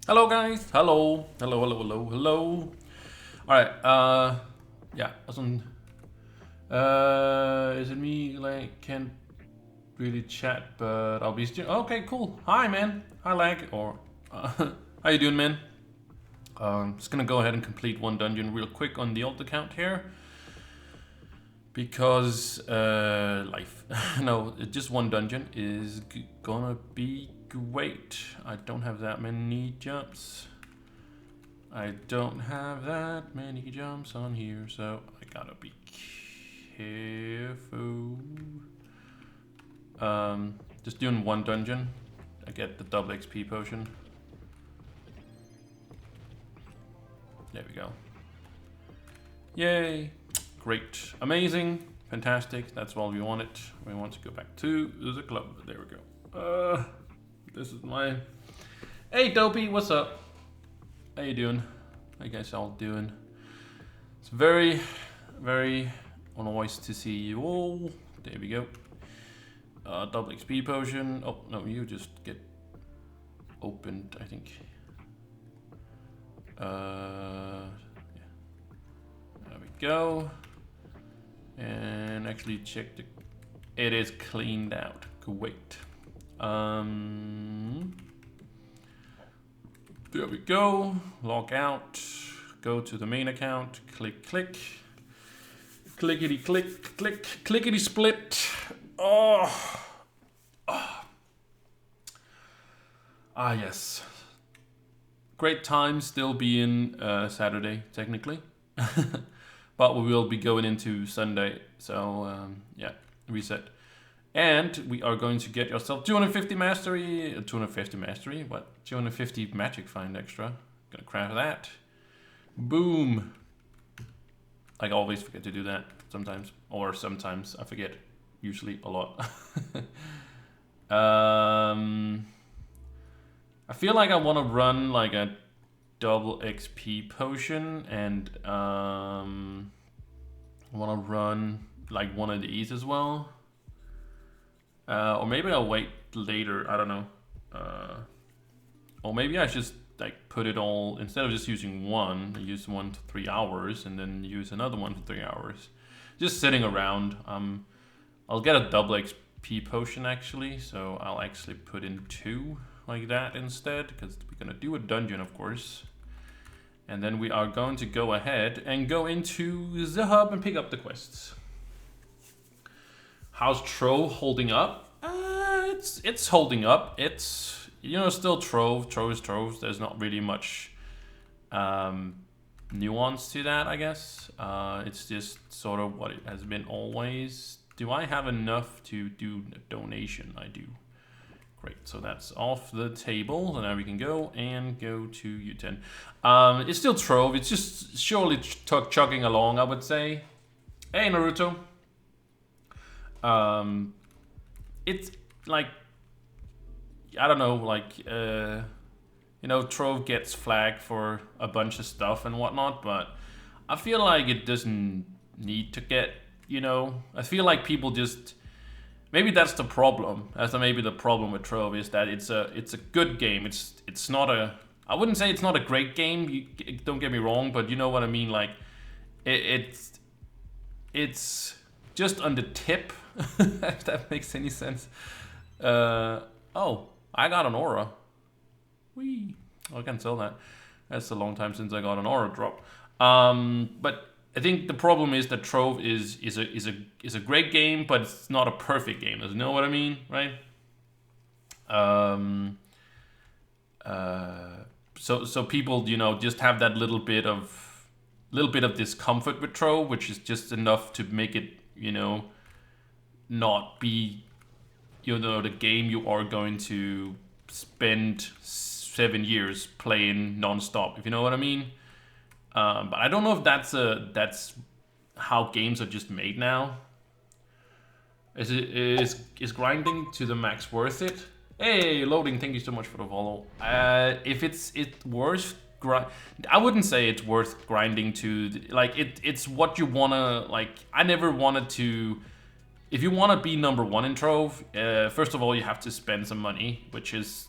Hello guys, hello. Alright, yeah, is it me, like, can't really chat, but I'll be still, okay, cool, hi man, hi lag, or, how you doing man? Just gonna go ahead and complete one dungeon real quick on the alt account here. Because, life, no, just one dungeon is gonna be great. I don't have that many jumps. I don't have that many jumps on here, so I gotta be careful. Just doing one dungeon. I get the double XP potion. There we go. Yay! Great, amazing, fantastic. That's all we wanted. We want to go back to the club. There we go. This is my. Hey, Dopey, what's up? How you doing? How you guys all doing? It's very, very nice to see you all. There we go. Double XP potion. Oh no, you just get opened, I think. Yeah. There we go. And actually check the. It is cleaned out. Great. There we go. Log out. Go to the main account. Click. Clickety click. Clickety split. Oh. Ah yes. Great time still being Saturday technically. But we will be going into Sunday, so yeah, reset. And we are going to get yourself 250 mastery, 250 mastery, what? 250 magic find extra. Gonna craft that. Boom. I always forget to do that sometimes, or sometimes I forget, usually a lot. I feel like I want to run like a double XP potion, and I want to run like one of these as well, or maybe I'll wait later. I don't know, or maybe I just like put it all, instead of just using one, I use one for 3 hours and then use another one for 3 hours, just sitting around. I'll get a double XP potion actually, so I'll actually put in 2 like that instead, because we're gonna do a dungeon, of course. And then we are going to go ahead and go into the hub and pick up the quests. How's Trove holding up? It's holding up. It's, you know, still Trove. Trove is Trove. There's not really much nuance to that, I guess. It's just sort of what it has been always. Do I have enough to do a donation? I do. Great, so that's off the table, so now we can go and go to U10. It's still Trove, it's just surely chugging along, I would say. Hey, Naruto. It's like, I don't know, like, you know, Trove gets flagged for a bunch of stuff and whatnot, but I feel like it doesn't need to get, you know, I feel like people just. Maybe that's the problem. Maybe the problem with Trove is that it's a good game. It's not a. I wouldn't say it's not a great game. Don't get me wrong, but you know what I mean. Like, it's just on the tip. If that makes any sense. Oh, I got an aura. Whee! I can sell that. That's a long time since I got an aura drop. But. I think the problem is that Trove is a great game, but it's not a perfect game. You know what I mean, right? So people, you know, just have that little bit of discomfort with Trove, which is just enough to make it, you know, not be, you know, the game you are going to spend 7 years playing non-stop. If you know what I mean. But I don't know if that's how games are just made now. Is grinding to the max worth it? Hey, loading! Thank you so much for the follow. If it's worth I wouldn't say it's worth grinding to. Like it's what you wanna like. I never wanted to. If you wanna be number one in Trove, first of all you have to spend some money, which is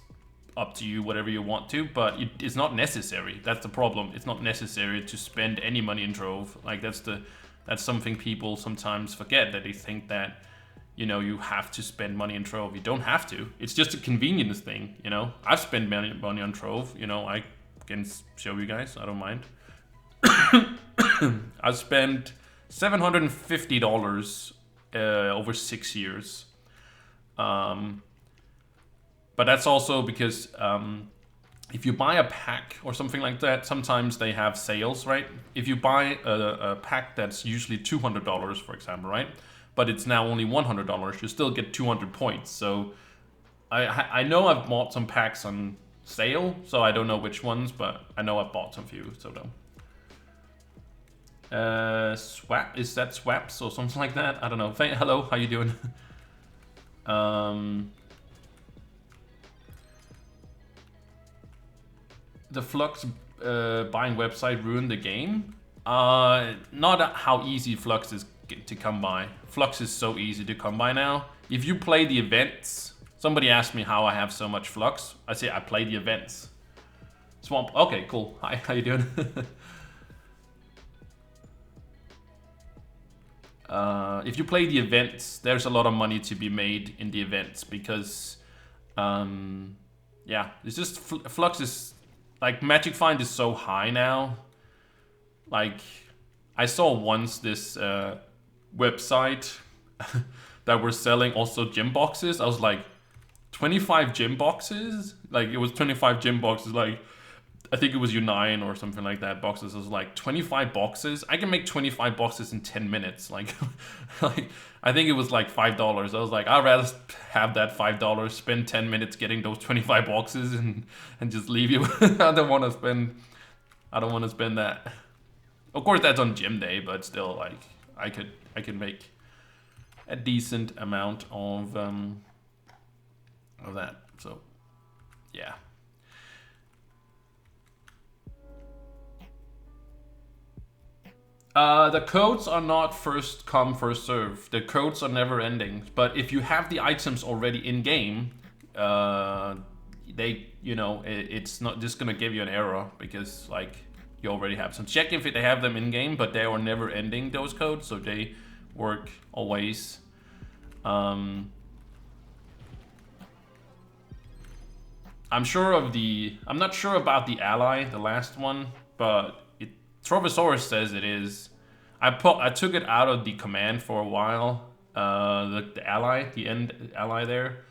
up to you, whatever you want to, but it's not necessary. That's the problem. It's not necessary to spend any money in Trove. Like that's something people sometimes forget, that they think that, you know, you have to spend money in Trove. You don't have to. It's just a convenience thing, you know. I've spent money on Trove, you know. I can show you guys. I don't mind. I spent $750 over 6 years. But that's also because if you buy a pack or something like that, sometimes they have sales, right? If you buy a pack that's usually $200, for example, right? But it's now only $100, you still get 200 points. So I know I've bought some packs on sale, so I don't know which ones, but I know I've bought some few, so don't. Swap, is that swaps or something like that? I don't know. Hello, how you doing? The Flux buying website ruined the game. Not how easy Flux is to come by. Flux is so easy to come by now. If you play the events, somebody asked me how I have so much Flux. I say I play the events. Swamp. Okay, cool. Hi, how you doing? If you play the events, there's a lot of money to be made in the events because, yeah, it's just Flux is like Magic Find is so high now. Like, I saw once this website that were selling also gym boxes. I was like, 25 gym boxes? Like, it was 25 gym boxes, like, I think it was U9 or something like that. Boxes. I was like, 25 boxes? I can make 25 boxes in 10 minutes. Like, like I think it was like $5. I was like, I'd rather have that $5, spend 10 minutes getting those 25 boxes and just leave you. I don't want to spend that. Of course, that's on gym day, but still, like, I could make a decent amount of that. So, yeah. The codes are not first come, first serve. The codes are never ending. But if you have the items already in game, it's not just gonna give you an error because like you already have some. Check if they have them in game, but they are never ending, those codes, so they work always. I'm not sure about the ally, the last one, but Trovosaurus says it is. I took it out of the command for a while. The ally, the end ally there.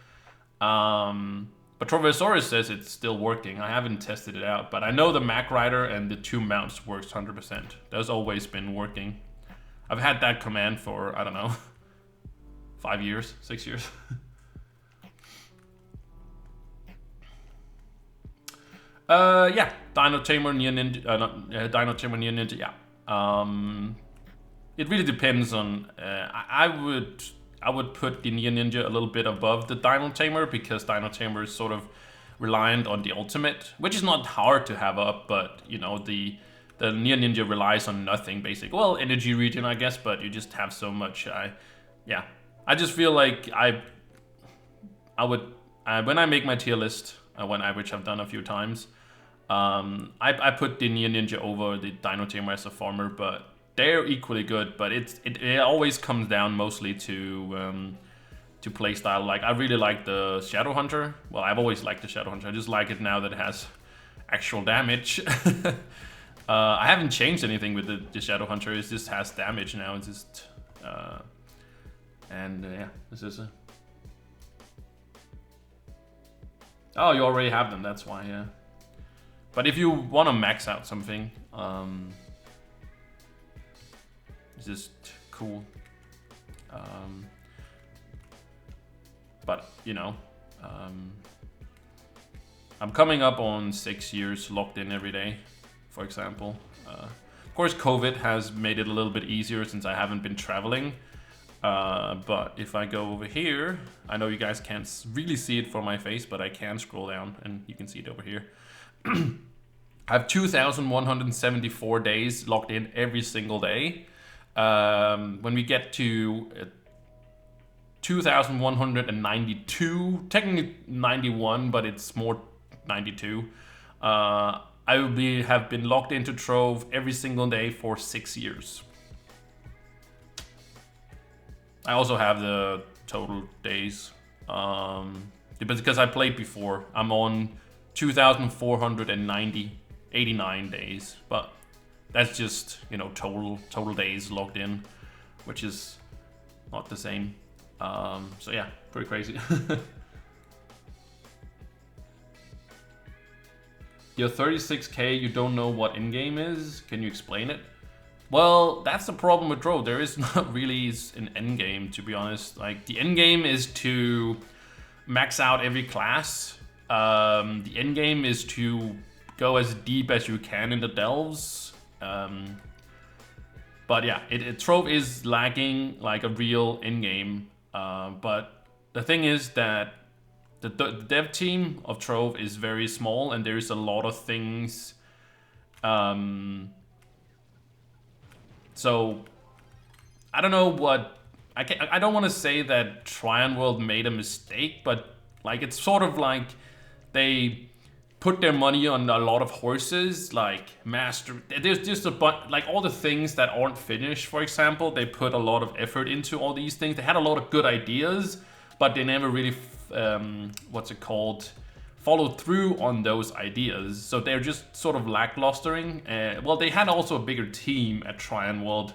But Trovosaurus says it's still working. I haven't tested it out, but I know the Mac Rider and the 2 mounts works 100%. That's always been working. I've had that command for, I don't know, 5 years, 6 years. Yeah, Dino Tamer, Near Ninja, Dino Tamer, Near Ninja, yeah. It really depends on, I would put the Near Ninja a little bit above the Dino Tamer because Dino Tamer is sort of reliant on the ultimate, which is not hard to have up, but you know, the Near Ninja relies on nothing basically. Well, energy regen, I guess, but you just have so much. Yeah, I just feel like I would, when I make my tier list, which I've done a few times, I put the Near Ninja over the Dino Tamer as a farmer, but they're equally good. But it always comes down mostly to play style. Like I really like the Shadow Hunter. Well, I've always liked the Shadow Hunter. I just like it now that it has actual damage. I haven't changed anything with the Shadow Hunter. It just has damage now. It's just yeah, this is a. Oh, you already have them. That's why, yeah. But if you want to max out something, it's just cool. But you know, I'm coming up on 6 years locked in every day, for example. Of course, COVID has made it a little bit easier since I haven't been traveling. But if I go over here, I know you guys can't really see it from my face, but I can scroll down and you can see it over here. I have 2,174 days locked in every single day. When we get to 2,192, technically 91, but it's more 92. I will have been logged into Trove every single day for 6 years. I also have the total days. Because I played before. I'm on 2,489 days. But that's just, you know, total days logged in, which is not the same. So yeah, pretty crazy. You're 36k, you don't know what in-game is? Can you explain it? Well, that's the problem with Trove. There is not really an end game, to be honest. Like, the end game is to max out every class. The end game is to go as deep as you can in the delves. But yeah, Trove is lacking like a real end game. But the thing is that the dev team of Trove is very small, and there's a lot of things. So I don't know what I don't want to say that Joinworld made a mistake, but like it's sort of like they put their money on a lot of horses, like master. There's just a bunch, like all the things that aren't finished. For example, they put a lot of effort into all these things. They had a lot of good ideas, but they never really followed through on those ideas. So they're just sort of lacklustering. Well, they had also a bigger team at Joinworld,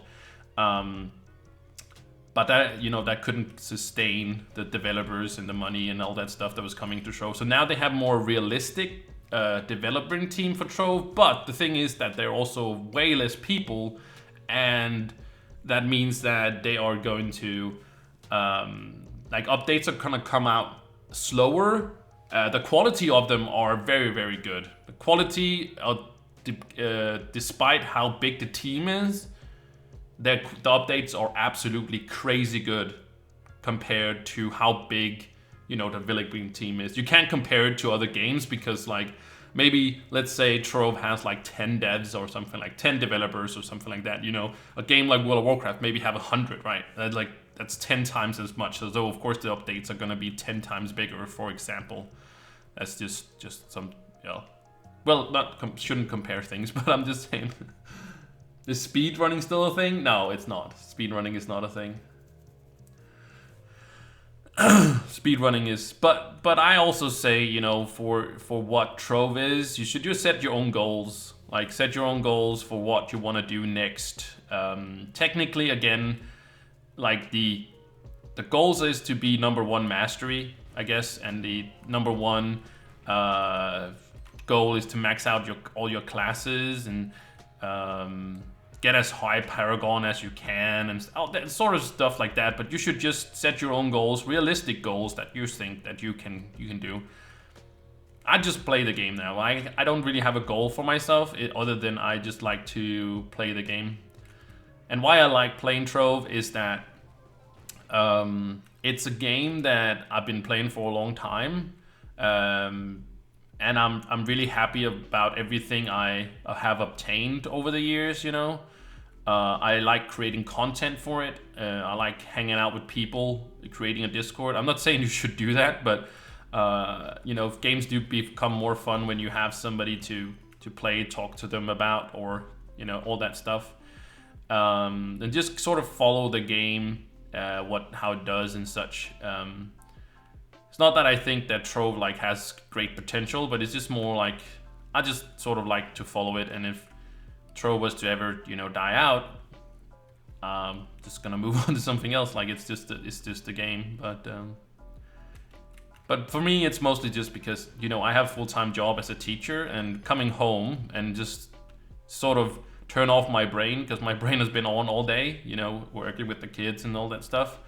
but that, you know, that couldn't sustain the developers and the money and all that stuff that was coming to Trove. So now they have more realistic developing team for Trove, but the thing is that there are also way less people, and that means that they are going to like updates are gonna come out slower. The quality of them are very, very good. The quality, despite how big the team is, the updates are absolutely crazy good compared to how big, you know, the developing team is. You can't compare it to other games because, like, maybe let's say Trove has like 10 devs or something, like 10 developers or something like that. You know, a game like World of Warcraft maybe have 100, right? That's 10 times as much. So of course the updates are gonna be 10 times bigger, for example. That's just some, you know, well, shouldn't compare things, but I'm just saying. Is speedrunning still a thing? No, it's not. Speedrunning is not a thing. Speedrunning is, but I also say, you know, for what Trove is, you should just set your own goals. Like, set your own goals for what you want to do next. Technically, again, like the goals is to be #1 mastery, I guess, and the #1 goal is to max out all your classes and get as high Paragon as you can and all that sort of stuff like that. But you should just set your own goals, realistic goals that you think that you can do. I just play the game now. I don't really have a goal for myself other than I just like to play the game. And why I like playing Trove is that it's a game that I've been playing for a long time, and I'm really happy about everything I have obtained over the years. You know, I like creating content for it. I like hanging out with people, creating a Discord. I'm not saying you should do that, but you know, games do become more fun when you have somebody to play, talk to them about, or, you know, all that stuff. And just sort of follow the game, how it does and such. It's not that I think that Trove like has great potential, but it's just more like I just sort of like to follow it. And if Trove was to ever, you know, die out, just gonna move on to something else. Like it's just a game. But for me, it's mostly just because, you know, I have a full-time job as a teacher, and coming home and just sort of turn off my brain, because my brain has been on all day, you know, working with the kids and all that stuff.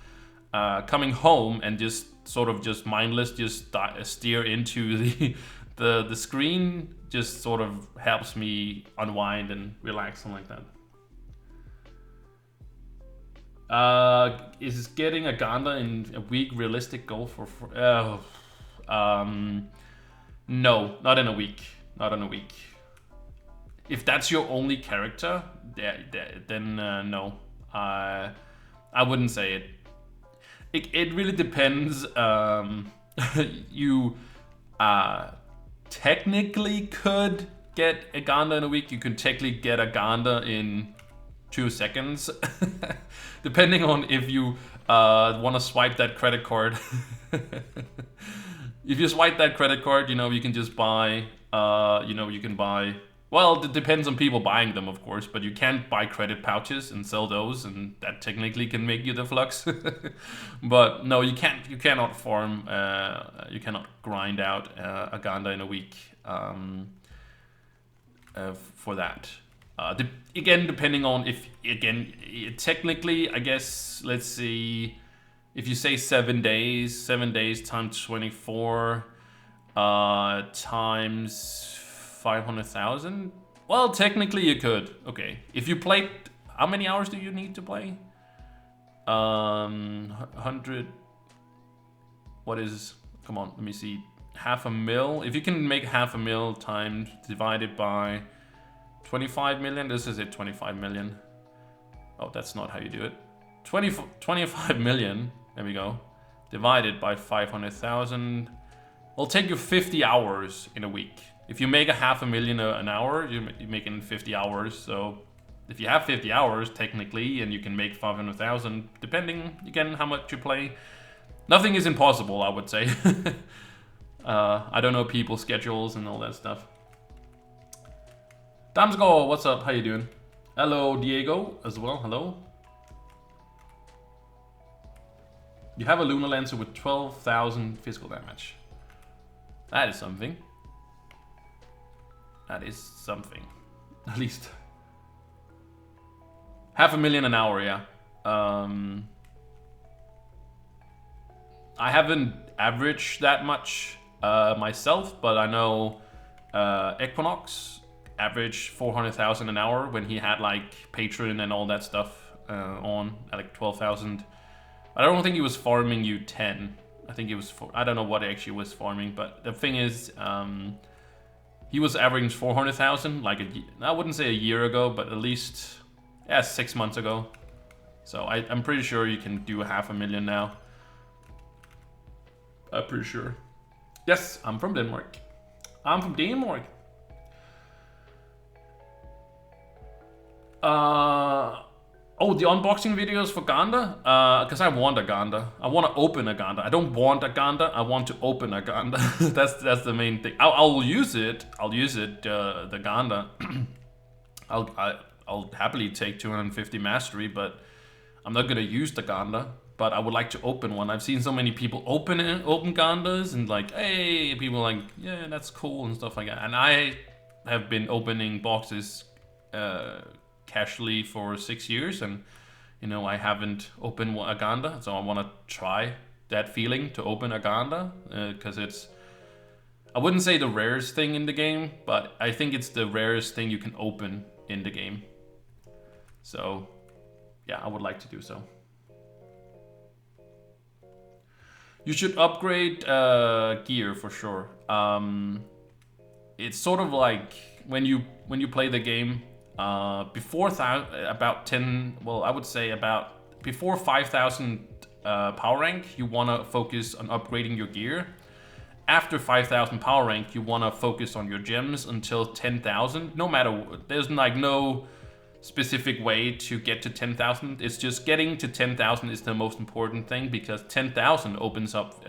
Coming home and just sort of just mindless, just steer into the screen, just sort of helps me unwind and relax and like that. Is getting a Ganda in a week realistic goal for no, not in a week. Not in a week. If that's your only character, then no. I wouldn't say it. It really depends. technically could get a Ganda in a week. You can technically get a Ganda in 2 seconds. Depending on if you want to swipe that credit card. If you swipe that credit card, you know, you can just buy, you know, you can buy, well, it depends on people buying them, of course, but you can't buy credit pouches and sell those, and that technically can make you the Flux. But no, you cannot farm, you cannot grind out a Ganda in a week for that. Again, depending on if, again, technically, I guess, let's see, if you say 7 days times 24 times 500,000. Well, technically you could. Okay, if you played, how many hours do you need to play? 100. What is? Come on, let me see. 500,000. If you can make 500,000 times divided by 25 million. This is it. 25 million. Oh, that's not how you do it. 25 million. There we go. Divided by 500,000. It'll take you 50 hours in a week. If you make 500,000 an hour, you make it in 50 hours. So if you have 50 hours, technically, and you can make 500,000, depending, again, how much you play. Nothing is impossible, I would say. I don't know people's schedules and all that stuff. Damsgaard, what's up? How you doing? Hello, Diego, as well. Hello. You have a Lunar Lancer with 12,000 physical damage. That is something. That is something. At least. 500,000 an hour, yeah. I haven't averaged that much myself, but I know Equinox averaged 400,000 an hour when he had like Patreon and all that stuff on at like 12,000. I don't think he was farming you 10. I think he was, I don't know what he actually was farming, but the thing is, he was averaging 400,000 like I wouldn't say a year ago, but at least, yeah, 6 months ago. So I'm pretty sure you can do 500,000 now. I'm pretty sure. Yes, I'm from Denmark. I'm from Denmark. Oh, the unboxing videos for Ganda? Because I want a Ganda. I want to open a Ganda. I don't want a Ganda. I want to open a Ganda. that's the main thing. I'll use it. I'll use it. The Ganda. I'll happily take 250 mastery, but I'm not gonna use the Ganda. But I would like to open one. I've seen so many people open Gandas and like, hey, people like, yeah, that's cool and stuff like that. And I have been opening boxes casually for 6 years, and you know, I haven't opened a Ganda, so I want to try that feeling to open a Ganda because it's, I wouldn't say the rarest thing in the game, but I think it's the rarest thing you can open in the game. So yeah, I would like to do so. You should upgrade gear for sure. It's sort of like when you play the game before about 10. Well, I would say about before 5,000 power rank, you want to focus on upgrading your gear. After 5,000 power rank, you want to focus on your gems until 10,000. No matter, there's like no specific way to get to 10,000. It's just getting to 10,000 is the most important thing, because 10,000 opens up,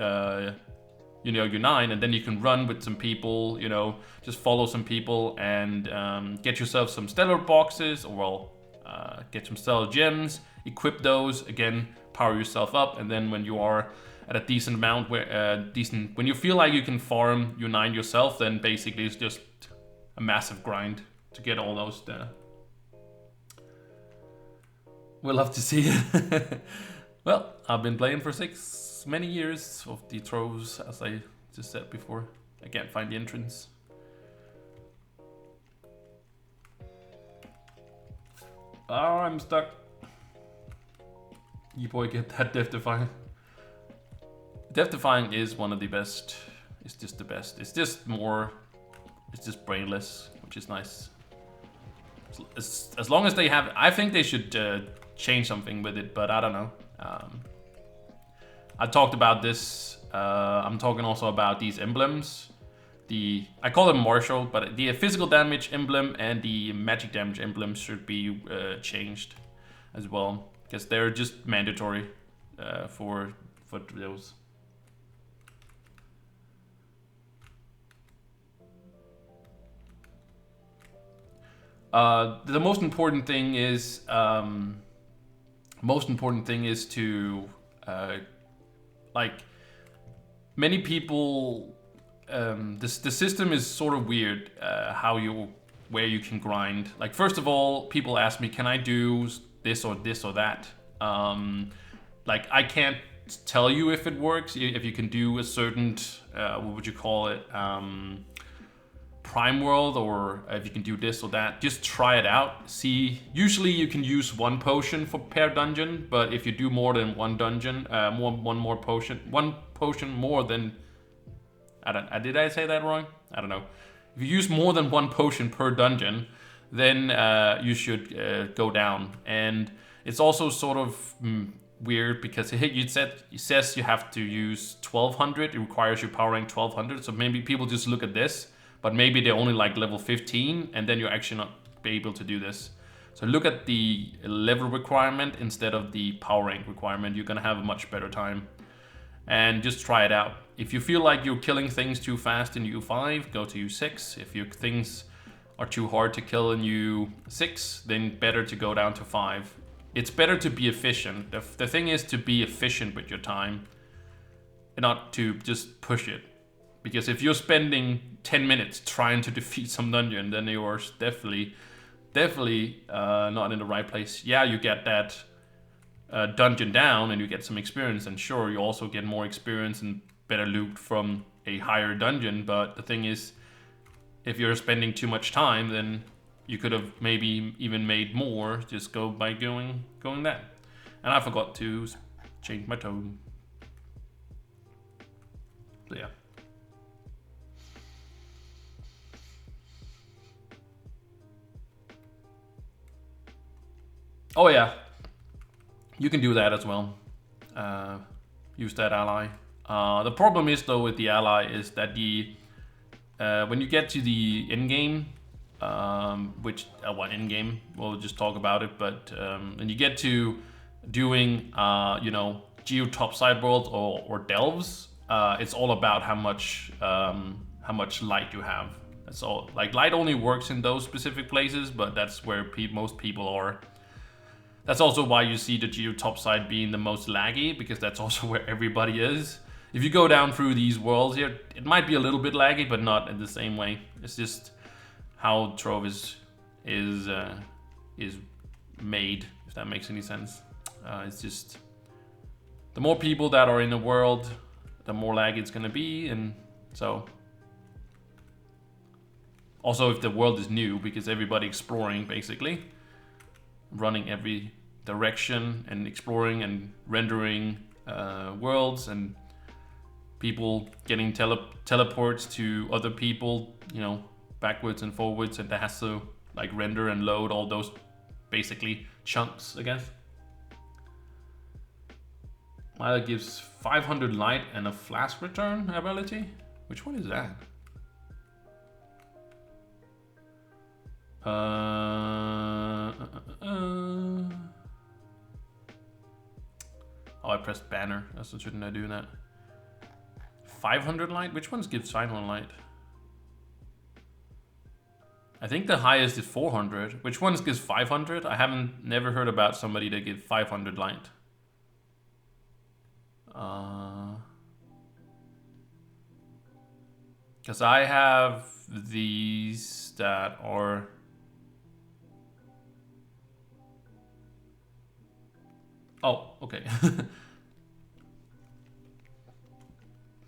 you know, your 9, and then you can run with some people, you know, just follow some people and get yourself some stellar boxes, or well, get some stellar gems, equip those, again, power yourself up, and then when you are at a decent amount, where when you feel like you can farm your 9 yourself, then basically it's just a massive grind to get all those there. We'll have to see. Well, I've been playing for many years of the Troves, as I just said before. I can't find the entrance. Oh, I'm stuck. You boy, get that death defying. Death defying is one of the best. It's just the best. It's just more. It's just brainless, which is nice. As long as they have, I think they should change something with it, but I don't know. I talked about this. I'm talking also about these emblems. I call them martial, but the physical damage emblem and the magic damage emblem should be changed as well, because they're just mandatory for those. The most important thing is to like many people. The system is sort of weird. Where you can grind. Like, first of all, people ask me, can I do this or that? Like, I can't tell you if it works, if you can do a certain what would you call it, prime world, or if you can do this or that. Just try it out, see. Usually you can use one potion per dungeon, but if you do more than one dungeon, one potion more than, did I say that wrong? I don't know. If you use more than one potion per dungeon, then you should go down. And it's also sort of weird because it says you have to use 1200. It requires you power rank 1200. So maybe people just look at this, but maybe they're only like level 15, and then you're actually not be able to do this. So look at the level requirement instead of the power rank requirement. You're gonna have a much better time. And just try it out. If you feel like you're killing things too fast in U5, go to U6. If your things are too hard to kill in U6, then better to go down to 5. It's better to be efficient. The thing is to be efficient with your time, and not to just push it. Because if you're spending 10 minutes trying to defeat some dungeon, then you are definitely not in the right place. Yeah, you get that dungeon down and you get some experience, and sure, you also get more experience and better loot from a higher dungeon, but the thing is, if you're spending too much time, then you could have maybe even made more just by going that. And I forgot to change my tone. So yeah. Oh yeah, you can do that as well. Use that ally. The problem is though with the ally is that when you get to the end game, end game, we'll just talk about it. But when you get to doing geo topside worlds or delves, it's all about how much light you have. That's all. Like, light only works in those specific places, but that's where most people are. That's also why you see the geo topside being the most laggy, because that's also where everybody is. If you go down through these worlds here, it might be a little bit laggy, but not in the same way. It's just how Trove is made, if that makes any sense. It's just the more people that are in the world, the more laggy it's gonna be, and so. Also, if the world is new, because everybody exploring basically, running every direction and exploring and rendering worlds, and people getting teleports to other people, backwards and forwards, and that has to like render and load all those basically chunks, I guess. Mila gives 500 light and a flash return ability. Which one is that? Oh, I pressed banner. That's shouldn't I do that? 500 light? Which ones gives 500 light? I think the highest is 400. Which ones gives 500? I haven't never heard about somebody that gives 500 light. Because I have these that are. Oh, okay.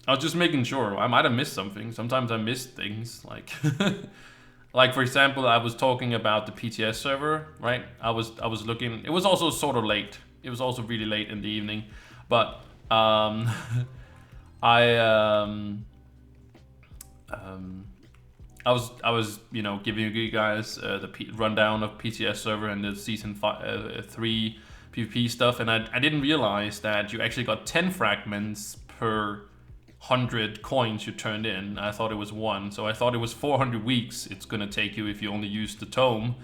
I was just making sure. I might have missed something. Sometimes I miss things. Like, like for example, I was talking about the PTS server, right? I was looking. It was also sort of late. It was also really late in the evening, but I was giving you guys the rundown of PTS server and the season 3 PvP stuff, and I didn't realize that you actually got 10 fragments per 100 coins you turned in. I thought it was 1, so I thought it was 400 weeks it's gonna take you if you only use the tome,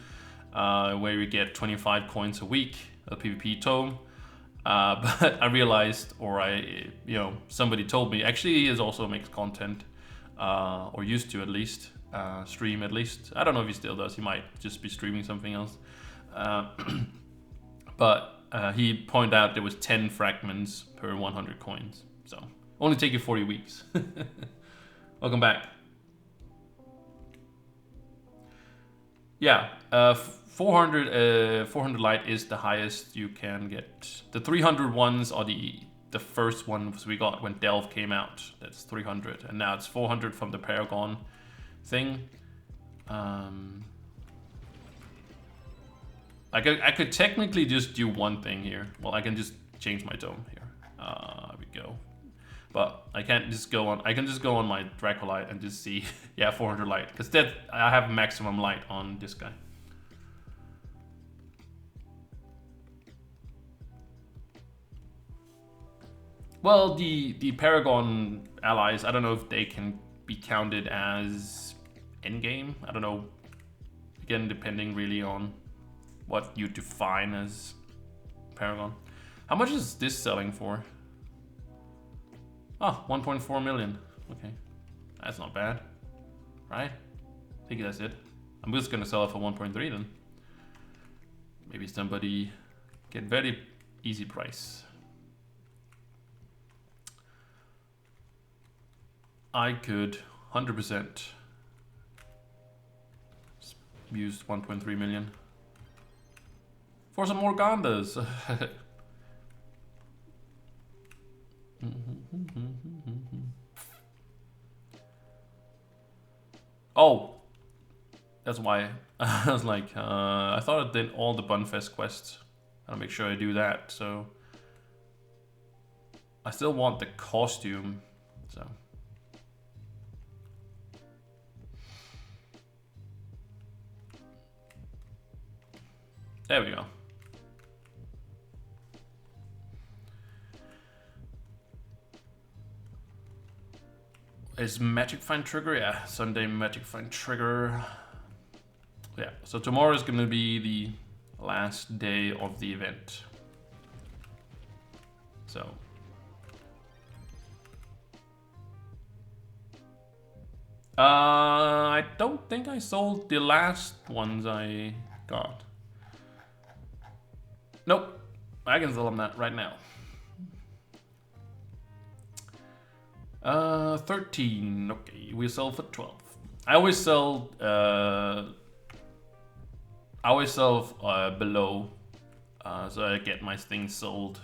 where you get 25 coins a week, a PvP tome. But I realized, or somebody told me, actually he also makes content, or used to at least, stream at least. I don't know if he still does, he might just be streaming something else. But he pointed out there was 10 fragments per 100 coins, so only take you 40 weeks. Welcome back. Yeah, 400 light is the highest you can get. The 300 ones are the first ones we got when Delve came out. That's 300, and now it's 400 from the Paragon thing. I could technically just do one thing here. Well, I can just change my dome here. There we go. But I can't just go on. I can just go on my Dracolite and just see. Yeah, 400 light, because that I have maximum light on this guy. Well, the Paragon allies, I don't know if they can be counted as endgame. I don't know. Again, depending really on what you define as Paragon. How much is this selling for? Oh, 1.4 million. Okay, that's not bad, right? I think that's it. I'm just gonna sell it for 1.3 then. Maybe somebody get very easy price. I could 100% use 1.3 million for some more Gandas. Oh, that's why I was like, I thought I did all the Bunfest quests. I'll make sure I do that. So I still want the costume. So there we go. Is Magic Find Trigger? Yeah, Sunday Magic Find Trigger. Yeah, so tomorrow is gonna be the last day of the event. So I don't think I sold the last ones I got. Nope, I can sell them that right now. 13, okay, we sell for 12. I always sell below, so I get my things sold.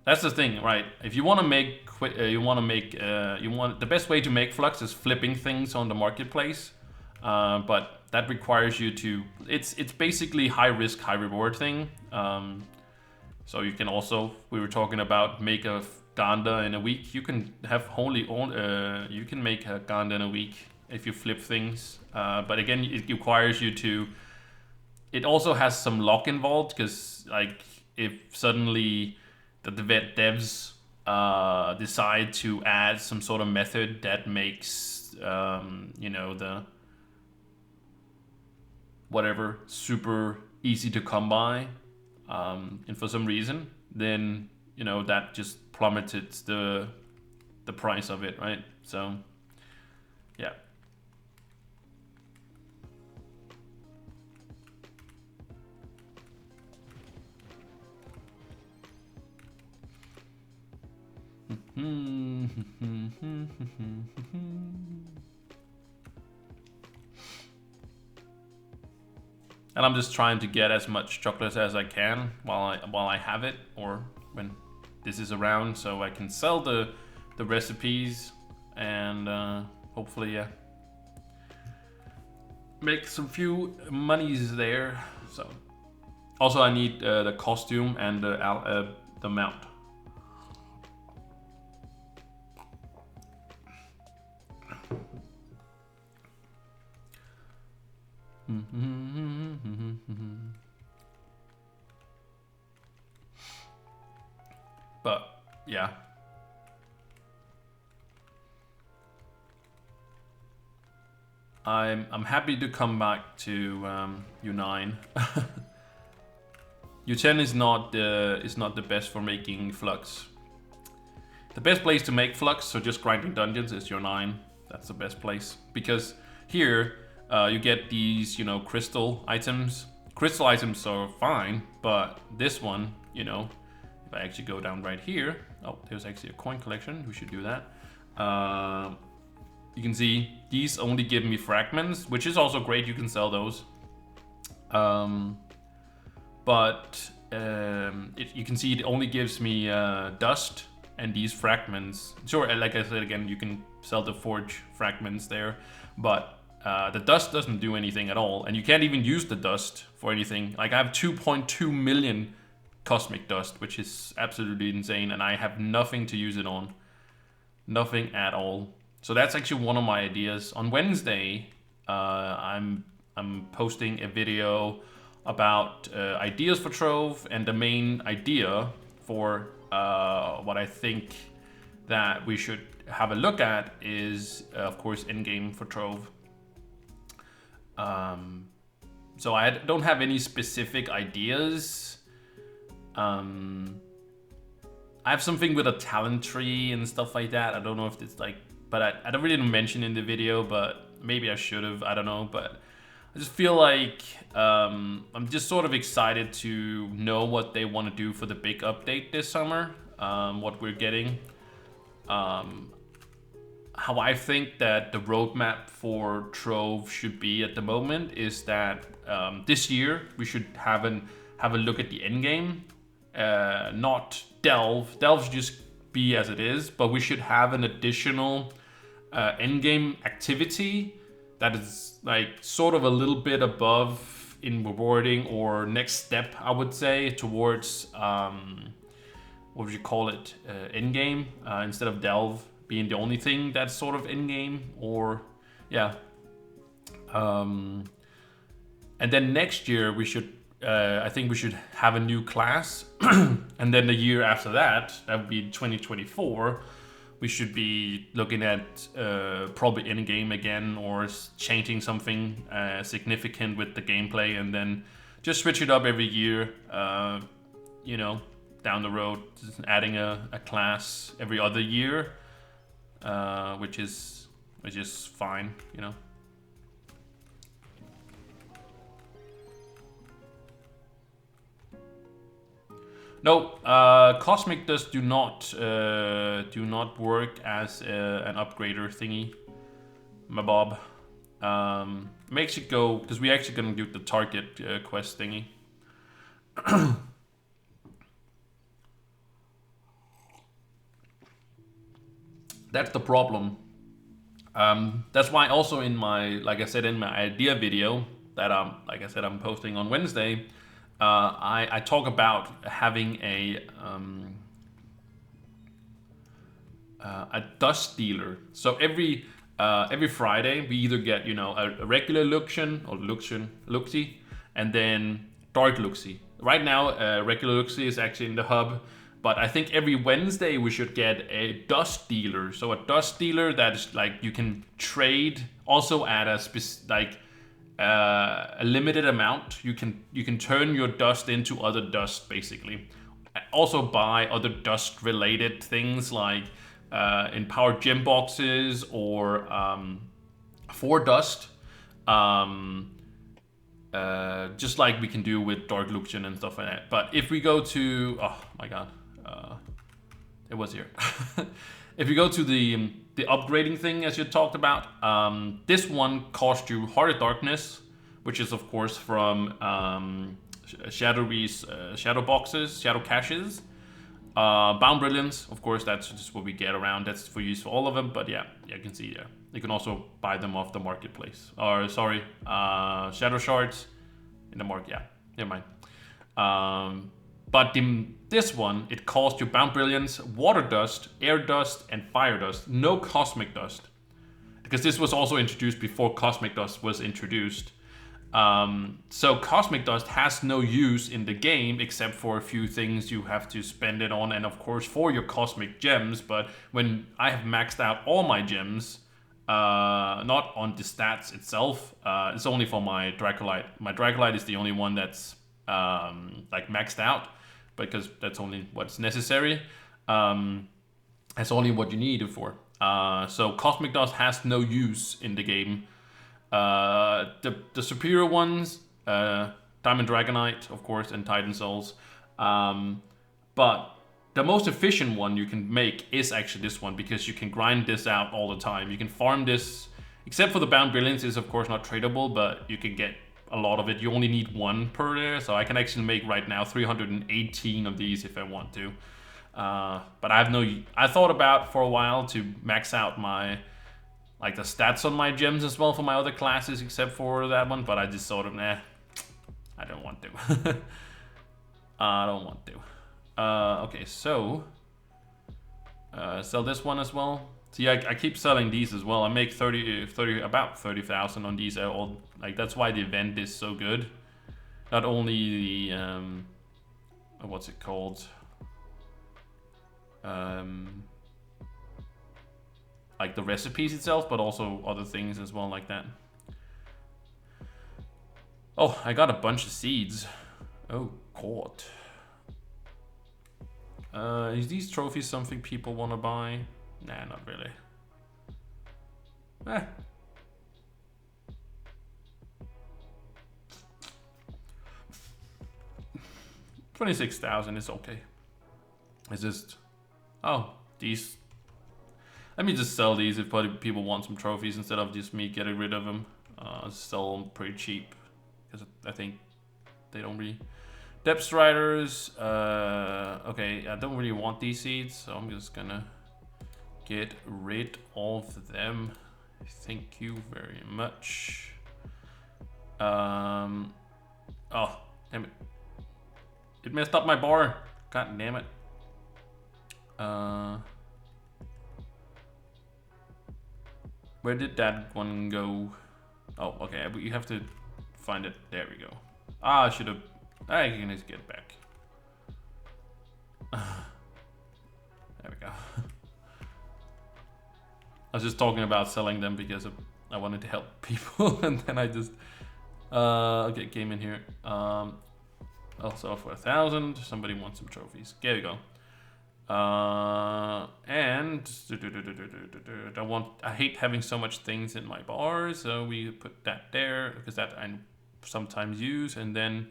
That's the thing, right? If you want to make, the best way to make Flux is flipping things on the marketplace, but that requires you to. It's basically high risk, high reward thing. So you can also, we were talking about, make a Ganda in a week. You can have you can make a Ganda in a week if you flip things. But again, it requires you to. It also has some luck involved, because like if suddenly the devs decide to add some sort of method that makes the whatever super easy to come by, and for some reason, then that just plummets the price of it, right? So yeah. And I'm just trying to get as much chocolate as I can while I have it, or when this is around, so I can sell the recipes and hopefully make some few monies there. So also I need the costume and the mount. But yeah, I'm happy to come back to U9. U10 is not the best for making Flux. The best place to make Flux, so just grinding dungeons, is U9. That's the best place, because here you get these, you know, crystal items. Crystal items are fine, but this one, you know, if I actually go down right here, oh, there's actually a coin collection. We should do that. You can see these only give me fragments, which is also great. You can sell those. You can see it only gives me dust and these fragments. Sure, like I said again, you can sell the forge fragments there, but the dust doesn't do anything at all, and you can't even use the dust for anything. Like I have 2.2 million cosmic dust, which is absolutely insane, and I have nothing to use it on. Nothing at all. So that's actually one of my ideas. On Wednesday, I'm posting a video about ideas for Trove, and the main idea for what I think that we should have a look at is, of course, in-game for Trove. So I don't have any specific ideas. I have something with a talent tree and stuff like that. I don't know if it's like, but I don't really mention in the video, but maybe I should have, I don't know. But I just feel like I'm just sort of excited to know what they want to do for the big update this summer, what we're getting. How I think that the roadmap for Trove should be at the moment is that this year we should have a look at the endgame, not delve. Delve should just be as it is, but we should have an additional endgame activity that is like sort of a little bit above in rewarding, or next step, I would say, towards what would you call it, endgame, instead of delve being the only thing that's sort of in-game, or yeah. And then next year we should, I think we should have a new class, and then the year after that, that would be 2024, we should be looking at probably in-game again, or changing something significant with the gameplay, and then just switch it up every year, you know, down the road, just adding a class every other year. Which is fine, you know. No, cosmic dust do not work as an upgrader thingy, my bob. Makes it go, because we actually gonna do the target quest thingy. That's the problem. That's why also in my, like I said, in my idea video that like I said, I'm posting on Wednesday, I talk about having a dust dealer. So every Friday we either get, you know, a regular Luxian or Luxie, and then dark Luxie. Right now, regular Luxie is actually in the hub. But I think every Wednesday we should get a dust dealer. So a dust dealer that is like you can trade also at a limited amount. You can turn your dust into other dust basically. Also buy other dust related things like empowered gem boxes or for dust. Just like we can do with Dark Luxian and stuff like that. But if we go to, oh my god. It was here. If you go to the upgrading thing as you talked about, this one costs you Heart of Darkness, which is of course from Shadowy's shadow boxes, shadow caches. Bound Brilliance, of course, that's just what we get around. That's for use for all of them. But yeah, you can see there. You can also buy them off the marketplace. Or sorry, Shadow Shards in the market. Yeah, never mind. But this one, it costs you Bound Brilliance, Water Dust, Air Dust, and Fire Dust. No Cosmic Dust. Because this was also introduced before Cosmic Dust was introduced. So Cosmic Dust has no use in the game except for a few things you have to spend it on, and of course for your Cosmic Gems. But when I have maxed out all my gems, not on the stats itself. It's only for my Dracolite. My Dracolite is the only one that's like maxed out, because that's only what's necessary. That's only what you need it for. So Cosmic Dust has no use in the game. The superior ones, Diamond Dragonite, of course, and Titan Souls. But the most efficient one you can make is actually this one, because you can grind this out all the time. You can farm this, except for the Bound Brilliance is of course not tradable, but you can get a lot of it. You only need one per there, so I can actually make right now 318 of these if I want to. But I thought about for a while to max out my, like the stats on my gems as well for my other classes except for that one, but I just sort of, I don't want to. I don't want to. Okay, so sell this one as well. See, I keep selling these as well. I make about 30,000 on these. Like that's why the event is so good. Not only the what's it called? Like the recipes itself, but also other things as well like that. Oh, I got a bunch of seeds. Oh, God. Is these trophies something people want to buy? Nah, not really. 26,000 is okay. It's just, oh, these. Let me just sell these if people want some trophies instead of just me getting rid of them. Sell them pretty cheap because I think they don't really. Depth Riders, okay, I don't really want these seeds, so I'm just gonna get rid of them. Thank you very much. Oh, damn it. It messed up my bar. God damn it. Where did that one go? Oh, okay, but you have to find it. There we go. Ah, I should have. I can just get it back. There we go. I was just talking about selling them because I wanted to help people, and then I just okay, came in here. I'll sell for 1,000. Somebody wants some trophies. There we go. And I hate having so much things in my bar, so we put that there because that I sometimes use, and then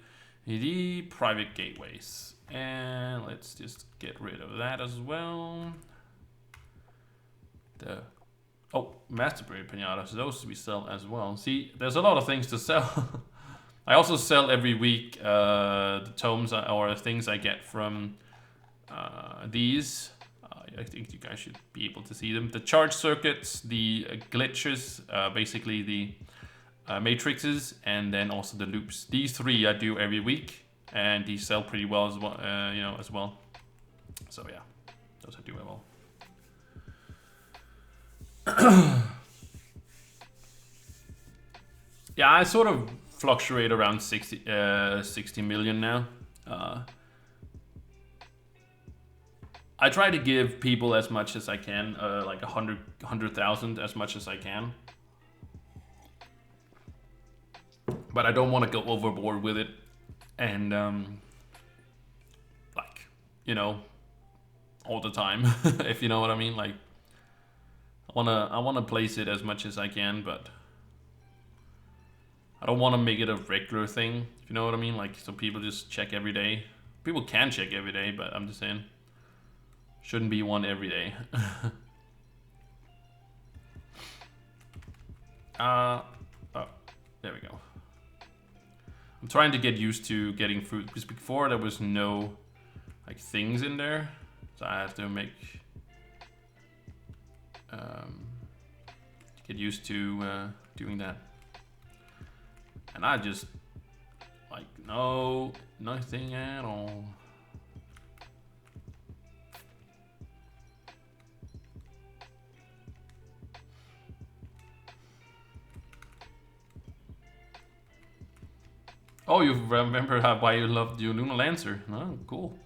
the private gateways, and let's just get rid of that as well. Master Breed Pinatas, those we sell as well. See, there's a lot of things to sell. I also sell every week the tomes or things I get from these. I think you guys should be able to see them. The charge circuits, the glitches, basically the matrices, and then also the loops. These three I do every week, and these sell pretty well as well. As well. So yeah, those I do well. Yeah, I sort of fluctuate around 60 million now. I try to give people as much as I can, like 100,000 as much as I can. But I don't want to go overboard with it, and like, all the time, if you know what I mean. Like, I wanna place it as much as I can, but I don't want to make it a regular thing, if you know what I mean. Like, so people just check every day. People can check every day, but I'm just saying, shouldn't be one every day. Oh, there we go. I'm trying to get used to getting fruit, because before there was no like things in there, so I have to make get used to doing that. And I just like nothing at all. Oh, you remember why you loved your Lunar Lancer? Oh, cool.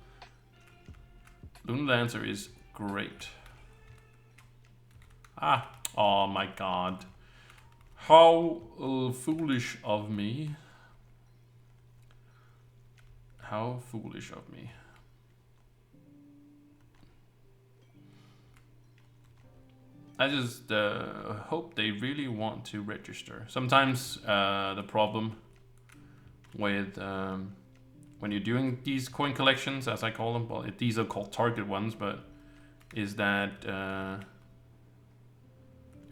Lunar Lancer is great. Ah, Oh my god. How foolish of me. How foolish of me. I just hope they really want to register. Sometimes the problem with when you're doing these coin collections, as I call them, well, these are called target ones, but is that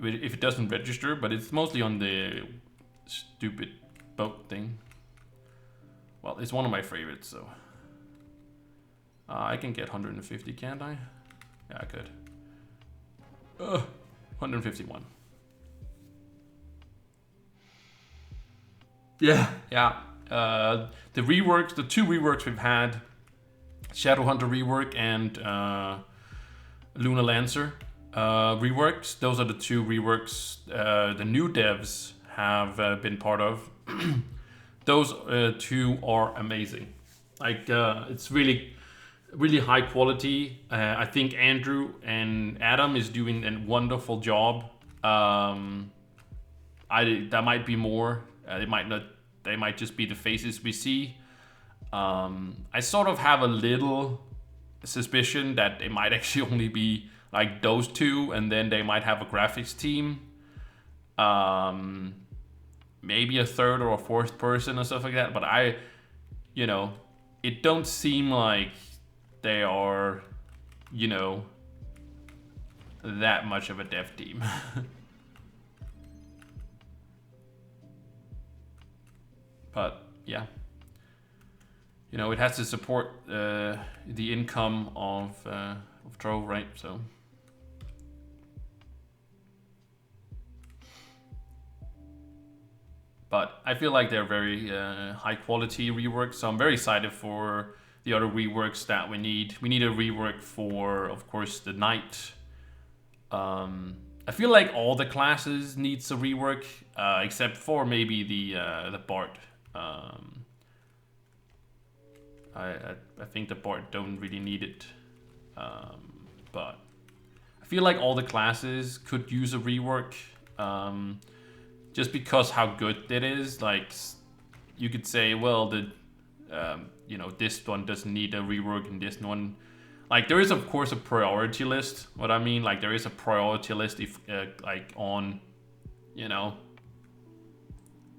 if it doesn't register, but it's mostly on the stupid boat thing. Well, it's one of my favorites, so I can get 150, can't I? Yeah, I could. 151. Yeah. The reworks, the two reworks we've had, Shadowhunter rework and Luna Lancer reworks. Those are the two reworks the new devs have been part of. Those two are amazing. Like it's really high quality. I think Andrew and Adam is doing a wonderful job. That might be more. It might not. They might just be the faces we see. I sort of have a little suspicion that they might actually only be like those two, and then they might have a graphics team. Maybe a third or a fourth person or stuff like that. But it don't seem like they are, that much of a dev team. But yeah, it has to support the income of Trove, right? So, but I feel like they're very high quality reworks. So I'm very excited for the other reworks that we need. We need a rework for, of course, the knight. I feel like all the classes needs a rework, except for maybe the bard. I think the bard don't really need it, but I feel like all the classes could use a rework, just because how good it is. Like, you could say, well, this one doesn't need a rework, and this one, like, there is of course a priority list. What I mean, like, there is a priority list if like on,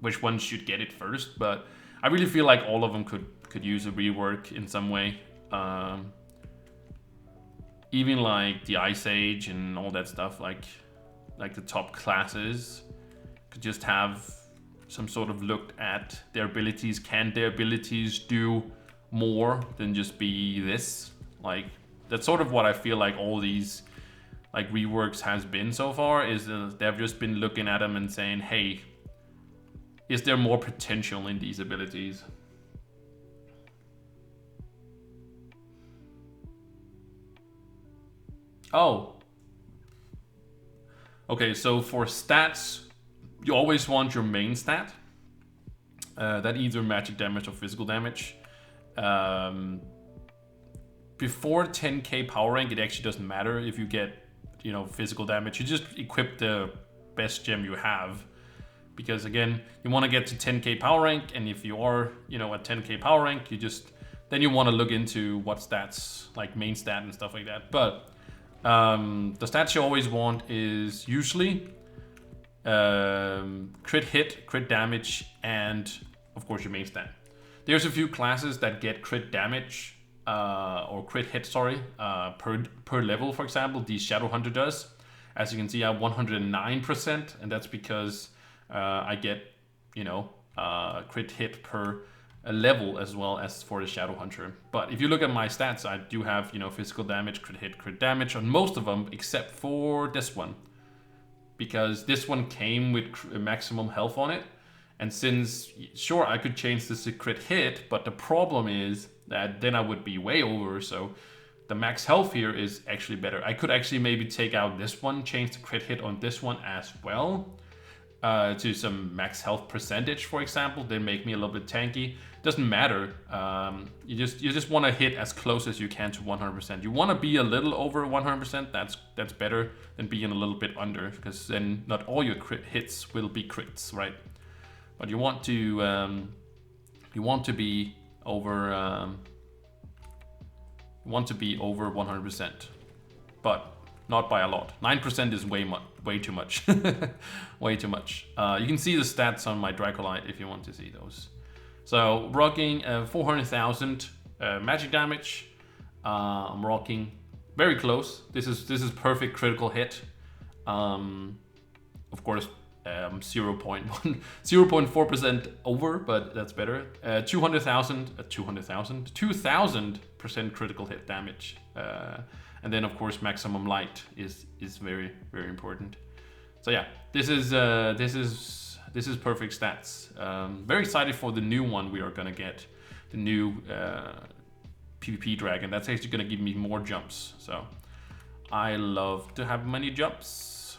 which one should get it first, but I really feel like all of them could use a rework in some way. Even like the Ice Age and all that stuff, like the top classes could just have some sort of look at their abilities. Can their abilities do more than just be this? Like, that's sort of what I feel like all these like reworks has been so far, is they've just been looking at them and saying, hey, is there more potential in these abilities? Oh. Okay, so for stats, you always want your main stat. That either magic damage or physical damage. Before 10k power rank, it actually doesn't matter if you get, physical damage. You just equip the best gem you have. Because again, you want to get to 10k power rank, and if you are, at 10k power rank, then you want to look into what stats, like main stat and stuff like that. But the stats you always want is usually crit hit, crit damage, and of course your main stat. There's a few classes that get crit damage or crit hit, per level. For example, the Shadowhunter does. As you can see, I have 109%, and that's because I get, crit hit per level as well as for the Shadowhunter. But if you look at my stats, I do have, physical damage, crit hit, crit damage on most of them, except for this one. Because this one came with maximum health on it. And since, sure, I could change this to crit hit, but the problem is that then I would be way over, so the max health here is actually better. I could actually maybe take out this one, change the crit hit on this one as well. to some max health percentage, for example. They make me a little bit tanky. Doesn't matter. You just want to hit as close as you can to 100%. You want to be a little over 100%. That's better than being a little bit under, because then not all your crit hits will be crits, right? But you want to be over 100%, but not by a lot. 9% is way too much. Way too much. You can see the stats on my Dracolite if you want to see those. So rocking 400,000 magic damage. I'm rocking very close. This is perfect critical hit. Of course, 0.4% over, but that's better. 2,000% critical hit damage. And then of course maximum light is very, very important. So yeah, this is perfect stats. Very excited for the new one we are gonna get, the new PvP dragon. That's actually gonna give me more jumps. So I love to have many jumps.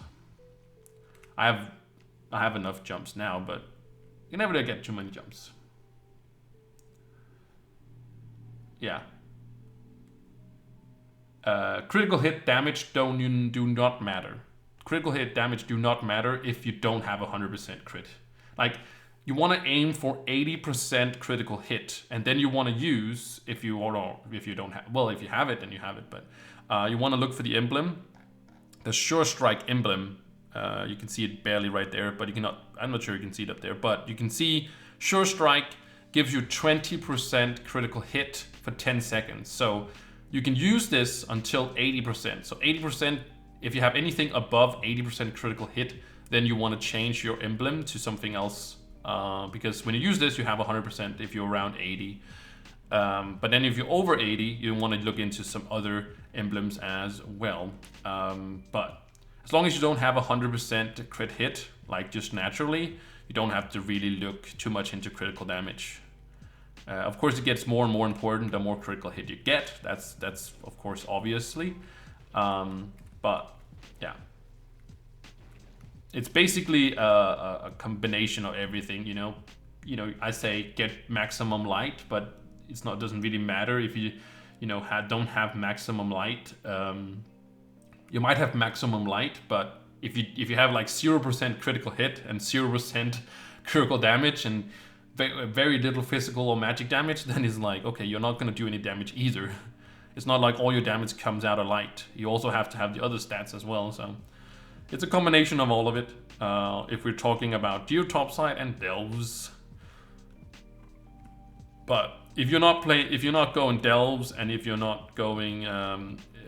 I have enough jumps now, but you never get too many jumps. Yeah. Critical hit damage do not matter. Critical hit damage do not matter if you don't have 100% crit. Like, you want to aim for 80% critical hit, and then you want to use, if you don't have, well, if you have it, then you have it, but you want to look for the emblem, the Sure Strike emblem. You can see it barely right there, but you cannot, I'm not sure you can see it up there, but you can see Sure Strike gives you 20% critical hit for 10 seconds. So you can use this until 80%. So 80%, if you have anything above 80% critical hit, then you want to change your emblem to something else. Because when you use this, you have 100% if you're around 80. But then if you're over 80, you want to look into some other emblems as well. But as long as you don't have 100% crit hit, like just naturally, you don't have to really look too much into critical damage. Of course, it gets more and more important the more critical hit you get. That's of course, obviously. But yeah, it's basically a combination of everything. You know, I say get maximum light, but it's not, doesn't really matter if you don't have maximum light. You might have maximum light, but if you have like 0% critical hit and 0% critical damage and very little physical or magic damage, then it's like, okay, you're not going to do any damage either. It's not like all your damage comes out of light. You also have to have the other stats as well. So it's a combination of all of it. If we're talking about Geo Topside and Delves. But if you're not going Delves, and if you're not going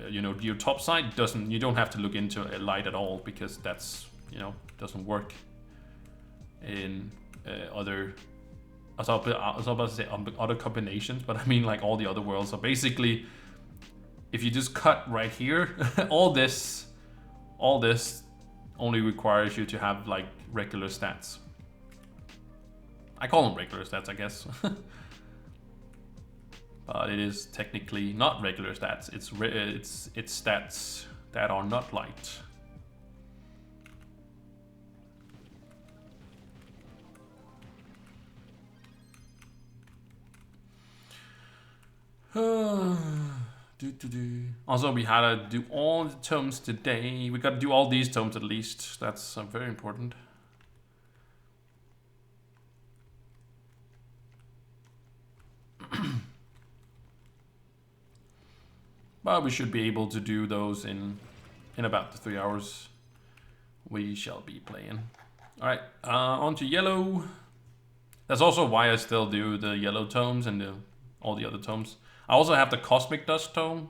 Geo Topside, you don't have to look into a light at all, because that's doesn't work in other. I was about to say other combinations, but I mean like all the other worlds. So basically, if you just cut right here, all this only requires you to have like regular stats. I call them regular stats, I guess. But it is technically not regular stats. It's stats that are not light. Also, we had to do all the tomes today. We got to do all these tomes at least. That's very important. But we should be able to do those in about the 3 hours we shall be playing. All right, on to yellow. That's also why I still do the yellow tomes and all the other tomes. I also have the Cosmic Dust tome.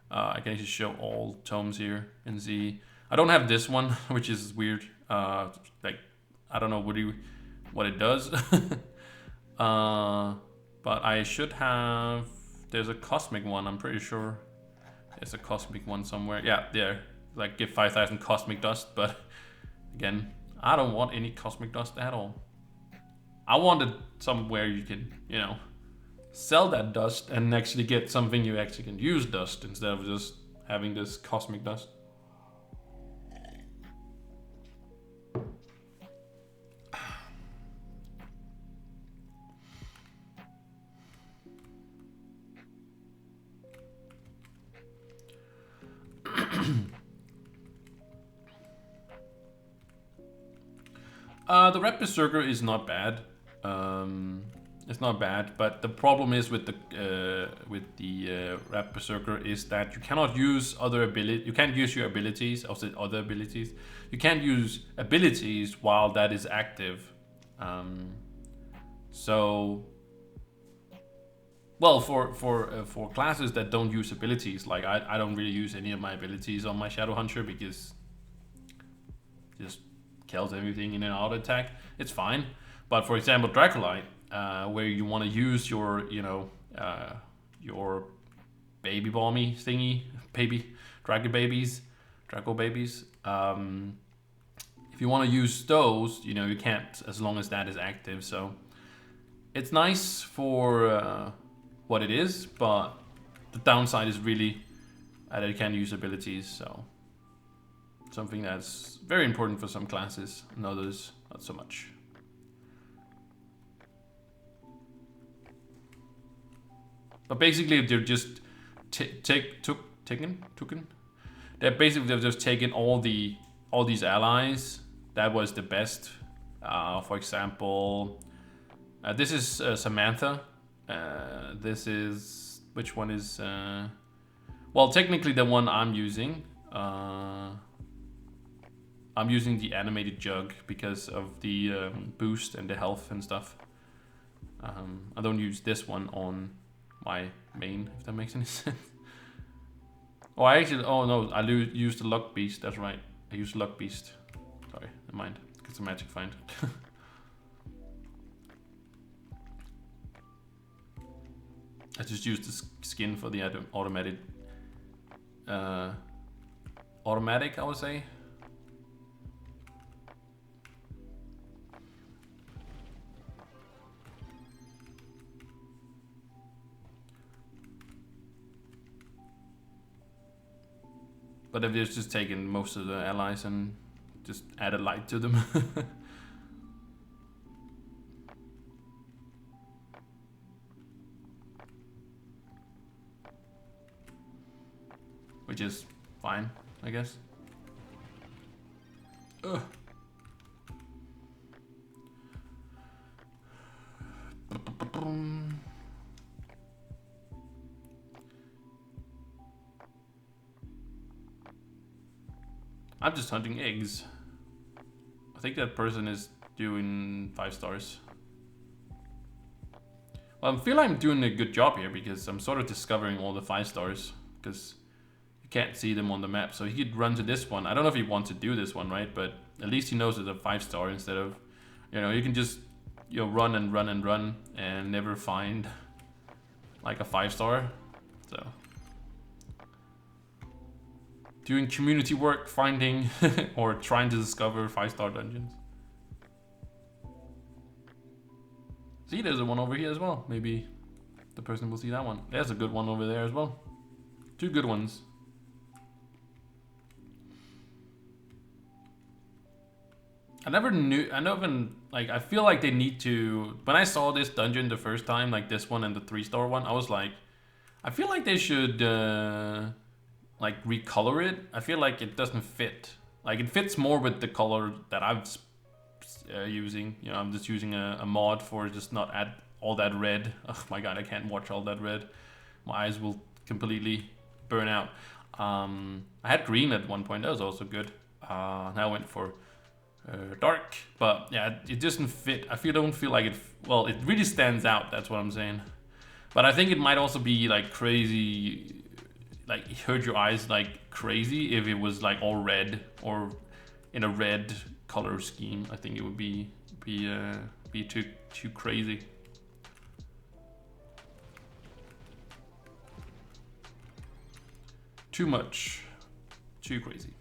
I can actually show all tomes here and see. I don't have this one, which is weird. Like, I don't know what it does. But I should have. There's a cosmic one. I'm pretty sure there's a cosmic one somewhere. Yeah, there. Like, give 5,000 cosmic dust. But again, I don't want any cosmic dust at all. I wanted somewhere you can, sell that dust and actually get something you actually can use dust instead of just having this cosmic dust. The Red Berserker is not bad. It's not bad, but the problem is with the Red Berserker is that you cannot use other ability. You can't use your abilities, also other abilities. You can't use abilities while that is active. So, well, for classes that don't use abilities, like I don't really use any of my abilities on my Shadow Hunter because it just kills everything in an auto attack. It's fine, but for example, Dracolite, where you want to use your your baby bomby thingy, Draco babies. If you want to use those, you can't as long as that is active. So it's nice for what it is, but the downside is really that it can use abilities. So something that's very important for some classes, and others not so much. But basically, they're just they've just taken all these allies. That was the best. For example, this is Samantha. This is, which one is? Well, technically the one I'm using. I'm using the animated jug because of the boost and the health and stuff. I don't use this one on my main, if that makes any sense. Oh, I used the luck beast. That's right. I used luck beast. Sorry, never mind. It's a magic find. I just used the skin for the automatic. Automatic, I would say. But they've just taken most of the allies and just added light to them. Which is fine, I guess. Ugh. I'm just hunting eggs. I think that person is doing 5 stars. Well, I feel like I'm doing a good job here because I'm sort of discovering all the 5 stars because you can't see them on the map. So he could run to this one. I don't know if he wants to do this one, right? But at least he knows it's a 5 star instead of, you can just run and run and run and never find like a 5 star. So doing community work, finding or trying to discover 5-star dungeons. See, there's a one over here as well. Maybe the person will see that one. There's a good one over there as well. 2 good ones. I feel like they need to, when I saw this dungeon the first time, like this one and the 3-star one, I was like, I feel like they should like recolor it. I feel like it doesn't fit. Like it fits more with the color that I'm using. I'm just using a mod for just not add all that red. Oh my god, I can't watch all that red. My eyes will completely burn out. I had green at one point. That was also good. Now I went for dark, but yeah, it doesn't fit. Don't feel like it. Well, it really stands out. That's what I'm saying. But I think it might also be like crazy. Like it hurt your eyes like crazy if it was like all red or in a red color scheme. I think it would be too crazy. Too much, too crazy.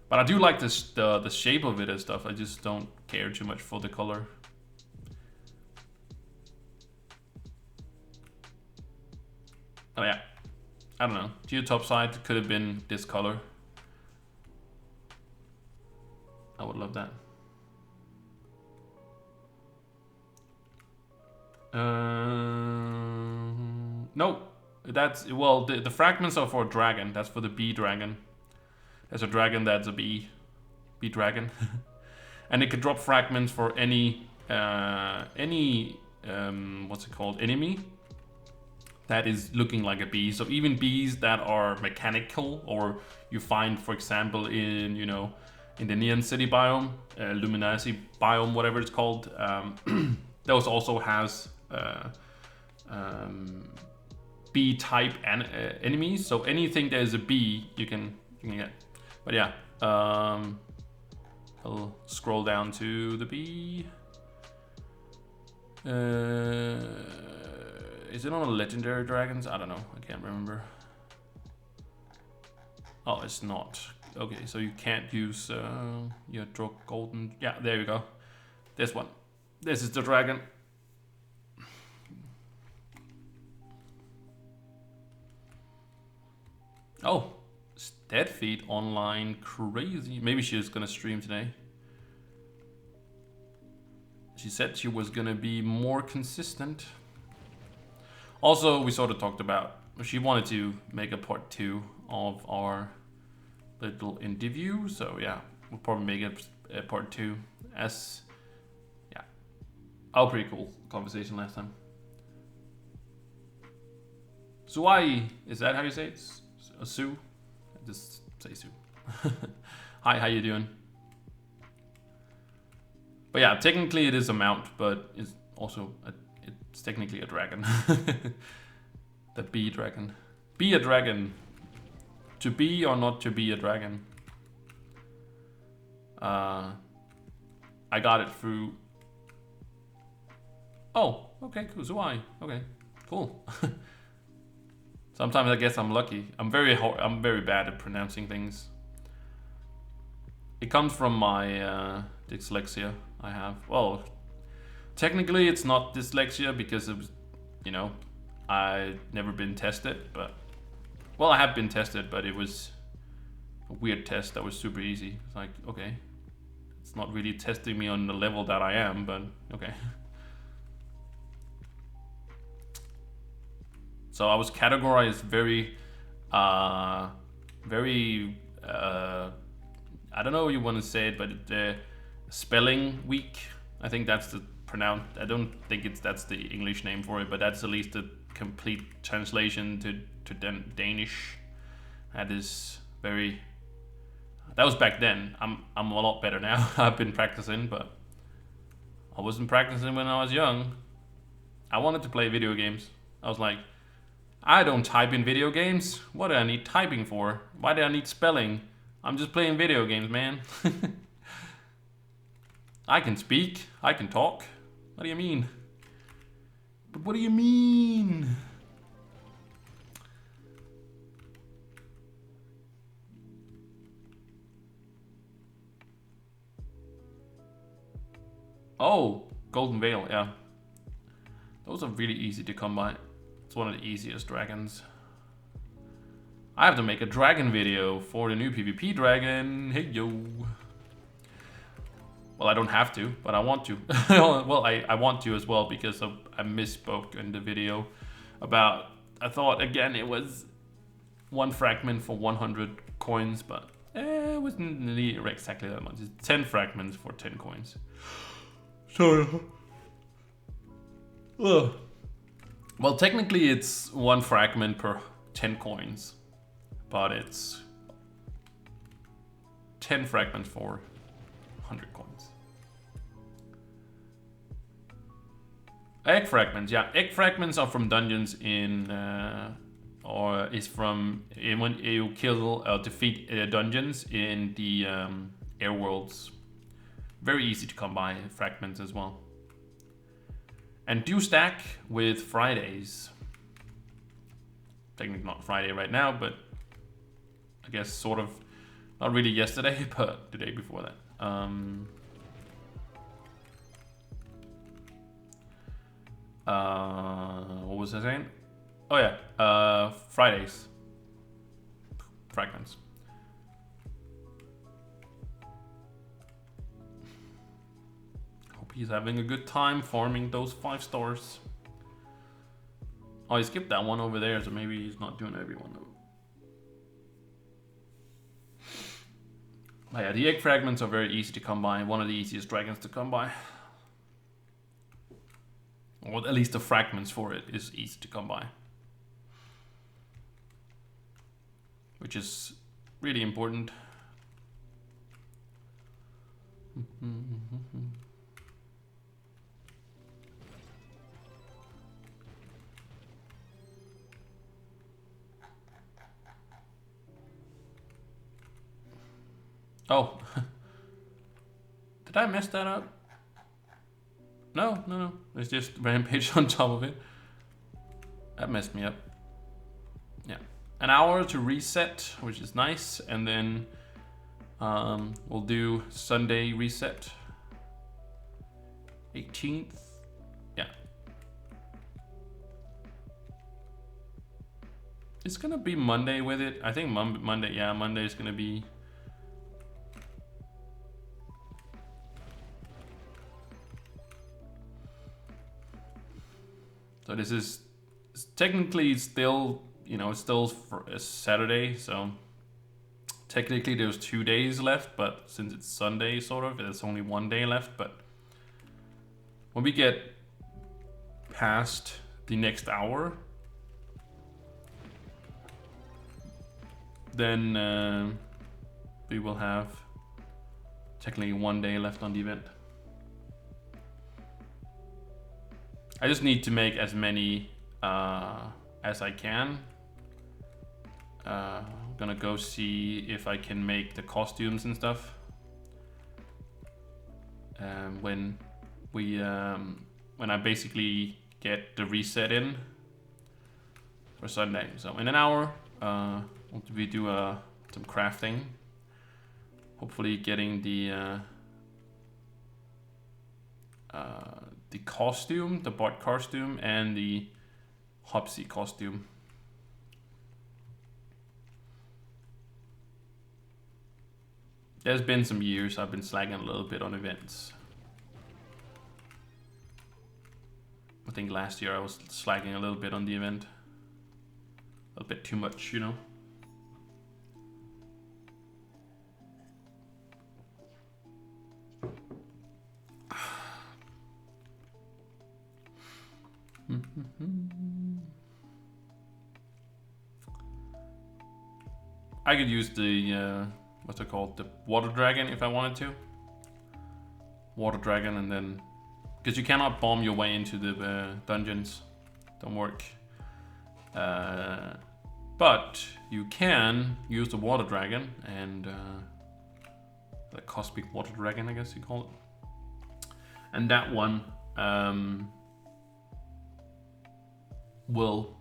But I do like this the shape of it and stuff. I just don't care too much for the color. Oh yeah. I don't know. Geotop side could have been this color. I would love that. No, that's the fragments are for a dragon. That's for the bee dragon. There's a dragon that's a bee dragon, and it could drop fragments for any what's it called, enemy that is looking like a bee. So even bees that are mechanical, or you find, for example, in, you know, in the Neon City biome, Luminosity biome, whatever it's called, those also has bee type enemies. So anything that is a bee, you can get. But yeah, I'll scroll down to the bee. Is it on a legendary dragons? I don't know. I can't remember. Oh, it's not. Okay, so you can't use your golden. Yeah, there you go. This one. This is the dragon. Oh, Dead Feet online, crazy. Maybe she's gonna stream today. She said she was gonna be more consistent. Also, we sort of talked about, she wanted to make a part 2 of our little interview. So yeah, we'll probably make it a part 2 as, yeah. Oh, pretty cool conversation last time. Suai, is that how you say it? Sue? Just say Sue. Hi, how you doing? But yeah, technically it is a mount, but it's also it's technically a dragon. The bee dragon. Be a dragon. To be or not to be a dragon. I got it through. Oh, okay, cool. Zuai. Okay, cool. Sometimes I guess I'm lucky. I'm very bad at pronouncing things. It comes from my dyslexia I have. Well, technically it's not dyslexia because it was, you know, I've never been tested, but, well, I have been tested, but it was a weird test that was super easy. It's like, okay, it's not really testing me on the level that I am, but okay. So I was categorized very, I don't know how you want to say it, but the spelling week, I think that's the I don't think that's the English name for it, but that's at least the complete translation to Danish. That is very, that was back then. I'm a lot better now. I've been practicing, but I wasn't practicing when I was young. I wanted to play video games. I was like, I don't type in video games. What do I need typing for? Why do I need spelling? I'm just playing video games, man. I can speak. I can talk. What do you mean? But what do you mean? Oh, Golden Veil, yeah. Those are really easy to come by. It's one of the easiest dragons. I have to make a dragon video for the new PvP dragon. Hey yo. Well, I don't have to, but I want to. Well, I want to as well because I misspoke in the video about, I thought again it was 1 fragment for 100 coins, but it wasn't really exactly that much. It's 10 fragments for 10 coins. So, well, technically it's 1 fragment per 10 coins, but it's 10 fragments for 100 coins. Egg fragments, yeah. Egg fragments are from dungeons in, or is from when you kill or defeat dungeons in the air worlds. Very easy to come by fragments as well. And do stack with Fridays. Technically not Friday right now, but I guess sort of, not really yesterday, but the day before that. What was I saying? Oh yeah, Fridays. Fragments. Hope he's having a good time farming those 5 stars. Oh, he skipped that one over there, so maybe he's not doing every one though. Yeah, the egg fragments are very easy to come by. One of the easiest dragons to come by. Or at least the fragments for it is easy to come by. Which is really important. Oh. Did I mess that up? No. It's just rampage on top of it. That messed me up. Yeah. An hour to reset, which is nice. And then we'll do Sunday reset. 18th. Yeah. It's gonna be Monday with it. I think Monday, yeah, Monday is gonna be. So this is technically still, you know, it's still for a Saturday, so technically there's 2 days left, but since it's Sunday, sort of, there's only 1 day left. But when we get past the next hour, then we will have technically 1 day left on the event. I just need to make as many as I can. I'm gonna go see if I can make the costumes and stuff when I basically get the reset in for Sunday. So in an hour, we do some crafting. Hopefully, getting the costume, the bot costume, and the Hopsy costume. There's been some years I've been slagging a little bit on events. I think last year I was slagging a little bit on the event. A little bit too much, you know. I could use the what's it called, the water dragon if I wanted to. Water dragon, and then because you cannot bomb your way into the dungeons, don't work. But you can use the water dragon and the cosmic water dragon, I guess you call it, and that one will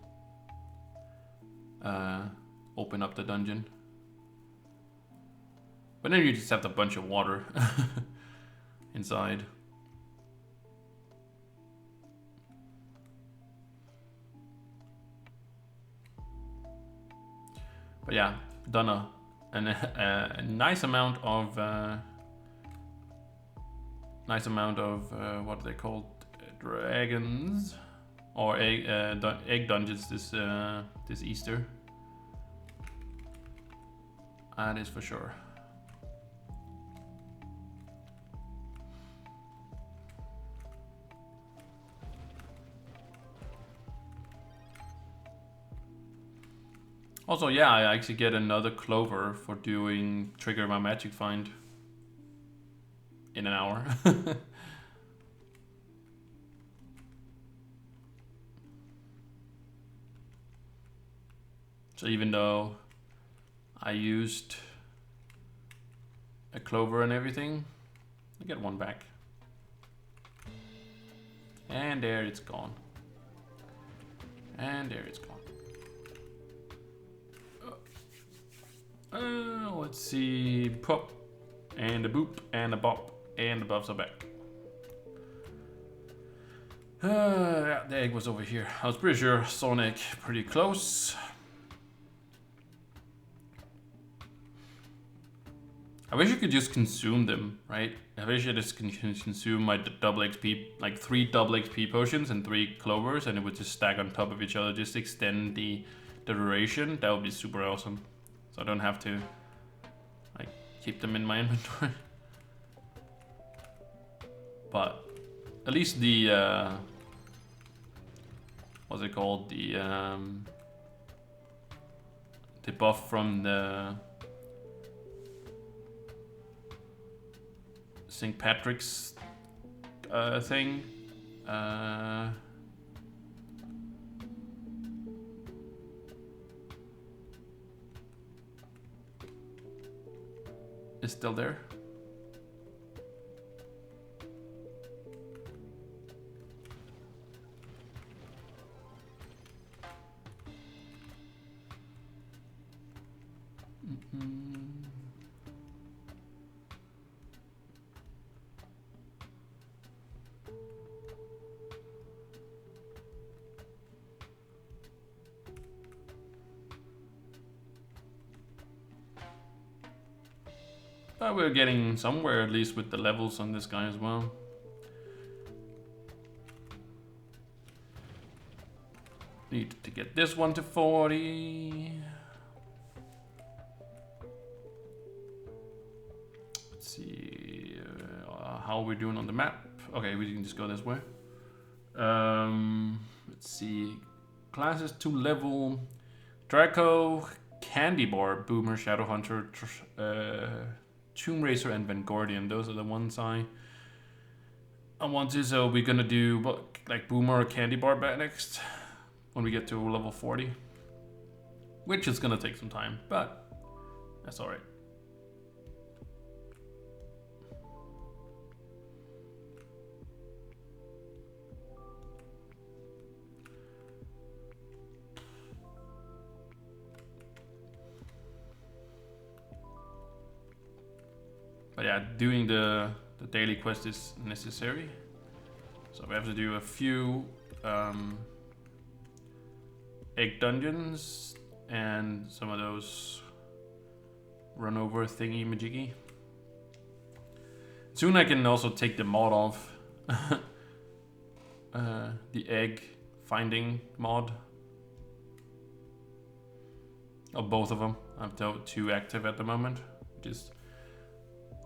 open up the dungeon. But then you just have a bunch of water inside. But yeah, done a nice amount of what are they called? Dragons or egg dungeons this Easter. That is for sure. Also, yeah, I actually get another clover for doing Trigger My Magic Find in an hour. So even though I used a clover and everything, I get one back. And there it's gone. And there it's gone. Let's see, pop, and a boop, and a bop, and the buffs are back. Yeah, the egg was over here. I was pretty sure I saw an egg pretty close. I wish you could just consume them, right? I wish I just can consume my double XP, like 3 double XP potions and 3 clovers, and it would just stack on top of each other, just extend the duration. That would be super awesome. So I don't have to like keep them in my inventory. But at least the what's it called? The buff from the St. Patrick's thing. Is still there. But we're getting somewhere, at least with the levels on this guy as well. Need to get this one to 40. Let's see how we're doing on the map. Okay, we can just go this way. Let's see. Classes to level. Draco, Candy Bar, Boomer, Shadow Hunter, Tomb Racer, and Vanguardian. Those are the ones I want to. So we're gonna do like Boomer or Candy Bar back next when we get to level 40, which is gonna take some time, but that's all right. But yeah, doing the daily quest is necessary. So we have to do a few egg dungeons and some of those run over thingy majiggy. Soon I can also take the mod off. The egg finding mod. Of both of them. I have two active at the moment, which is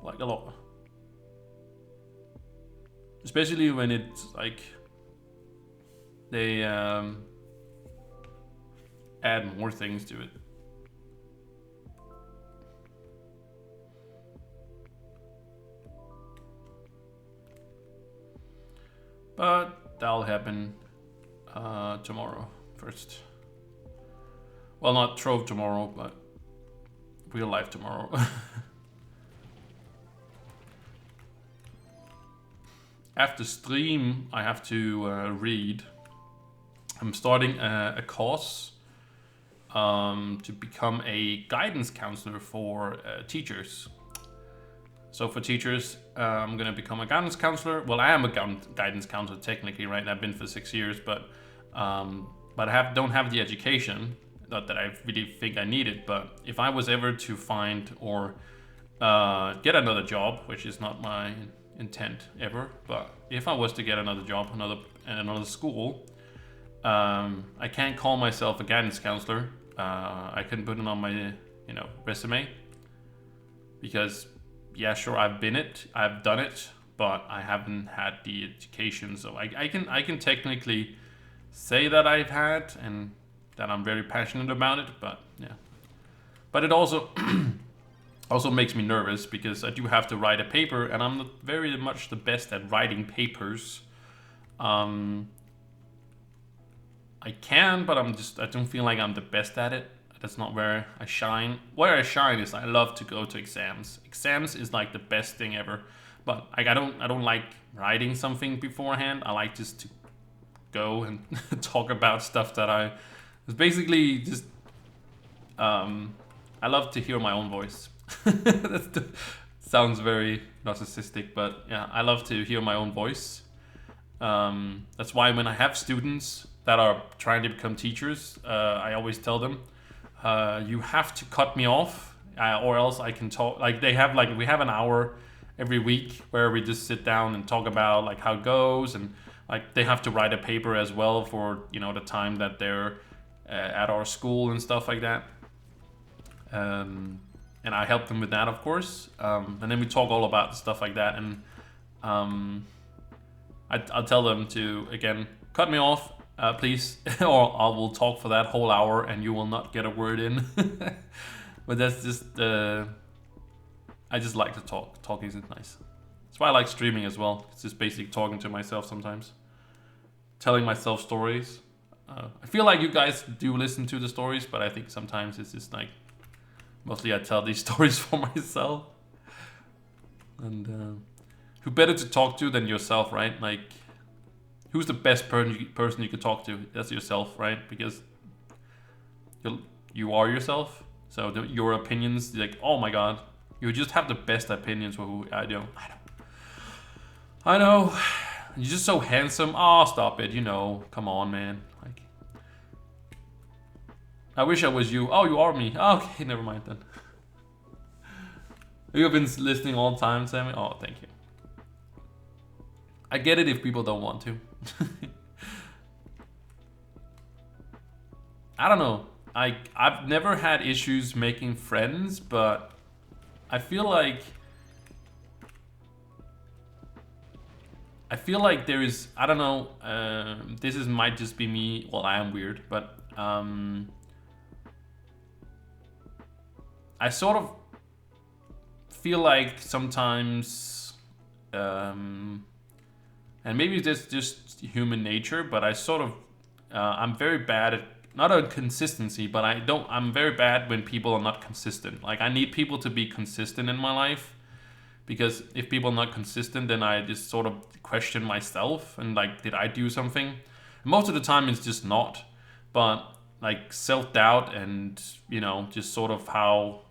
like a lot. Especially when it's like they add more things to it. But that'll happen tomorrow first. Well, not Trove tomorrow, but real life tomorrow. After stream, I have to read. I'm starting a course to become a guidance counselor for teachers. So for teachers, I'm gonna become a guidance counselor. Well, I am a guidance counselor technically, right? I've been for 6 years, but I don't have the education. Not that I really think I need it, but if I was ever to find or get another job, which is not my intent ever, but if I was to get another job, another school, I can't call myself a guidance counselor. I couldn't put it on my resume because yeah, sure, I've done it, but I haven't had the education. So I can technically say that I've had and that I'm very passionate about it, but yeah. But it also also makes me nervous because I do have to write a paper, and I'm not very much the best at writing papers. I can, but I don't feel like I'm the best at it. That's not where I shine. Where I shine is I love to go to exams. Exams is like the best thing ever. But like I don't like writing something beforehand. I like just to go and talk about stuff that it's basically just I love to hear my own voice. Sounds very narcissistic, but yeah, I love to hear my own voice. That's why when I have students that are trying to become teachers, I always tell them, you have to cut me off, or else I can talk. Like we have an hour every week where we just sit down and talk about like how it goes, and like they have to write a paper as well for the time that they're at our school and stuff like that. And I help them with that, of course. And then we talk all about stuff like that, and I'll tell them to, again, cut me off, please, or I will talk for that whole hour and you will not get a word in. But that's just, I just like to talk. Talking isn't nice. That's why I like streaming as well. It's just basically talking to myself sometimes. Telling myself stories. I feel like you guys do listen to the stories, but I think sometimes it's just like, mostly I tell these stories for myself. And who better to talk to than yourself, right? Like, who's the best person you could talk to? That's yourself, right? Because you are yourself. So your opinions, like, oh my god, you just have the best opinions for who I know. You're just so handsome. Oh, stop it. You know, come on, man. Like, I wish I was you. Oh, you are me. Oh, okay, never mind then. You've been listening all the time, Sammy. Oh, thank you. I get it if people don't want to. I don't know. I've never had issues making friends, but I feel like there is, I don't know, might just be me. Well, I am weird, but I sort of feel like sometimes, and maybe that's just human nature, but I sort of, I'm very bad at, not a consistency, but I'm very bad when people are not consistent. Like, I need people to be consistent in my life, because if people are not consistent, then I just sort of question myself and like, did I do something? Most of the time it's just not, but like self-doubt and, you know, just sort of how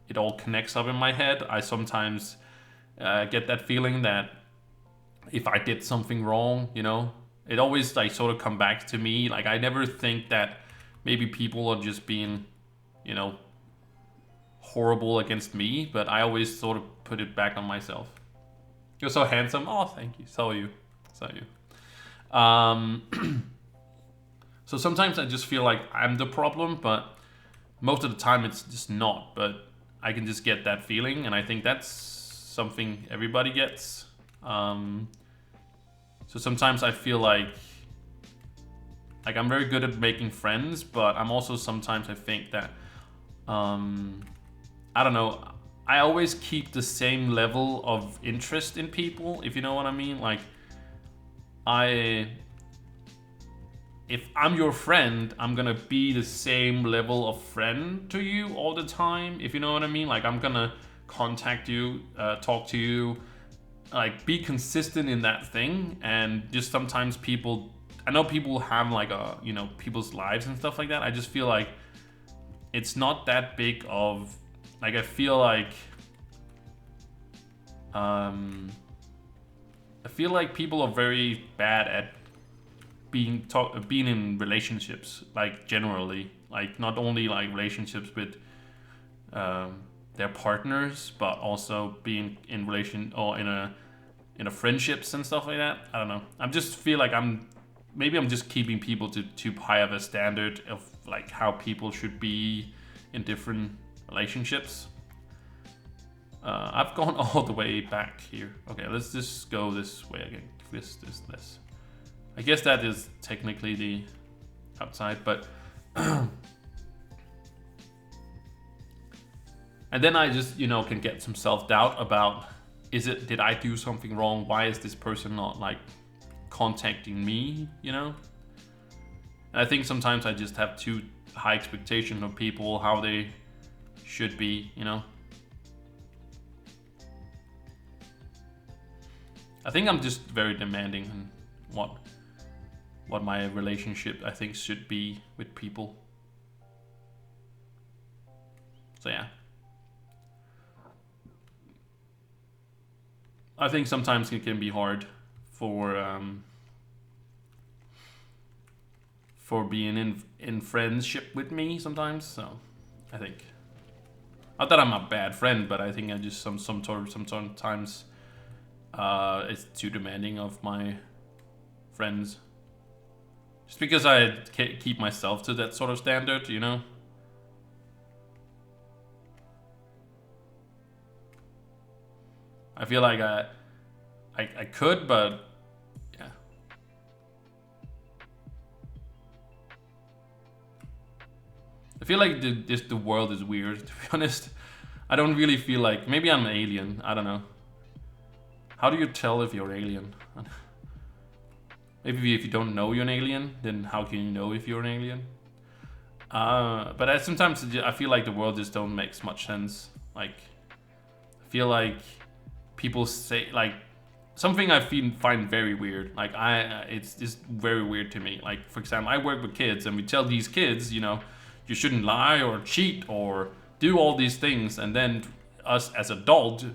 it all connects up in my head. I sometimes get that feeling that if I did something wrong, you know, it always like sort of come back to me. Like, I never think that maybe people are just being, you know, horrible against me, but I always sort of put it back on myself. You're so handsome. Oh, thank you. So are you. So are you. So sometimes I just feel like I'm the problem, but most of the time it's just not. But I can just get that feeling, and I think that's something everybody gets. So sometimes I feel like I'm very good at making friends, but I'm also sometimes I think that I don't know, I always keep the same level of interest in people, if you know what I mean. Like, if I'm your friend, I'm gonna be the same level of friend to you all the time, if you know what I mean. Like, I'm gonna contact you, talk to you, like, be consistent in that thing. And just sometimes I know people have like you know, people's lives and stuff like that. I just feel like it's not that big of, like, I feel like people are very bad at being in relationships, like, generally, like, not only like relationships with their partners, but also being in relation or in a friendships and stuff like that. I don't know. I just feel like maybe I'm just keeping people to too high of a standard of like how people should be in different relationships. I've gone all the way back here. Okay, let's just go this way again. This. I guess that is technically the outside, but and then I just, you know, can get some self-doubt about, did I do something wrong? Why is this person not like contacting me, you know? And I think sometimes I just have too high expectation of people, how they should be, you know? I think I'm just very demanding in what my relationship, I think, should be with people. So yeah. I think sometimes it can be hard for being in friendship with me sometimes. So I think, not that I'm a bad friend, but I think I just sometimes it's too demanding of my friends. Just because I keep myself to that sort of standard, you know. I feel like I could, but yeah. I feel like the world is weird, to be honest. I don't really feel like, maybe I'm an alien, I don't know. How do you tell if you're an alien? Maybe if you don't know you're an alien, then how can you know if you're an alien? But sometimes I feel like the world just don't make much sense. Like, I feel like people say, like, something I find very weird. Like, it's just very weird to me. Like, for example, I work with kids, and we tell these kids, you know, you shouldn't lie or cheat or do all these things, and then us as adults,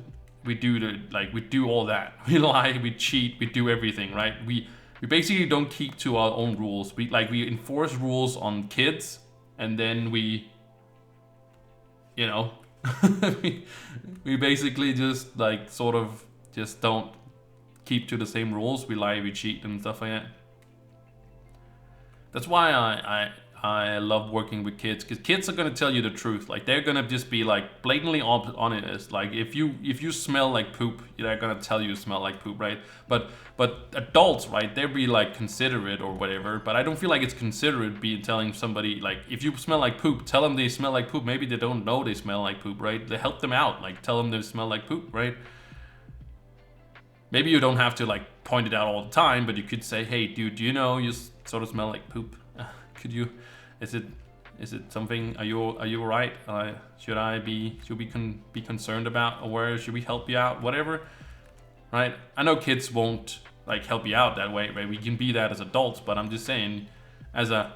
we do all that. We lie, we cheat, we do everything, right? We basically don't keep to our own rules. We enforce rules on kids, and then we, you know, we basically just like sort of just don't keep to the same rules. We lie, we cheat, and stuff like that. That's why I love working with kids, because kids are gonna tell you the truth. Like, they're gonna just be like blatantly honest. Like, if you smell like poop, they're gonna tell you smell like poop, right? But adults, right? They'll be like considerate or whatever. But I don't feel like it's considerate telling somebody, like, if you smell like poop, tell them they smell like poop. Maybe they don't know they smell like poop, right? They help them out. Like, tell them they smell like poop, right? Maybe you don't have to like point it out all the time, but you could say, hey, dude, do you know you sort of smell like poop? Could you? Is it something? Are you alright? Should we be concerned about, or where should we help you out? Whatever, right? I know kids won't like help you out that way, right? We can be that as adults, but I'm just saying, as a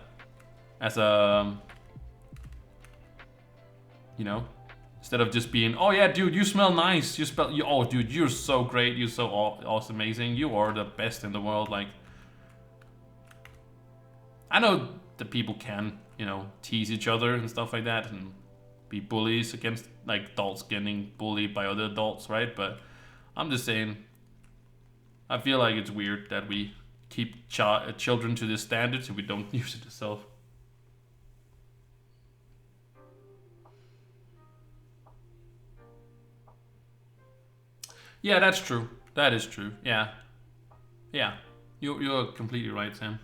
you know, instead of just being, oh yeah, dude, you smell nice. Oh, dude, you're so great. You're so awesome, amazing. You are the best in the world. Like, I know that people can, you know, tease each other and stuff like that, and be bullies against like adults getting bullied by other adults, right? But I'm just saying, I feel like it's weird that we keep children to this standard, so we don't use it ourselves. Yeah, that's true. That is true. Yeah, yeah. You're completely right, Sam.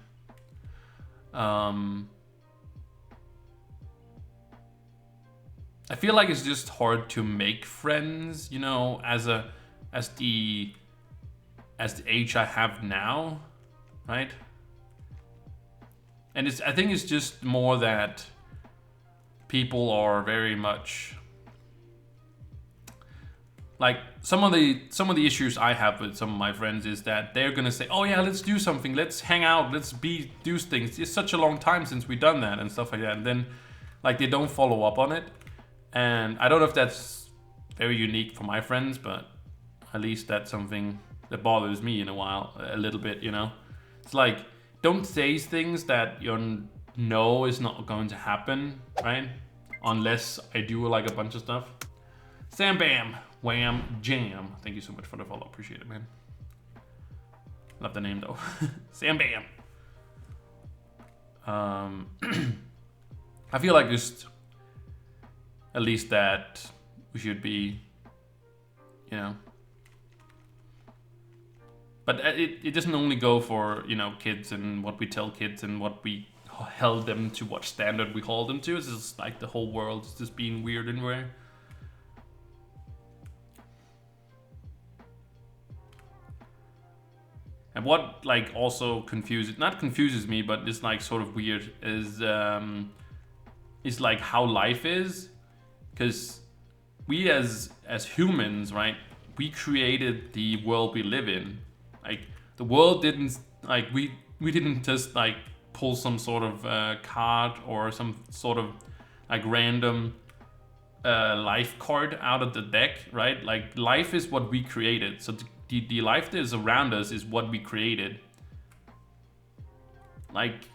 I feel like it's just hard to make friends, you know, as the age I have now, right? And I think it's just more that people are very much like, some of the issues I have with some of my friends is that they're gonna say, oh yeah, let's do something, let's hang out, let's do things. It's such a long time since we've done that and stuff like that, and then like they don't follow up on it. And I don't know if that's very unique for my friends, but at least that's something that bothers me in a little bit, you know? It's like, don't say things that you know is not going to happen, right? Unless I do like a bunch of stuff. Sam Bam, Wham Jam. Thank you so much for the follow. Appreciate it, man. Love the name though. Sam Bam. I feel like just at least that we should be, you know. But it doesn't only go for, you know, kids and what we tell kids and what we held them to, what standard we hold them to. It's just like the whole world is just being weird anyway. And what like also not confuses me, but is like sort of weird is like how life is, because we as humans, right? We created the world we live in. Like, the world didn't, like, we didn't just like pull some sort of card or some sort of like random life card out of the deck, right? Like, life is what we created. So the life that is around us is what we created. Like,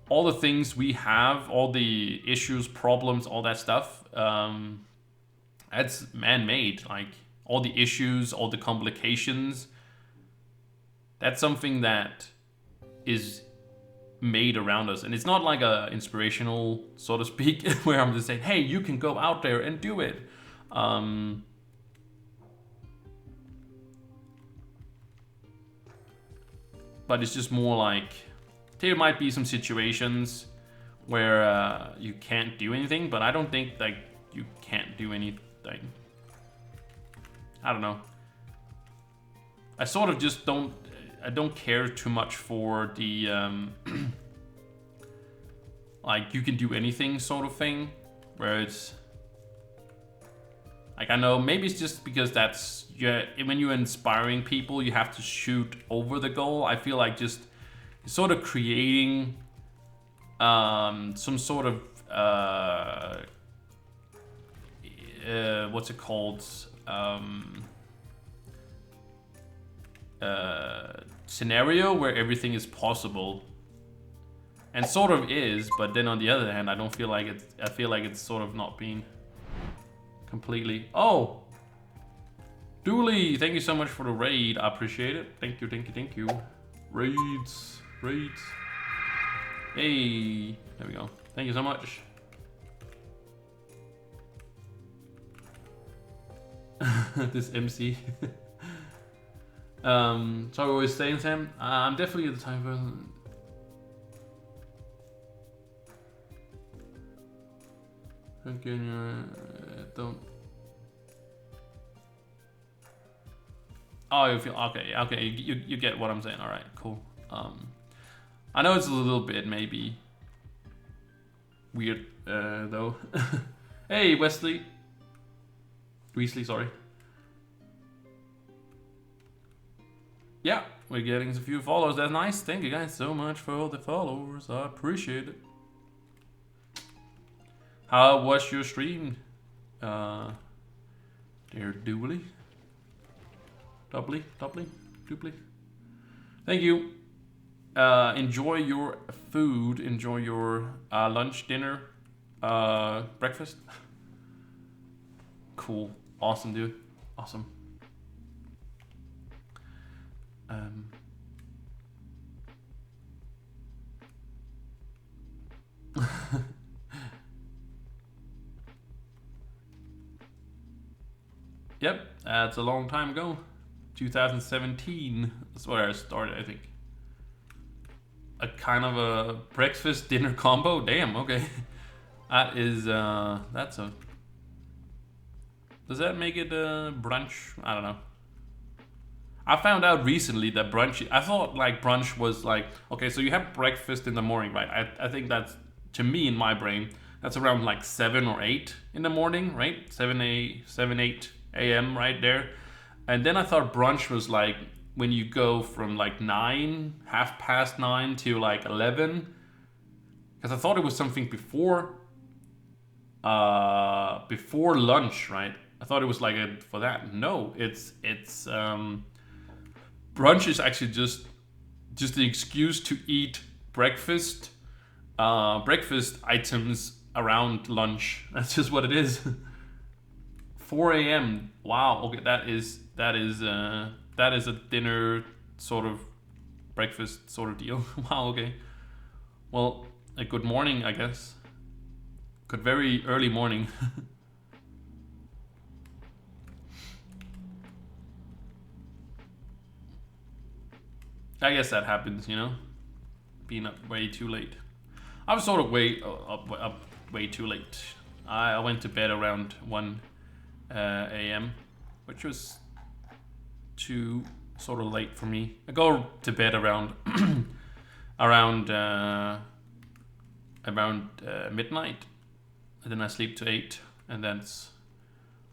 all the things we have, all the issues, problems, all that stuff, that's man-made. Like, all the issues, all the complications, that's something that is made around us. And it's not like a inspirational, so to speak, where I'm just saying, hey, you can go out there and do it. but it's just more like there might be some situations where you can't do anything, but I don't think like you can't do anything. I don't know. I sort of just don't. I don't care too much for the like you can do anything sort of thing, where it's like I know maybe it's just because that's when you're inspiring people, you have to shoot over the goal. I feel like just sort of creating some sort of what's it called? Scenario where everything is possible, and sort of is, but then on the other hand, I don't feel like it's. I feel like it's sort of not being completely. Oh, Dooley, thank you so much for the raid. I appreciate it. Thank you, thank you, thank you. Raids. Hey, there we go. Thank you so much. This MC. So what were we saying, Sam? I'm definitely the type of person. Don't. Oh, you feel okay? Okay, you get what I'm saying. All right, cool. I know it's a little bit maybe weird though. Hey, Weasley, sorry. Yeah, we're getting a few followers. That's nice. Thank you guys so much for all the followers. I appreciate it. How was your stream, dear Dooley? Doubly. Thank you. Enjoy your food. Enjoy your lunch, dinner, breakfast. Cool. Awesome, dude. Awesome. Yep, that's a long time ago. 2017. That's where I started, I think. A kind of a breakfast dinner combo. Damn. Okay. That is. That's a. Does that make it a brunch? I don't know. I found out recently that brunch, I thought like brunch was like, okay, so you have breakfast in the morning, right? I think that's, to me in my brain, that's around like 7 or 8 in the morning, right? 7, 8 a.m. right there. And then I thought brunch was like when you go from like 9, 9:30 to like 11. Because I thought it was something before lunch, right? I thought it was like for that. No, it's brunch is actually just the excuse to eat breakfast items around lunch. That's just what it is. 4 a.m. Wow. Okay, that is a dinner sort of breakfast sort of deal. Wow. Okay. Well, a good morning, I guess. Good very early morning. I guess that happens, you know, being up way too late. I was sort of up way too late. I went to bed around 1 a.m., which was too sort of late for me. I go to bed around around midnight, and then I sleep to 8, and that's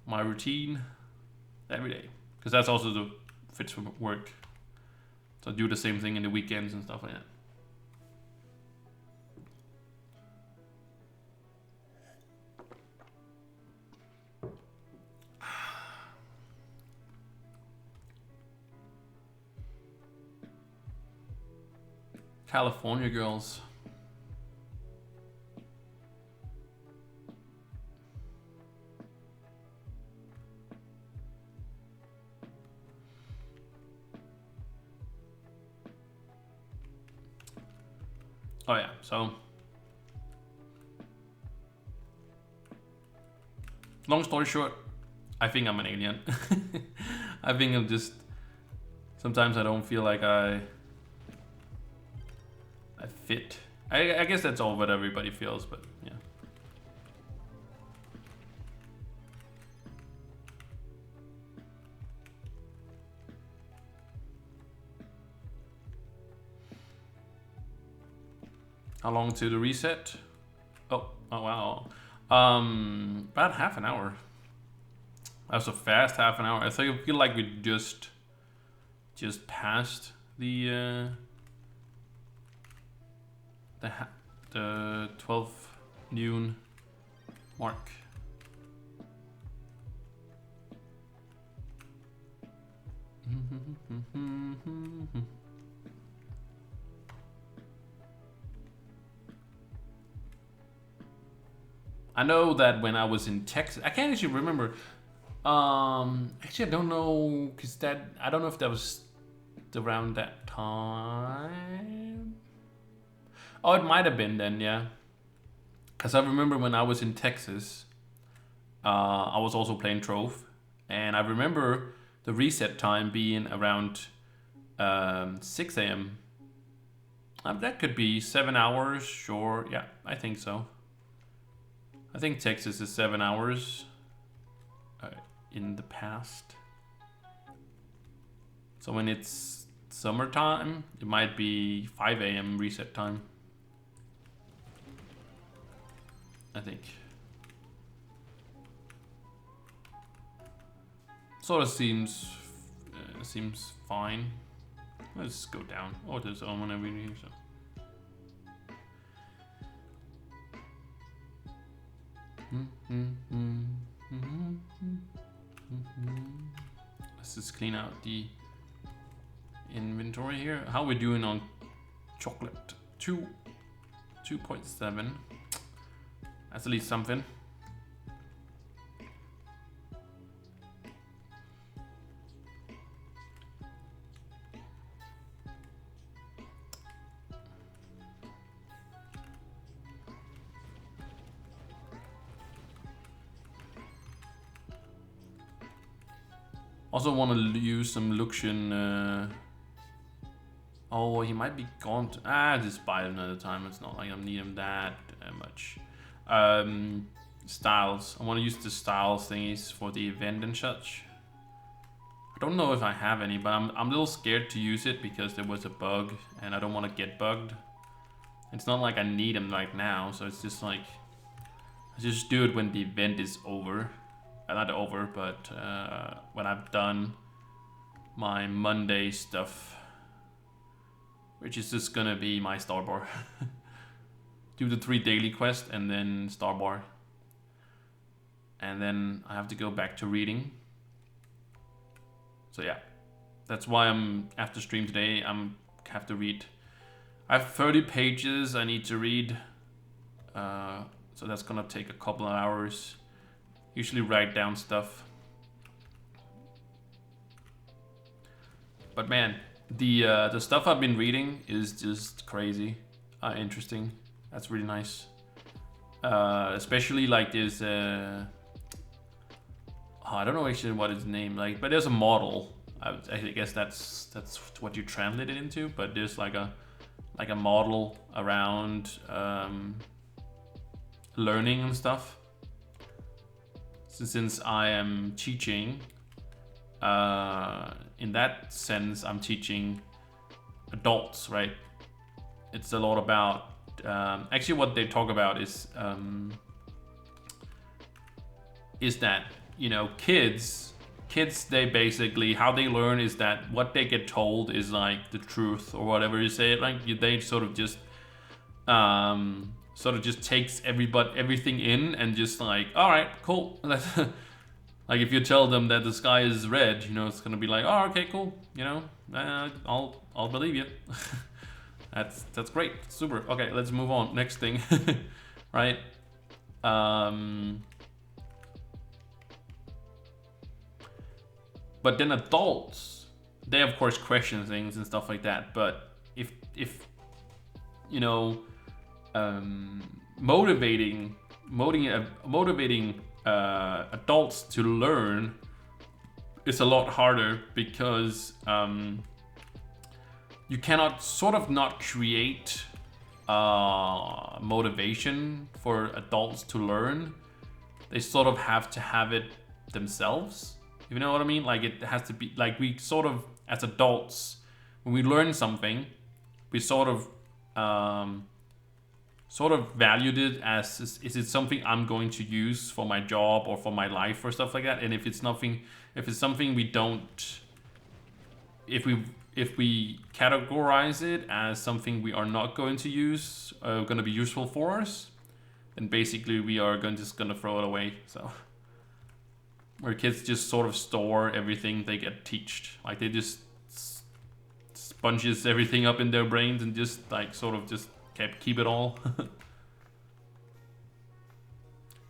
my routine every day. Because that's also the fits for work. So I do the same thing in the weekends and stuff like that. California girls. Oh yeah, so long story short, I think I'm an alien. I think I'm just, sometimes I don't feel like I fit. I guess that's all what everybody feels, but yeah. How long to the reset? Oh wow. About half an hour. That was a fast half an hour. I feel like we just passed the 12 noon mark. I know that when I was in Texas, I can't actually remember. Actually, I don't know, cause I don't know if that was around that time. Oh, it might have been then, yeah. Cause I remember when I was in Texas, I was also playing Trove, and I remember the reset time being around 6 a.m. That could be 7 hours, sure. Yeah, I think so. I think Texas is 7 hours in the past. So when it's summertime, it might be 5 a.m. reset time. I think. Sort of seems fine. Let's go down. Oh, there's almond over here. So. Let's just clean out the inventory here. How are we doing on chocolate? 2.7. That's at least something. Also want to use some Luxian. Oh, he might be gone. Just buy it another time. It's not like I need him that much. Styles. I want to use the styles thingies for the event and such. I don't know if I have any, but I'm a little scared to use it because there was a bug and I don't want to get bugged. It's not like I need them right now, so it's just like I just do it when the event is over. Not over, but when I've done my Monday stuff, which is just gonna be my star bar. Do the 3 daily quests and then star bar. And then I have to go back to reading. So yeah, that's why I'm after stream today. Have to read. I have 30 pages I need to read. So that's gonna take a couple of hours. Usually write down stuff. But man, the stuff I've been reading is just crazy, interesting. That's really nice. Especially like this. I don't know actually what it's named like, but there's a model. I guess that's what you translate it into. But there's like a model around learning and stuff. Since I am teaching, in that sense, I'm teaching adults, right? It's a lot about, actually what they talk about is that, you know, kids, they basically, how they learn is that what they get told is like the truth or whatever you say it, like they sort of just takes everything in and just like, all right, cool. Like if you tell them that the sky is red, you know, it's gonna be like, oh, okay, cool. You know, I'll believe you. That's great, super. Okay, let's move on. Next thing, right? But then adults, they of course question things and stuff like that. But if you know. Motivating adults to learn is a lot harder because you cannot sort of not create motivation for adults to learn. They sort of have to have it themselves. You know what I mean? Like it has to be like we sort of, as adults, when we learn something, we sort of valued it as is it something I'm going to use for my job or for my life or stuff like that. And if it's something we don't, if we categorize it as something we are not going to use, going to be useful for us, then basically we are just gonna throw it away. So where kids just sort of store everything they get taught, like they just sponges everything up in their brains and just like sort of just keep it all.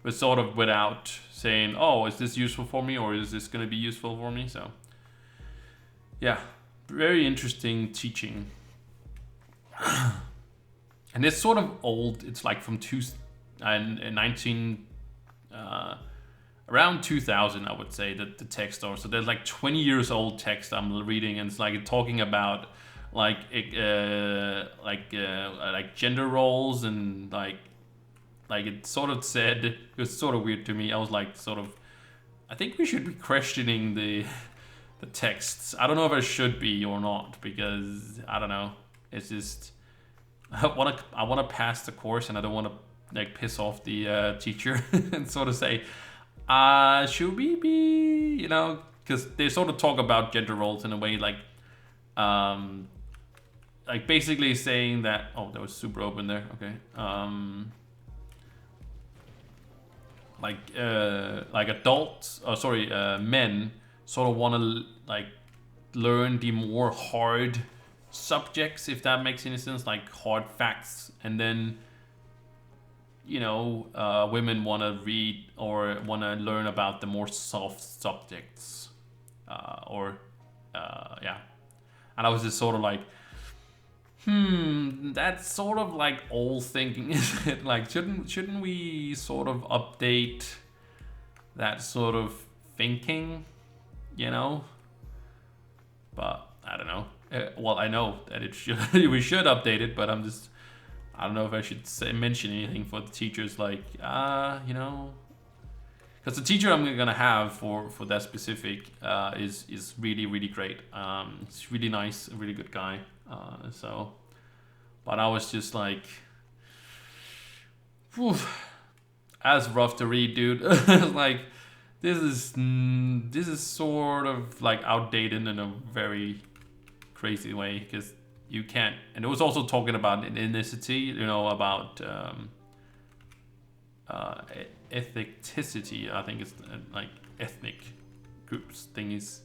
But sort of without saying, oh, is this useful for me or is this going to be useful for me? So yeah, very interesting teaching. And it's sort of old. It's like from 19 around 2000, I would say, that the text are. So there's like 20 years old text I'm reading, and it's like talking about like gender roles, and like it sort of said, it was sort of weird to me. I was like, sort of, I think we should be questioning the texts. I don't know if I should be or not, because I don't know. It's just I wanna pass the course, and I don't want to like piss off the teacher and sort of say, should we be, you know, because they sort of talk about gender roles in a way like basically saying that, oh, that was super open there, okay, like adults, men sort of want to like learn the more hard subjects, if that makes any sense, like hard facts, and then, you know, women want to read or want to learn about the more soft subjects, yeah. And I was just sort of like, that's sort of like old thinking, isn't it? Like, shouldn't we sort of update that sort of thinking, you know? But I don't know. Well, I know that it should we should update it, but I don't know if I should mention anything for the teachers, like, you know, because the teacher I'm gonna have for that specific is really, really great. It's really nice, a really good guy. So, but I was just like, whew, that's rough to read, dude. Like, this is sort of like outdated in a very crazy way, because you can't. And it was also talking about ethnicity, you know, about ethnicity. I think it's like ethnic groups thingies.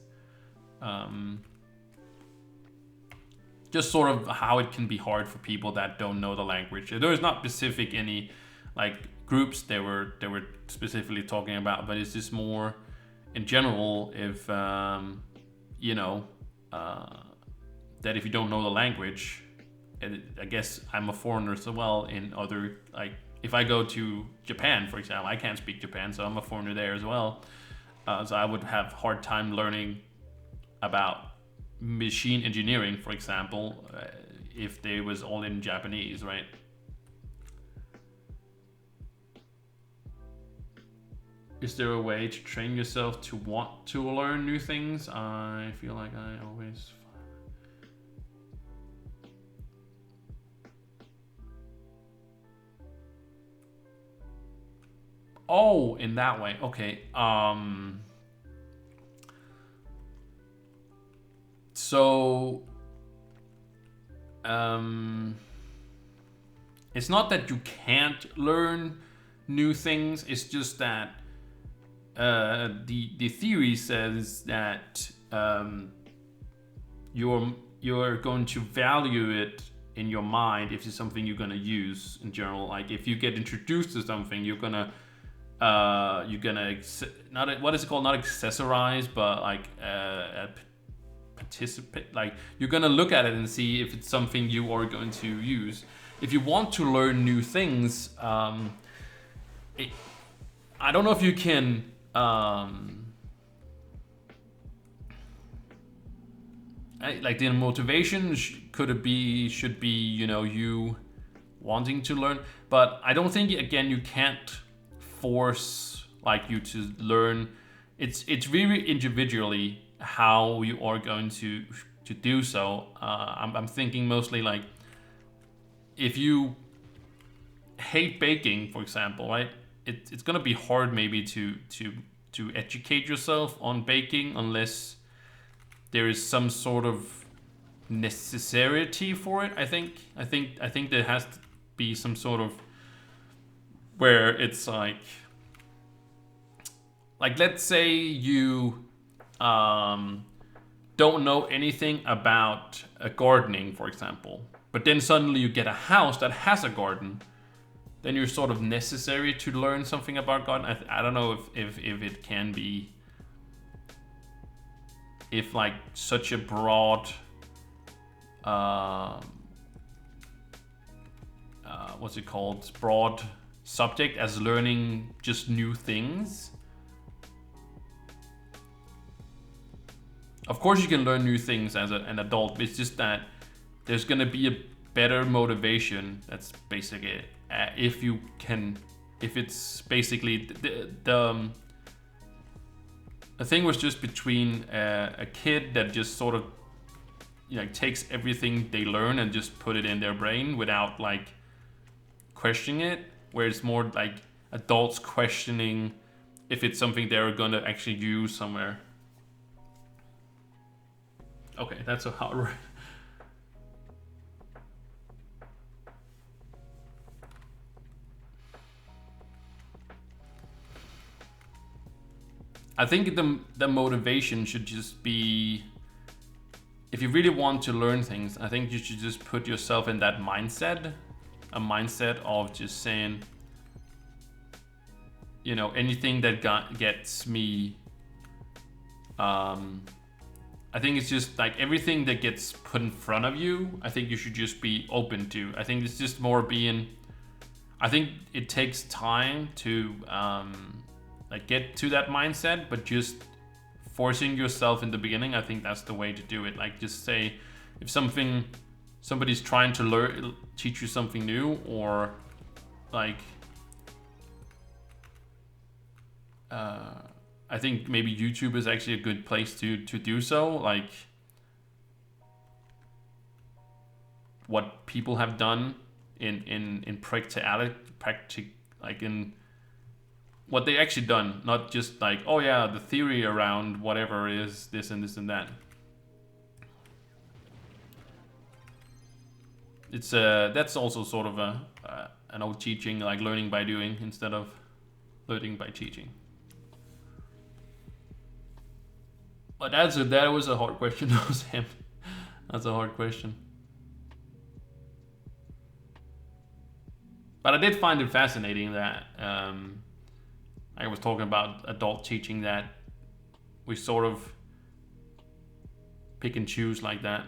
Just sort of how it can be hard for people that don't know the language. There's not specific any like groups they were specifically talking about, but it's just more in general, if you know, that if you don't know the language, and I guess I'm a foreigner as well in other, like if I go to Japan, for example, I can't speak Japan, so I'm a foreigner there as well. So I would have hard time learning about machine engineering, for example, if they was all in Japanese, right? Is there a way to train yourself to want to learn new things? I feel like I always... Oh, in that way. Okay. So it's not that you can't learn new things. It's just that the theory says that you're going to value it in your mind if it's something you're gonna use in general. Like if you get introduced to something, you're gonna not what is it called? Not accessorize, but like participate. Like you're gonna look at it and see if it's something you are going to use. If you want to learn new things, I don't know if you can. Like the motivation should be, you know, you wanting to learn. But I don't think, again, you can't force like you to learn. It's really individually how you are going to do so. I'm thinking mostly like if you hate baking, for example, right? It's gonna be hard maybe to educate yourself on baking unless there is some sort of necessity for it. I think there has to be some sort of where it's like let's say you don't know anything about gardening, for example, but then suddenly you get a house that has a garden, then you're sort of necessary to learn something about gardening. I don't know if it can be, if like such a broad what's it called, broad subject as learning just new things. Of course you can learn new things as an adult, but it's just that there's gonna be a better motivation. That's basically it. If it's basically the thing was just between a kid that just sort of takes everything they learn and just put it in their brain without like questioning it, where it's more like adults questioning if it's something they're gonna actually use somewhere. Okay, that's a hard word. I think the motivation should just be, if you really want to learn things, I think you should just put yourself in that mindset, a mindset of just saying, anything that gets me, I think it's just like everything that gets put in front of you, I think you should just be open to. I think it's just more being, I think it takes time to get to that mindset, but just forcing yourself in the beginning, I think that's the way to do it. Like just say, if somebody's trying to teach you something new, or like, I think maybe YouTube is actually a good place to do so. Like what people have done in practicality, like in what they actually done, not just like, oh yeah, the theory around whatever is this and this and that. It's that's also sort of an old teaching, like learning by doing instead of learning by teaching. But that was a hard question, Sam. That's a hard question. But I did find it fascinating that I was talking about adult teaching, that we sort of pick and choose like that.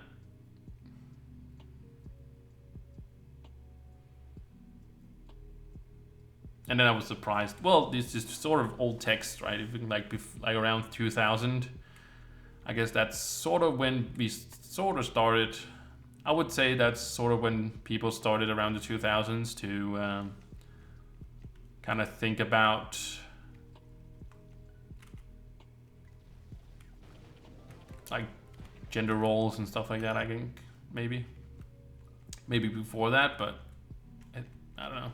And then I was surprised. Well, this is sort of old text, right? If like around 2000, I guess that's sort of when we sort of started. I would say that's sort of when people started around the 2000s to kind of think about like gender roles and stuff like that. I think maybe before that, but I don't know.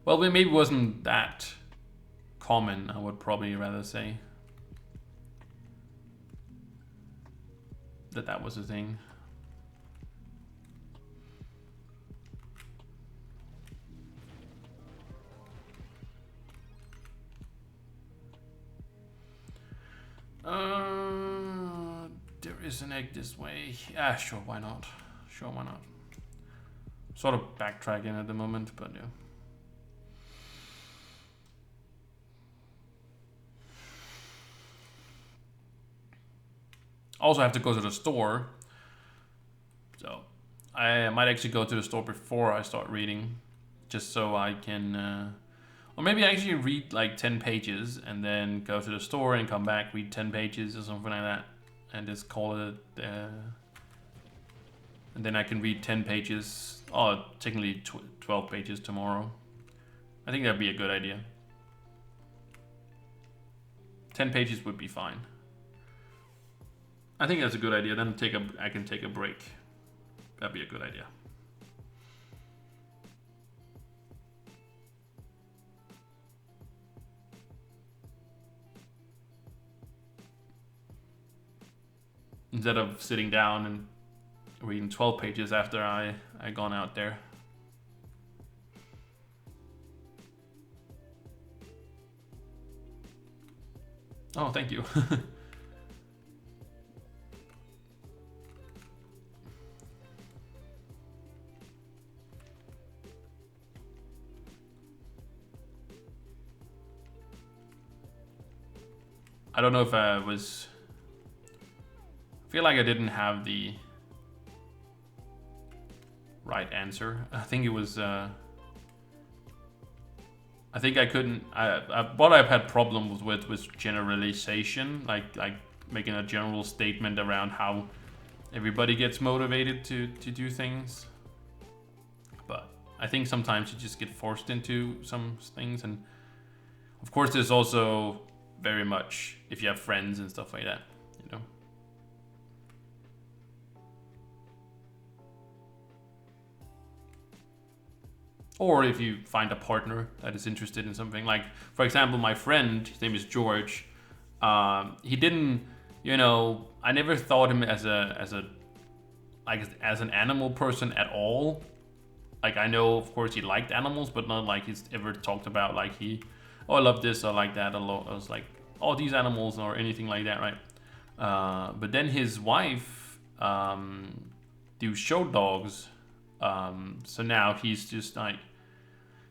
Well, maybe it wasn't that common, I would probably rather say. That was a thing. There is an egg this way. Yeah, sure, why not? Sure, why not? Sort of backtracking at the moment, but yeah. Also have to go to the store, so I might actually go to the store before I start reading, just so I can, or maybe actually read like 10 pages and then go to the store and come back, read 10 pages or something like that, and just call it And then I can read 10 pages, or technically 12 pages tomorrow. I think that'd be a good idea. 10 pages would be fine. I think that's a good idea. Then I can take a break. That'd be a good idea. Instead of sitting down and reading 12 pages after I gone out there. Oh, thank you. I don't know if I feel like I didn't have the right answer. I think it was I think I couldn't. What I've had problems with was generalization, like making a general statement around how everybody gets motivated to do things. But I think sometimes you just get forced into some things, and of course there's also very much if you have friends and stuff like that, you know. Or if you find a partner that is interested in something. Like, for example, my friend, his name is George. He didn't, you know, I never thought him as an animal person at all. Like, I know, of course, he liked animals, but not like he's ever talked about like I love this or like that. I was like, oh, these animals or anything like that, right? But then his wife do show dogs. So now he's just like,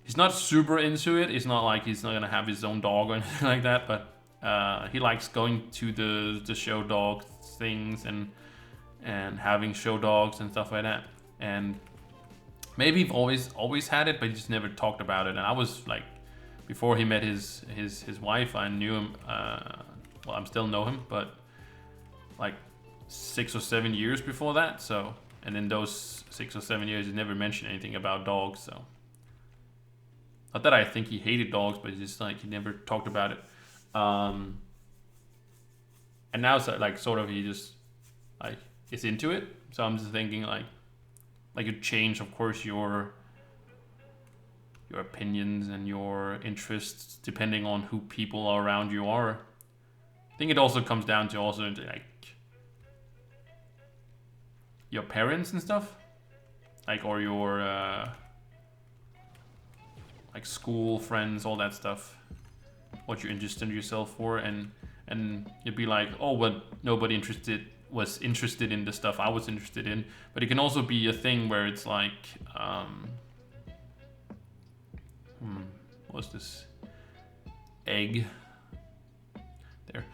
he's not super into it. It's not like he's not gonna have his own dog or anything like that, but he likes going to the show dog things and having show dogs and stuff like that. And maybe he's always had it, but he just never talked about it. And I was like, before he met his wife, I knew him. Well, I still know him, but like 6 or 7 years before that. So, and in those 6 or 7 years, he never mentioned anything about dogs. So, not that I think he hated dogs, but just like he never talked about it. And now it's like sort of he just like is into it. So I'm just thinking like you change, of course, your opinions and your interests depending on who people around you are. I think it also comes down to also like your parents and stuff, like, or your like school friends, all that stuff, what you're interested in yourself for, and you'd be like, oh, well, nobody was interested in the stuff I was interested in. But it can also be a thing where it's like what's this egg there?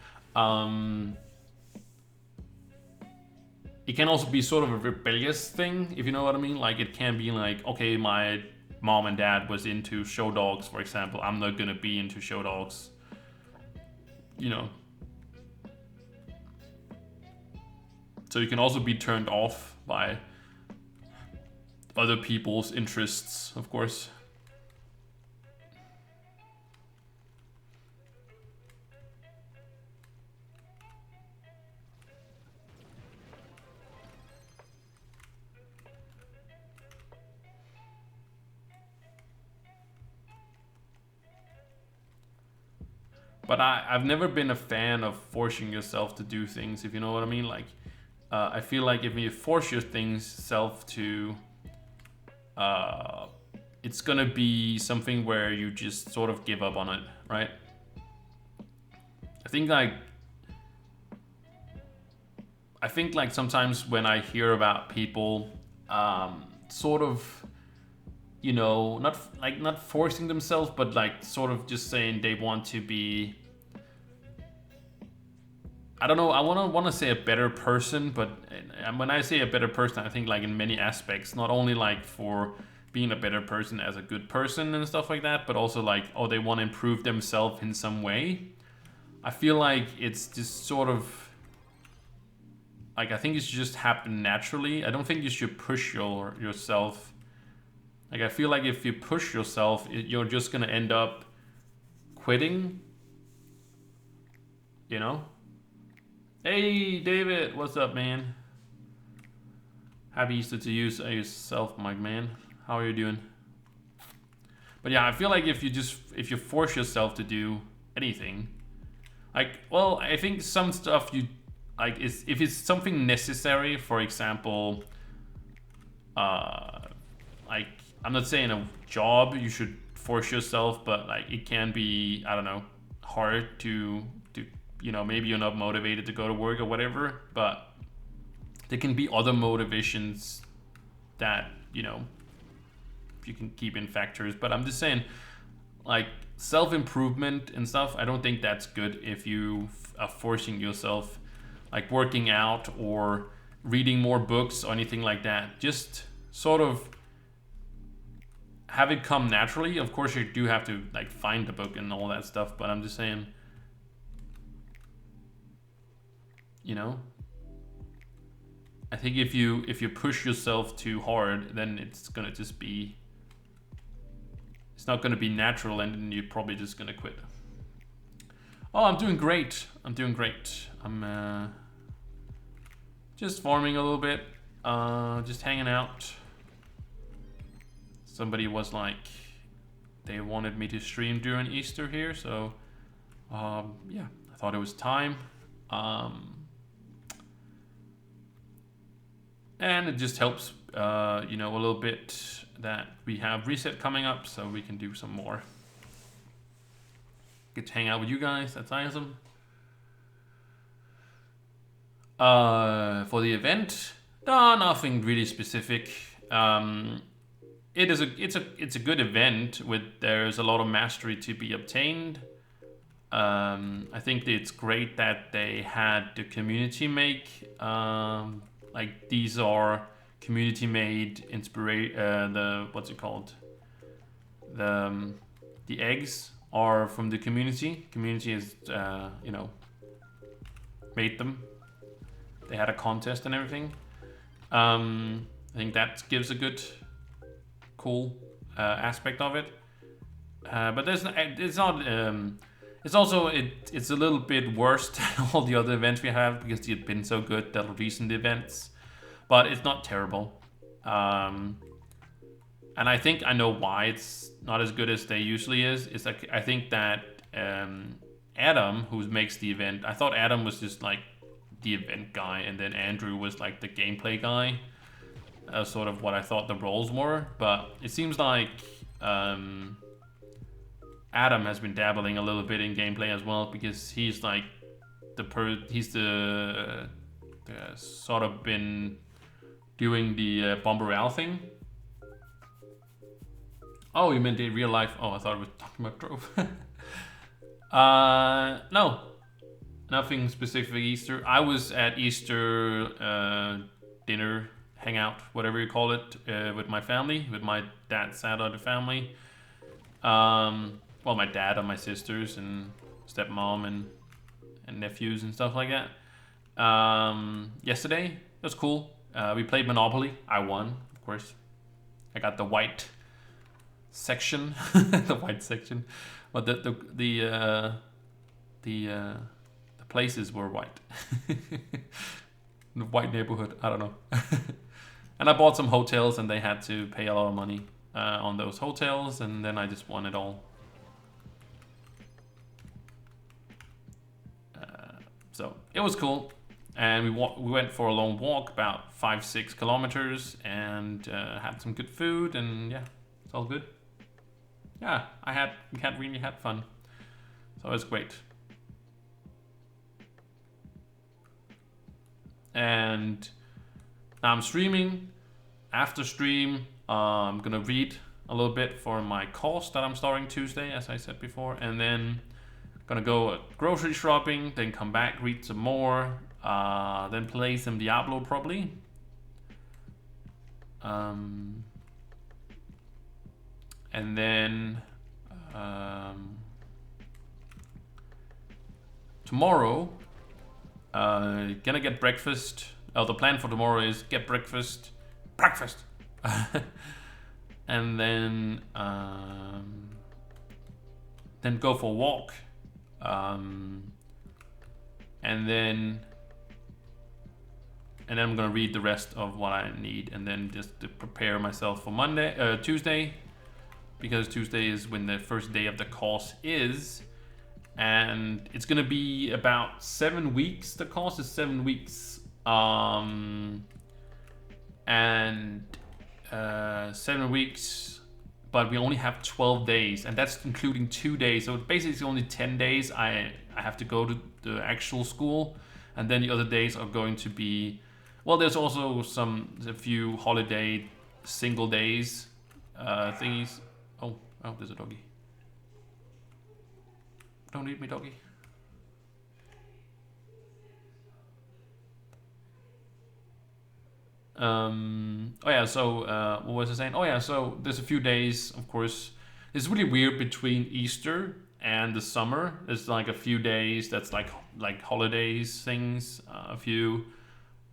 It can also be sort of a rebellious thing, if you know what I mean. Like, it can be like, okay, my mom and dad was into show dogs, for example. I'm not gonna be into show dogs, you know. So you can also be turned off by other people's interests, of course. But I've never been a fan of forcing yourself to do things, if you know what I mean. Like, I feel like if you force yourself to, it's gonna be something where you just sort of give up on it, right? I think like sometimes when I hear about people, sort of, you know, not forcing themselves, but like sort of just saying they want to be, I don't know, I want to say a better person, but when I say a better person, I think like in many aspects, not only like for being a better person as a good person and stuff like that, but also like, oh, they want to improve themselves in some way. I feel like it's just sort of like, I think it should just happen naturally. I don't think you should push yourself. Like, I feel like if you push yourself, you're just gonna end up quitting. You know? Hey, David, what's up, man? Happy Easter to you yourself, my man. How are you doing? But yeah, I feel like if you force yourself to do anything, like, well, I think some stuff you like is if it's something necessary. For example, like, I'm not saying a job you should force yourself, but like it can be, I don't know, hard to you know, maybe you're not motivated to go to work or whatever, but there can be other motivations that, you know, you can keep in factors. But I'm just saying, like, self-improvement and stuff, I don't think that's good if you are forcing yourself, like working out or reading more books or anything like that. Just sort of have it come naturally. Of course, you do have to like find the book and all that stuff, but I'm just saying, you know, I think if you push yourself too hard, then it's gonna just be, it's not gonna be natural, and then you're probably just gonna quit. Oh, I'm doing great. I'm doing great. I'm just farming a little bit, just hanging out. Somebody was like, they wanted me to stream during Easter here, so yeah, I thought it was time. And it just helps, you know, a little bit that we have reset coming up, so we can do some more. Get to hang out with you guys. That's awesome. For the event, no, nothing really specific. It's a good event with, there's a lot of mastery to be obtained. I think it's great that they had the community make. Like, these are community made the what's it called? The eggs are from the community. Community has you know, made them. They had a contest and everything. I think that gives a good, cool aspect of it. But there's it's not. It's also it's a little bit worse than all the other events we have because they've been so good, the recent events. But it's not terrible. And I think I know why it's not as good as they usually is. It's like, I think that Adam, who makes the event, I thought Adam was just like the event guy, and then Andrew was like the gameplay guy. Sort of what I thought the roles were, but it seems like Adam has been dabbling a little bit in gameplay as well, because he's like he's the sort of been doing the Bomberell thing. Oh, you meant in real life? Oh, I thought we were talking about Trove. No, nothing specific Easter. I was at Easter dinner, hangout, whatever you call it, with my family, with my dad's side of the family. Well, my dad and my sisters and stepmom and nephews and stuff like that. Yesterday, it was cool. We played Monopoly. I won, of course. I got the white section, the white section, but the places were white. The white neighborhood. I don't know. And I bought some hotels, and they had to pay a lot of money on those hotels, and then I just won it all. So it was cool, and we went for a long walk, about 5-6 kilometers, and had some good food, and yeah, it's all good. Yeah, we really had fun, so it was great. And now I'm streaming. After stream, I'm gonna read a little bit for my course that I'm starting Tuesday, as I said before, and then gonna go grocery shopping, then come back, read some more, then play some Diablo probably. And then tomorrow, gonna get breakfast the plan for tomorrow is get breakfast, and then go for a walk, and then I'm gonna read the rest of what I need, and then just to prepare myself for Tuesday, because Tuesday is when the first day of the course is, and it's gonna be about 7 weeks. The course is 7 weeks, and 7 weeks, but we only have 12 days, and that's including 2 days. So basically, it's only 10 days. I have to go to the actual school, and then the other days are going to be. Well, there's also a few holiday single days thingies. Oh, there's a doggy. Don't eat me, doggy. Oh yeah, so what was I saying? Oh yeah, so there's a few days, of course. It's really weird between Easter and the summer. There's like a few days that's like holidays things, a few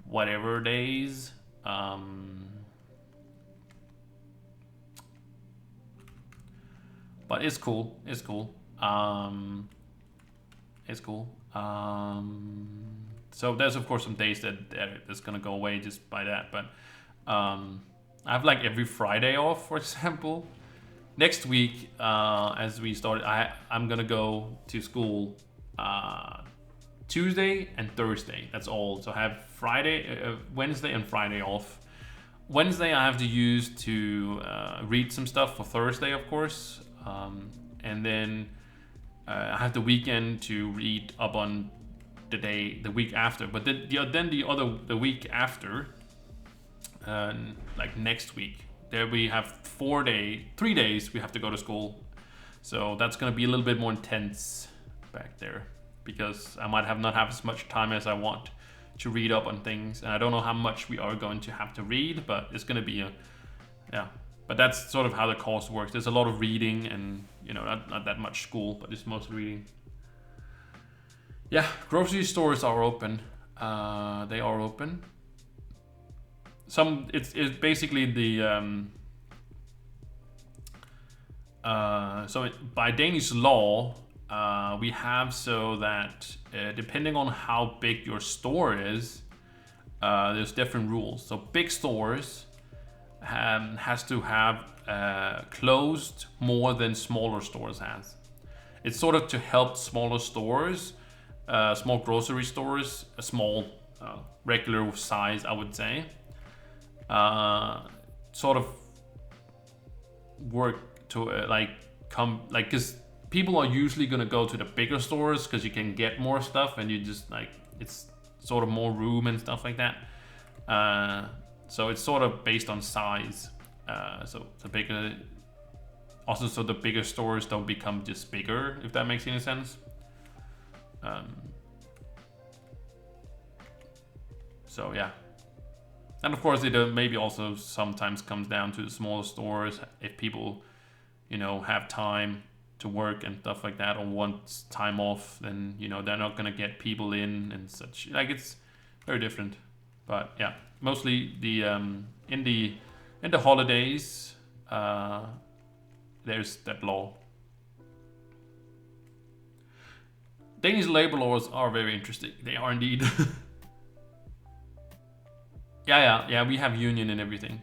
whatever days. But it's cool. It's cool. It's cool. So there's of course some days that's gonna go away just by that. But I have like every Friday off, for example. Next week, as we start, I'm gonna go to school Tuesday and Thursday. That's all. So I have Wednesday and Friday off. Wednesday I have to use to read some stuff for Thursday, of course, and then I have the weekend to read up on the week after. But then the week after, like next week, there we have 3 days we have to go to school. So that's gonna be a little bit more intense back there, because I might not have as much time as I want to read up on things, and I don't know how much we are going to have to read, but it's going to be but that's sort of how the course works. There's a lot of reading, and not that much school, but it's mostly reading. Yeah, grocery stores are open. They are open. It's basically the so by Danish law, we have so that depending on how big your store is, there's different rules. So big stores has to have closed more than smaller stores has. It's sort of to help smaller stores, small grocery stores, a small regular size, I would say, sort of work to because people are usually gonna go to the bigger stores because you can get more stuff, and you just it's sort of more room and stuff like that. So it's sort of based on size. So the bigger, also so the bigger stores don't become just bigger, if that makes any sense. So yeah, and of course it maybe also sometimes comes down to the smaller stores. If people, have time to work and stuff like that, or want time off, then they're not gonna get people in and such. It's very different. But yeah, mostly the in the holidays, there's that law. Danish labor laws are very interesting. They are indeed. Yeah, we have union and everything.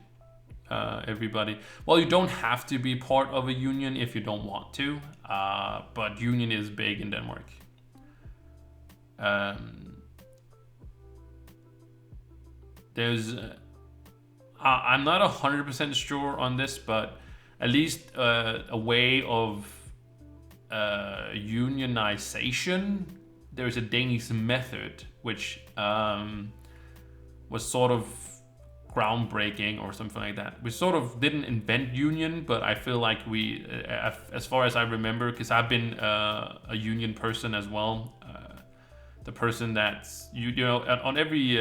Everybody. Well, you don't have to be part of a union if you don't want to, but union is big in Denmark. There's, I'm not 100% sure on this, but at least a way of unionization. There's a Danish method which was sort of groundbreaking or something like that. We sort of didn't invent union, but I feel like we, as far as I remember, because I've been a union person as well. The person that's on every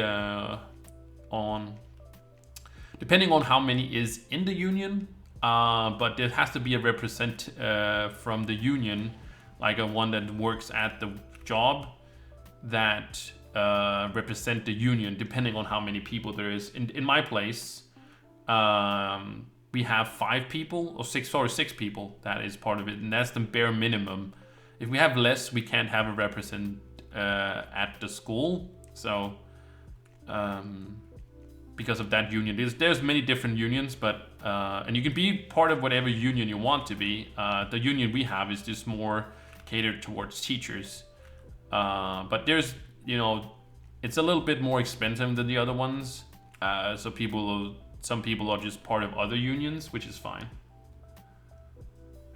depending on how many is in the union, but there has to be a representative from the union, like a one that works at the job, that represent the union depending on how many people there is. In my place, we have 5 people or 6 people that is part of it, and that's the bare minimum. If we have less, we can't have a represent at the school. So because of that union, there's many different unions, but and you can be part of whatever union you want to be. The union we have is just more catered towards teachers, but there's, you know, it's a little bit more expensive than the other ones. So some people are just part of other unions, which is fine.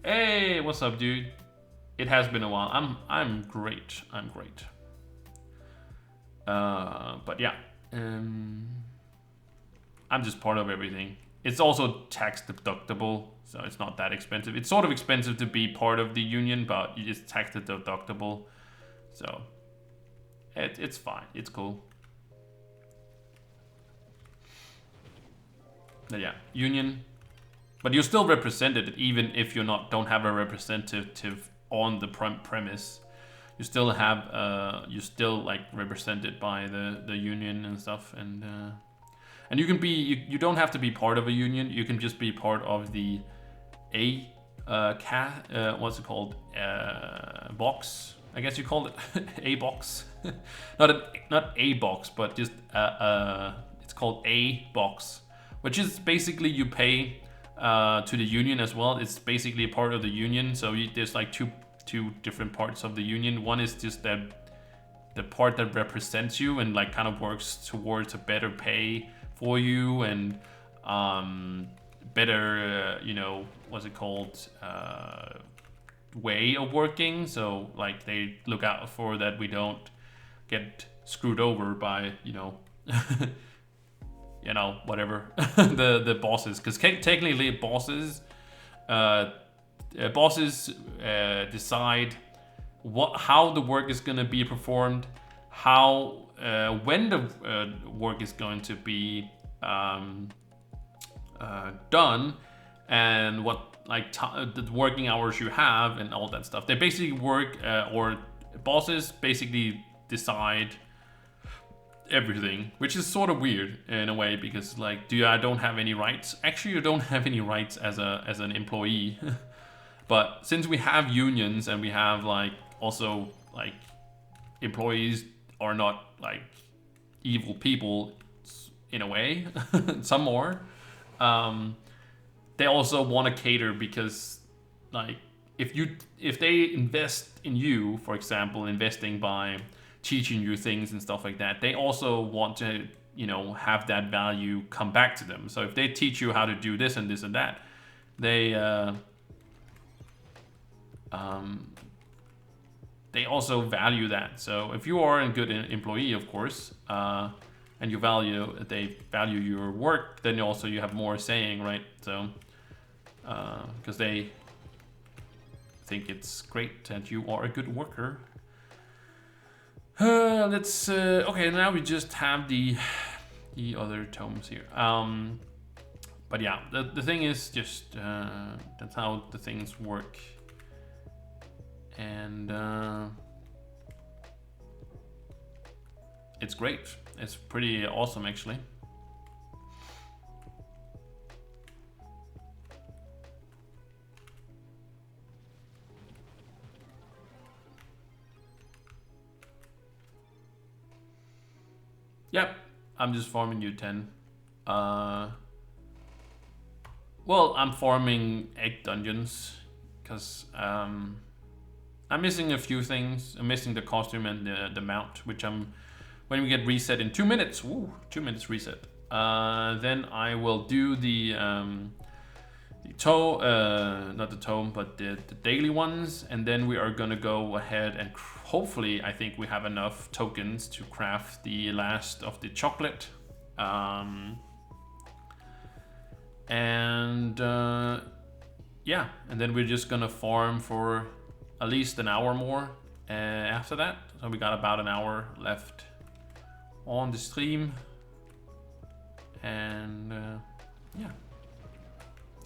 Hey, what's up, dude? It has been a while. I'm great. I'm great. But yeah, I'm just part of everything. It's also tax deductible, so it's not that expensive. It's sort of expensive to be part of the union, but it's tax deductible, so it's fine. It's cool. But yeah, union. But you're still represented, even if don't have a representative on the premise. You still have you're still like represented by the union and stuff, and you can be you don't have to be part of a union. You can just be part of the what's it called, box, I guess you call it. A box. not a box, but just it's called a box, which is basically you pay to the union as well. It's basically a part of the union. So there's like two different parts of the union. One is just the part that represents you and like kind of works towards a better pay for you and better you know, what's it called, way of working. So like they look out for that we don't get screwed over by, you know, you know, whatever, the bosses, because technically bosses decide how the work is going to be performed, how when the work is going to be done, and what like the working hours you have and all that stuff. They basically work or bosses basically decide everything, which is sort of weird in a way, because like I don't have any rights. Actually, you don't have any rights as an employee. But since we have unions and we have like also like employees are not like evil people in a way, some more, they also want to cater, because like if they invest in you, for example, investing by teaching you things and stuff like that, they also want to, you know, have that value come back to them. So if they teach you how to do this and this and that, they also value that. So if you are a good employee, of course, and they value your work, then also you have more saying, right? So because they think it's great that you are a good worker. Let's okay, now we just have the other tomes here. But yeah, the thing is just that's how the things work. And it's great. It's pretty awesome, actually. Yep, I'm just farming U10. Well, I'm farming egg dungeons because I'm missing a few things. I'm missing the costume and the mount, which when we get reset in 2 minutes. Woo, 2 minutes reset. Then I will do the not the tome, but the daily ones, and then we are gonna go ahead and hopefully, I think we have enough tokens to craft the last of the chocolate. Yeah, and then we're just gonna farm for at least an hour more after that. So we got about an hour left on the stream, and yeah,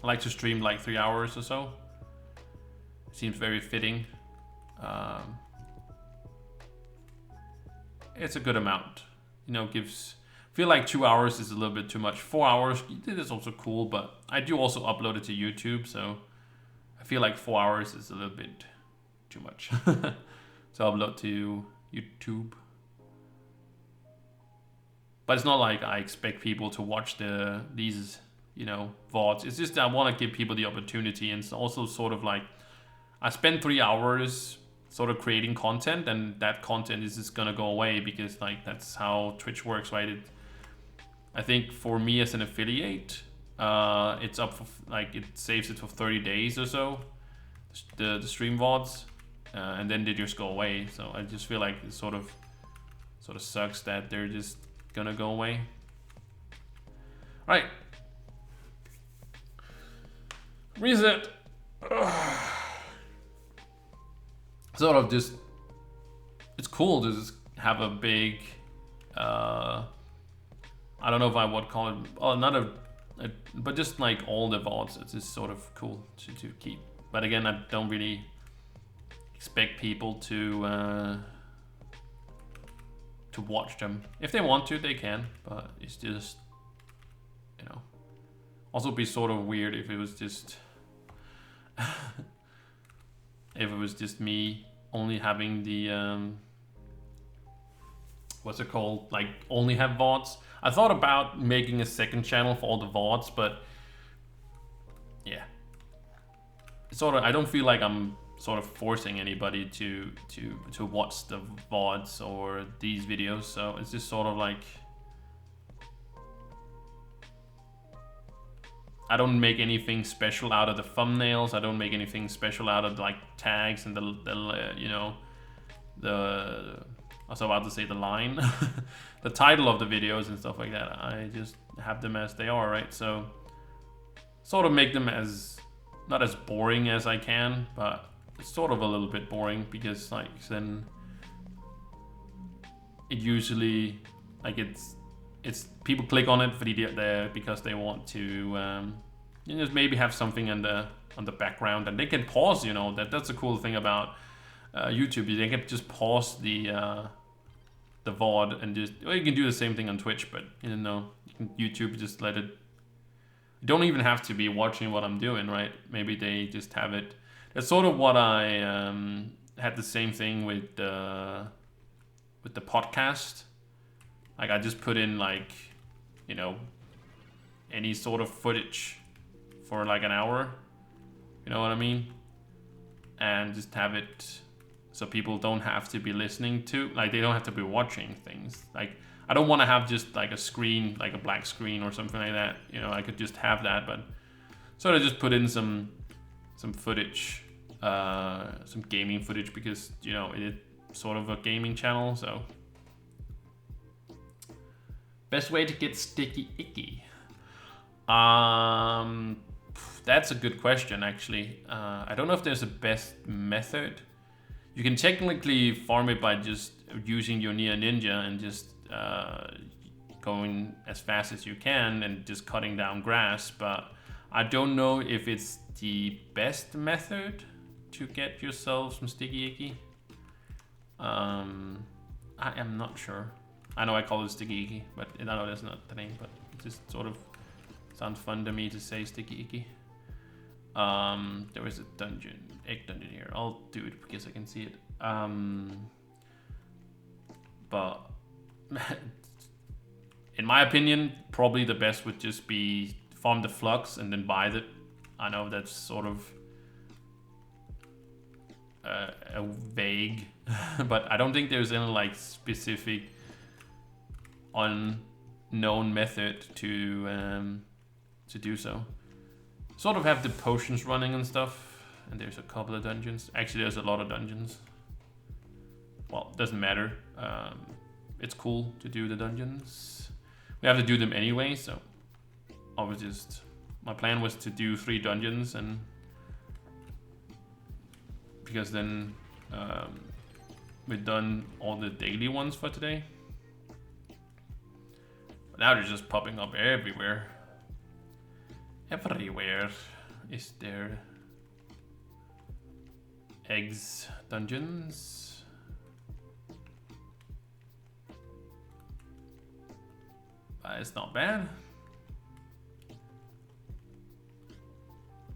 I like to stream like 3 hours or so. Seems very fitting. it's a good amount. You know, feel like 2 hours is a little bit too much. 4 hours, it is also cool, but I do also upload it to YouTube, so I feel like 4 hours is a little bit too much. So upload to YouTube. But it's not like I expect people to watch these, you know, VODs. It's just that I want to give people the opportunity, and it's also sort of like I spend 3 hours sort of creating content, and that content is just gonna go away because like that's how Twitch works, right? I think for me as an affiliate, it's up for like it saves it for 30 days or so, the stream VODs, and then they just go away. So I just feel like it sort of sucks that they're just gonna go away. All right, reset. Sort of just, it's cool to just have a big, I don't know if I would call it, but just like all the VODs, it's just sort of cool to keep. But again, I don't really expect people to watch them. If they want to, they can, but it's just, you know, also be sort of weird if it was just, if it was just me only having the, what's it called? Like only have VODs. I thought about making a second channel for all the VODs, but yeah. Sort of, I don't feel like I'm sort of forcing anybody to watch the VODs or these videos, so it's just sort of like I don't make anything special out of the thumbnails. I don't make anything special out of like tags and the you know, I was about to say the line, the title of the videos and stuff like that. I just have them as they are, right? So sort of make them as not as boring as I can, but it's sort of a little bit boring because like then it usually like it's people click on it for because they want to you know, just maybe have something on the background, and they can pause, you know, that's the cool thing about YouTube. They can just pause the VOD and just, well, you can do the same thing on Twitch, but you know, YouTube just let it, you don't even have to be watching what I'm doing, right? Maybe they just have it. That's sort of what I had the same thing with the podcast. Like I just put in like, you know, any sort of footage for like an hour, you know what I mean? And just have it so people don't have to be listening to, like they don't have to be watching things. Like I don't want to have just like a screen, like a black screen or something like that. You know, I could just have that, but sort of just put in some footage, some gaming footage, because you know it is sort of a gaming channel. So best way to get sticky icky. That's a good question, actually. I don't know if there's a best method. You can technically farm it by just using your Near Ninja and just going as fast as you can and just cutting down grass, but I don't know if it's the best method to get yourself some sticky icky. I am not sure. I know I call it sticky icky, but I know that's not the name, but it just sort of sounds fun to me to say sticky icky. There is a egg dungeon here. I'll do it because I can see it. But in my opinion, probably the best would just be farm the Flux and then buy it. I know that's sort of a vague, but I don't think there's any like specific unknown method to do so. Sort of have the potions running and stuff, and there's a couple of dungeons. Actually, there's a lot of dungeons. Well, doesn't matter. It's cool to do the dungeons. We have to do them anyway, so I was just, my plan was to do 3 dungeons, and because then we've done all the daily ones for today. But now they're just popping up everywhere. Everywhere is there eggs dungeons. It's not bad.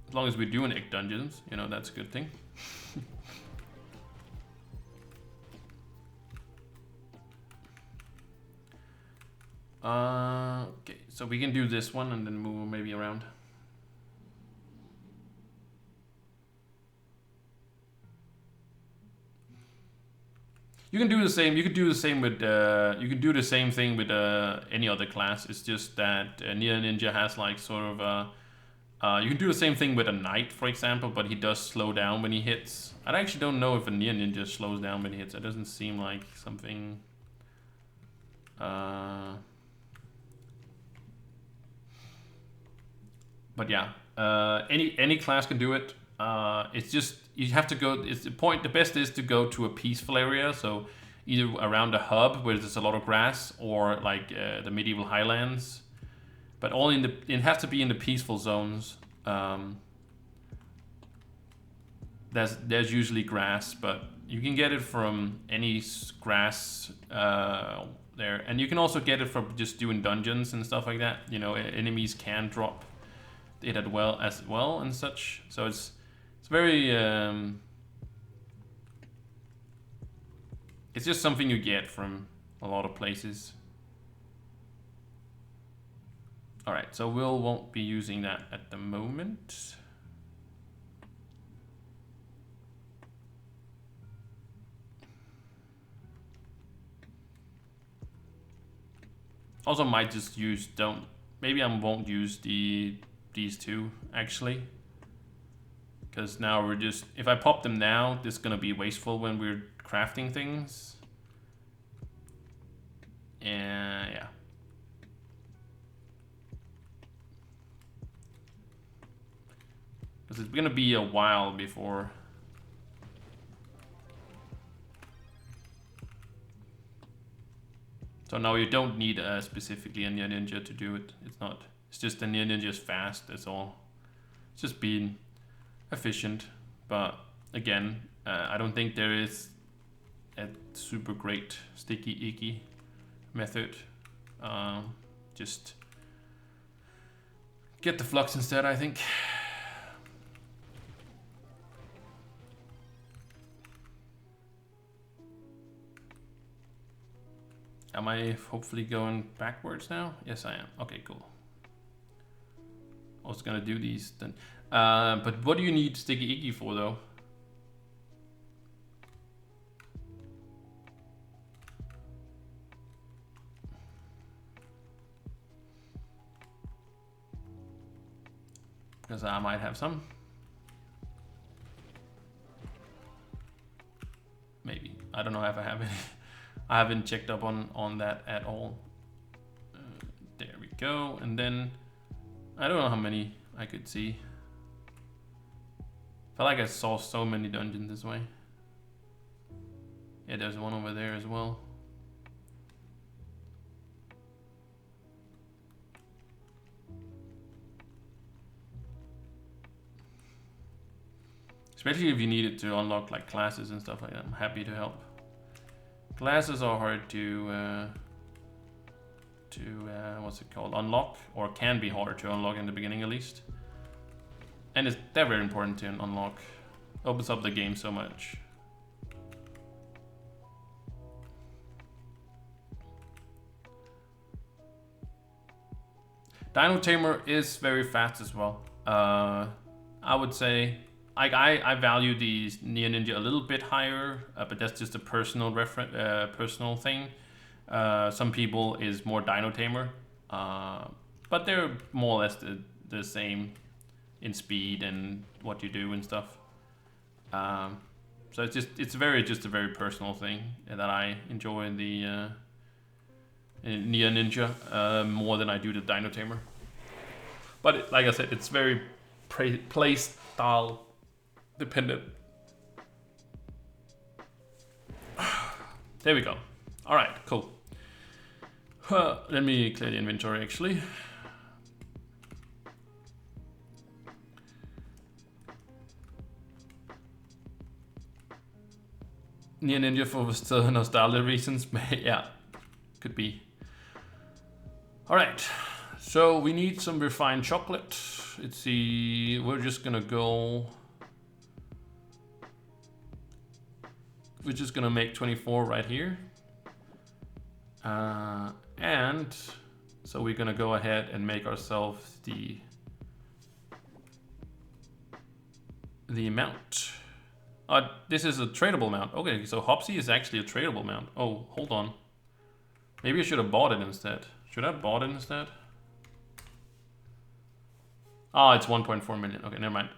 As long as we're doing egg dungeons, you know, that's a good thing. Okay, so we can do this one and then move maybe around. You can do the same. You could do the same with. You can do the same thing with any other class. It's just that Nier Ninja has like sort of. You can do the same thing with a knight, for example, but he does slow down when he hits. I actually don't know if a Nier Ninja slows down when he hits. It doesn't seem like something. But yeah, any class can do it. It's just you have to go. It's the point. The best is to go to a peaceful area. So either around a hub where there's a lot of grass, or like the medieval highlands. But only in the. It has to be in the peaceful zones. There's usually grass, but you can get it from any grass there, and you can also get it from just doing dungeons and stuff like that. You know, enemies can drop it as well and such. So it's very it's just something you get from a lot of places. All right, so we won't be using that at the moment. Also might just use maybe I won't use these two actually, because now we're just, if I pop them now, this is gonna be wasteful when we're crafting things. And yeah. Because it's gonna be a while before. So now you don't need specifically a Nier Ninja to do it. It's just a Nier Ninja is fast, that's all. It's just being efficient. But again, I don't think there is a super great sticky icky method. Just get the flux instead, I think. Am I hopefully going backwards now? Yes, I am. Okay, cool. I was gonna do these then. But what do you need sticky icky for though? Because I might have some. Maybe. I don't know if I have any. I haven't checked up on that at all. There we go. And then I don't know how many I could see. I felt like I saw so many dungeons this way. Yeah, there's one over there as well. Especially if you need it to unlock like classes and stuff like that. I'm happy to help. Classes are hard to what's it called, unlock, or can be hard to unlock in the beginning at least. And they're very important to unlock. Opens up the game so much. Dino Tamer is very fast as well. I would say, like I value these Nier Ninja a little bit higher, but that's just a personal personal thing. Some people is more Dino Tamer, but they're more or less the same in speed and what you do and stuff. So it's just a very personal thing that I enjoy the Nier Ninja more than I do the Dino Tamer. But like I said, it's very play style dependent. There we go. All right, cool. Let me clear the inventory actually. Nier Ninja for nostalgia reasons. Yeah, could be. All right, so we need some refined chocolate. Let's see, we're just gonna go. We're just gonna make 24 right here. And so we're gonna go ahead and make ourselves the amount. This is a tradable amount. Okay, so Hopsy is actually a tradable amount. Oh, hold on. Maybe I should have bought it instead. Should I have bought it instead? Oh, it's 1.4 million. Okay, never mind.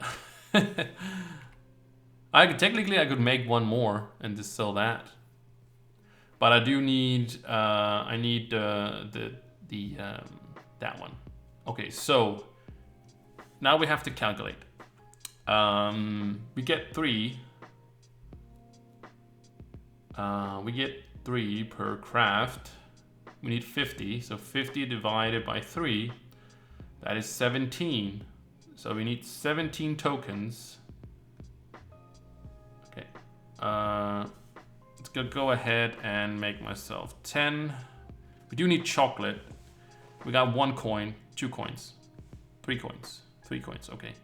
Technically I could make one more and just sell that. But I do need I need that one. Okay, so now we have to calculate. We get 3. We get 3 per craft. We need 50, so 50 divided by 3, that is 17. So we need 17 tokens. Okay. Let's go ahead and make myself 10. We do need chocolate. We got 1 coin, 2 coins, 3 coins, 3 coins. Okay.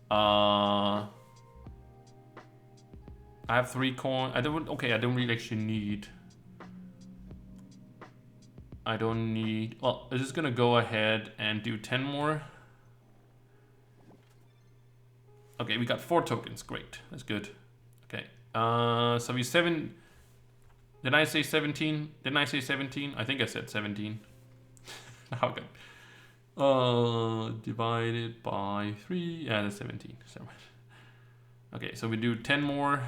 I have 3 coins. I don't really actually need. Well, I'm just gonna go ahead and do 10 more. Okay, we got 4 tokens. Great, that's good. Okay, so we 7. Did I say 17? Didn't I say 17? I think I said 17. Okay. Divided by 3. Yeah, that's 17. Okay, so we do 10 more.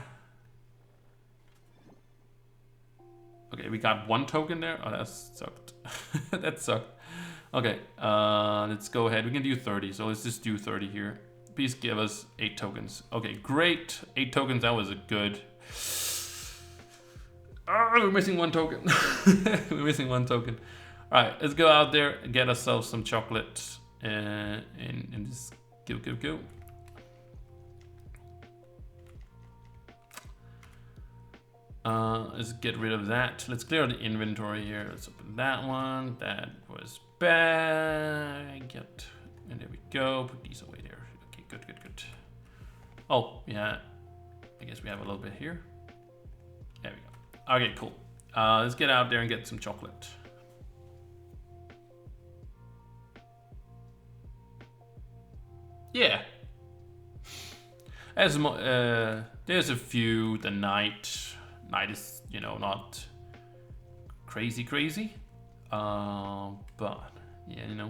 Okay, we got 1 token there. Oh, that sucked. That sucked. Okay, let's go ahead. We can do 30, so let's just do 30 here. Please give us 8 tokens. Okay, great. 8 tokens, that was a good. Oh, we're missing 1 token. We're missing 1 token. All right, let's go out there and get ourselves some chocolate and just go. Let's get rid of that. Let's clear the inventory here. Let's open that one. That was bad. And there we go. Put these away there. Okay, good. Oh, yeah. I guess we have a little bit here. There we go. Okay, cool. Let's get out there and get some chocolate. Yeah. There's a few. The night is, not crazy. But yeah,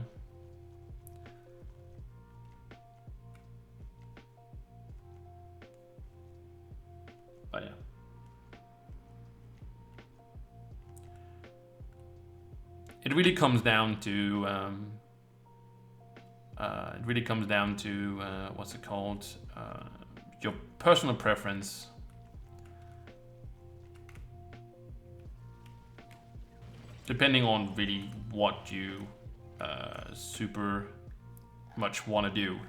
But yeah. It really comes down to what's it called? Your personal preference. Depending on really what you super much want to do.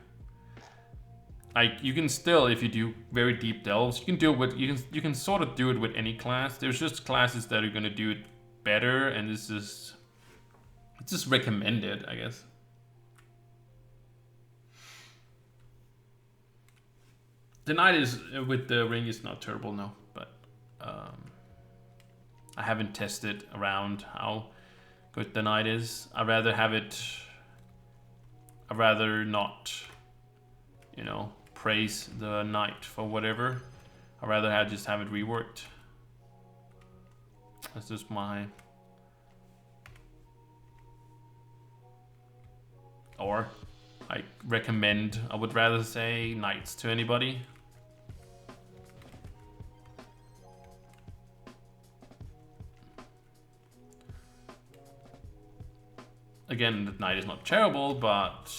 Like, you can still, if you do very deep delves, you can do it with, you can sort of do it with any class. There's just classes that are gonna do it better, and it's just recommended, I guess. The knight is with the ring is not terrible, no, but I haven't tested around how good the knight is. I'd rather not, praise the knight for whatever. I'd rather just have it reworked. That's just my. Or I would rather say knights to anybody. Again, the knight is not terrible, but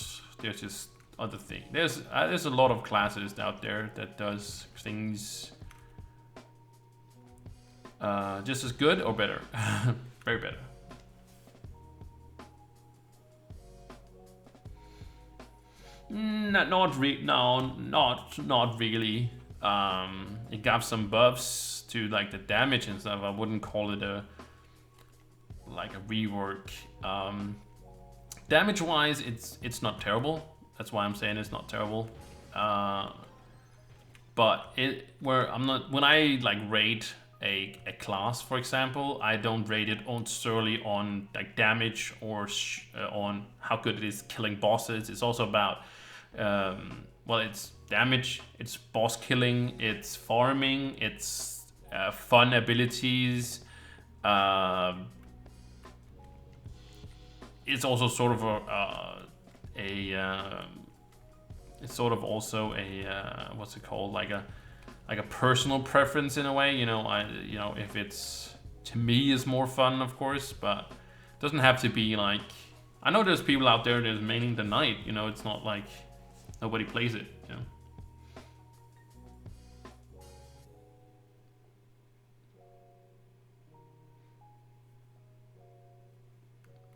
there's just other things. There's a lot of classes out there that does things just as good or better. Very better. Not really. It got some buffs to like the damage and stuff. I wouldn't call it a rework. Damage-wise, it's not terrible. That's why I'm saying it's not terrible. But when I like rate a class, for example, I don't rate it solely on like damage or on how good it is killing bosses. It's also about well, it's damage, it's boss killing, it's farming, it's fun abilities. It's also sort of it's sort of also a what's it called, like a personal preference in a way. You know, if it's, to me, is more fun, of course, but it doesn't have to be like. I know there's people out there that's maining the knight. You know, it's not like nobody plays it. You know.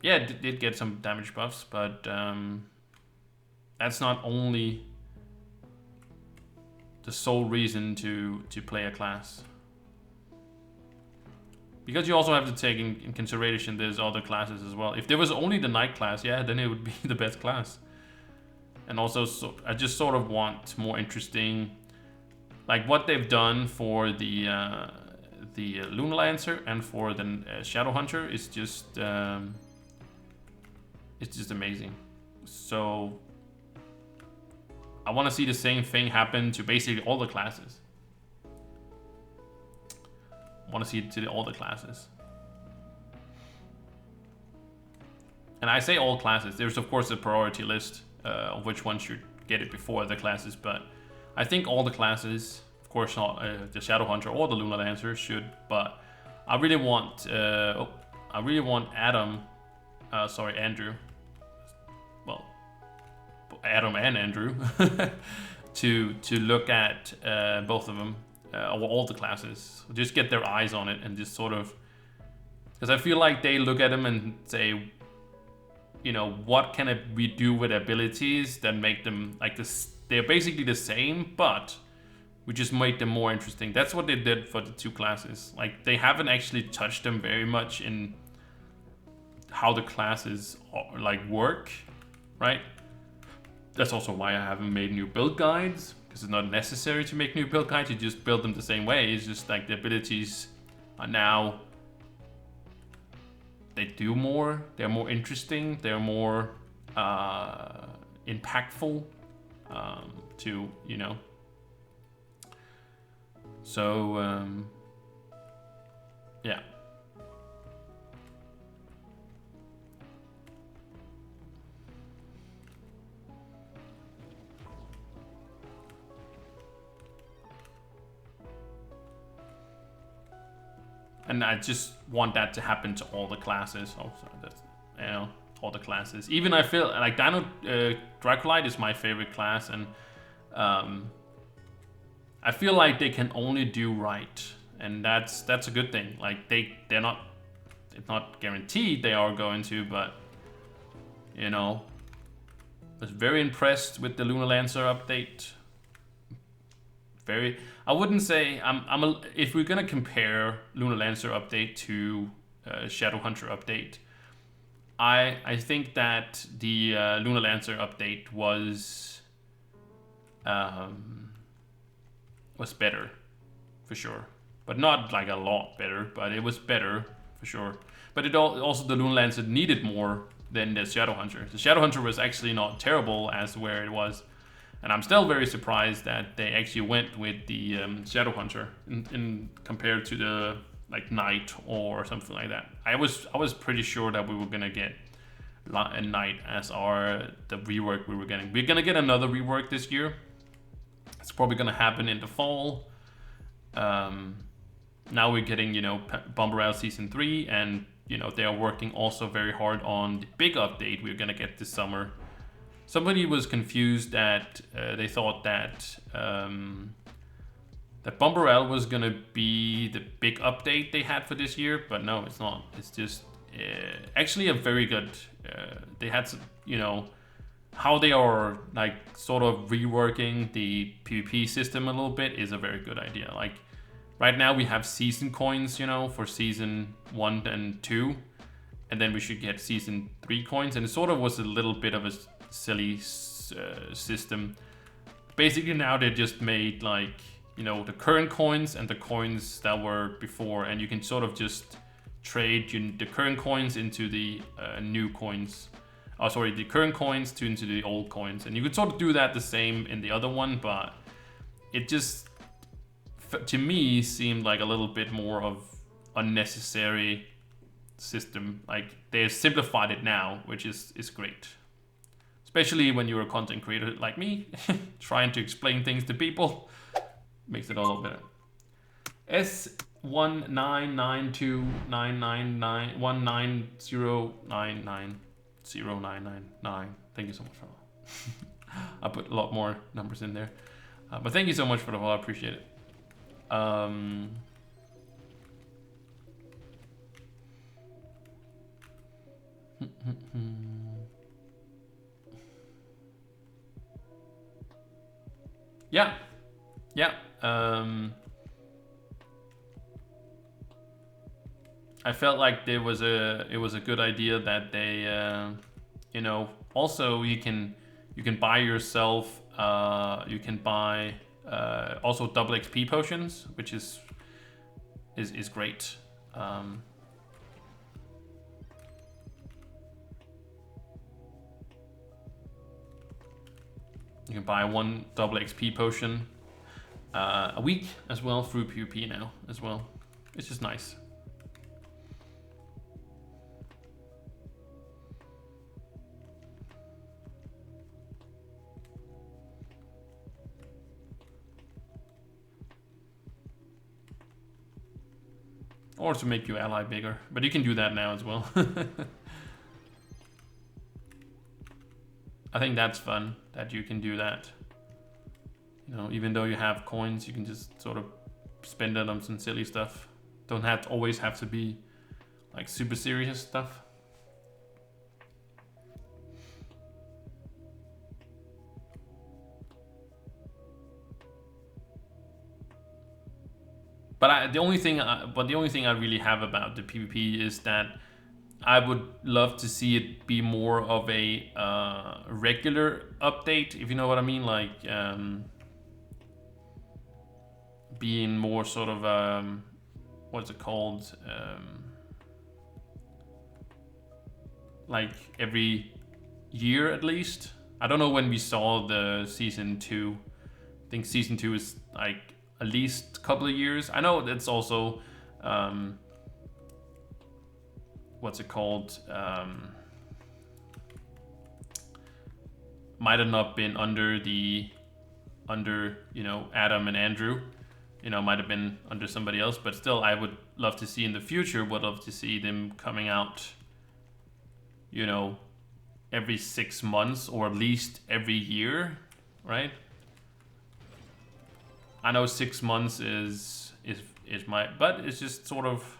Yeah, it did get some damage buffs, but that's not only the sole reason to play a class. Because you also have to take in consideration there's other classes as well. If there was only the knight class, yeah, then it would be the best class. And also, I just sort of want more interesting, like what they've done for the Lunar Lancer and for the Shadow Hunter is just it's just amazing. So I want to see the same thing happen to basically all the classes. I want to see it to all the classes. And I say all classes. There's of course a priority list of which one should get it before the classes, but I think all the classes, of course not the Shadow Hunter or the Lunar Lancer should, but I really want Andrew. Well, Adam and Andrew to look at both of them, or all the classes, just get their eyes on it and just sort of, because I feel like they look at them and say, you know, what can we do with abilities that make them like this? They're basically the same, but we just make them more interesting. That's what they did for the two classes. Like, they haven't actually touched them very much in how the classes like work, right? That's also why I haven't made new build guides, because it's not necessary to make new build guides. You just build them the same way. It's just like the abilities are now, they do more, they're more interesting, they're more impactful to, you know. So yeah. And I just want that to happen to all the classes. Also, that's, you know, all the classes. Even I feel like Draculite is my favorite class, and I feel like they can only do right, and that's a good thing. Like they're not, it's not guaranteed they are going to, but you know, I was very impressed with the Lunar Lancer update. I wouldn't say if we're gonna compare Lunar Lancer update to Shadow Hunter update, I think that the Lunar Lancer update was better for sure, but not like a lot better, but it was better for sure. But it also, the Lunar Lancer needed more than the Shadow Hunter. The Shadow Hunter was actually not terrible as where it was. And I'm still very surprised that they actually went with the Shadow Hunter in compared to the like Knight or something like that. I was pretty sure that we were gonna get a Knight as the rework we were getting. We're gonna get another rework this year. It's probably gonna happen in the fall. Now we're getting, you know, Bomberell Season 3, and you know they are working also very hard on the big update we're gonna get this summer. Somebody was confused that they thought that that Bomberell was gonna be the big update they had for this year, but no, it's not. It's just actually a very good. They had some, you know, how they are like sort of reworking the PvP system a little bit is a very good idea. Like right now we have season coins, you know, for season 1 and 2. and then we should get season 3 coins. And it sort of was a little bit of a silly system. Basically now they just made like, you know, the current coins and the coins that were before, and you can sort of just trade the current coins into the new coins. Oh, sorry, the current coins into the old coins. And you could sort of do that the same in the other one, but it just, to me, seemed like a little bit more of unnecessary system. Like, they simplified it now, which is great. Especially when you're a content creator like me, trying to explain things to people, makes it a little better. S199919099099099. Thank you so much for that. I put a lot more numbers in there, but thank you so much for the follow. I appreciate it. Yeah. I felt like it was a good idea that they, you know, also you can buy yourself, you can buy also double XP potions, which is great. You can buy 1 double XP potion a week as well through PvP now as well. It's just nice. Or to make your ally bigger, but you can do that now as well. I think that's fun that you can do that. You know, even though you have coins, you can just sort of spend it on some silly stuff. Don't always have to be like super serious stuff. But the only thing I really have about the PvP is that I would love to see it be more of a regular update, if you know what I mean, like being more sort of what's it called, like every year at least. I don't know when we saw the season 2. I think season 2 is like at least a couple of years. I know that's also what's it called, might have not been under you know, Adam and Andrew, you know, might have been under somebody else, but still I would love to see in the future, would love to see them coming out, you know, every 6 months or at least every year, right? I know 6 months is but it's just sort of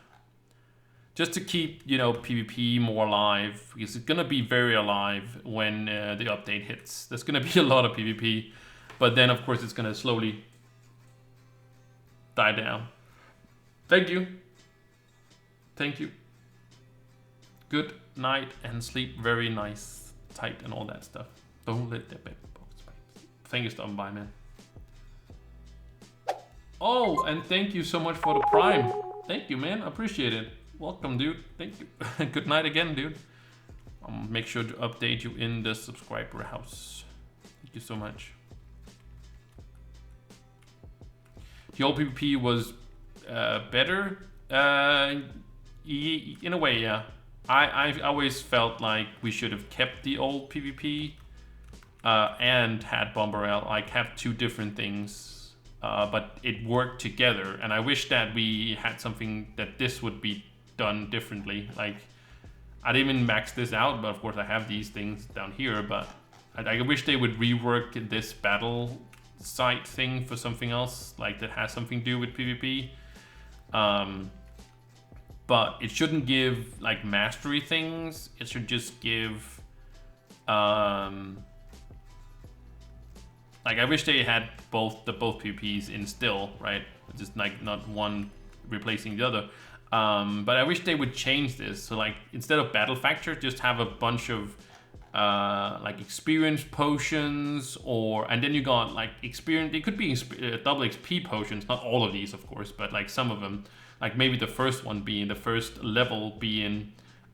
just to keep, you know, PvP more alive, because it's gonna be very alive when the update hits. There's gonna be a lot of PvP, but then of course it's gonna slowly die down. Thank you. Good night and sleep very nice, tight, and all that stuff. Don't let the bed box bite. Thank you for stopping by, man. Oh, and thank you so much for the Prime. Thank you, man. I appreciate it. Welcome, dude. Thank you. Good night again, dude. I'll make sure to update you in the subscriber house. Thank you so much. The old PvP was better. In a way, yeah. I always felt like we should have kept the old PvP and had Bombarel, like have 2 different things. But it worked together, and I wish that we had something that this would be done differently. Like, I didn't even max this out, but of course I have these things down here, but I wish they would rework this battle site thing for something else, like that has something to do with PvP. But it shouldn't give like mastery things, it should just give like, I wish they had both PvPs in still, right? Just like not one replacing the other. But I wish they would change this. So like instead of battle factor, just have a bunch of like experience potions, and then you got like experience. It could be double XP potions, not all of these, of course, but like some of them. Like maybe the first one being the first level being,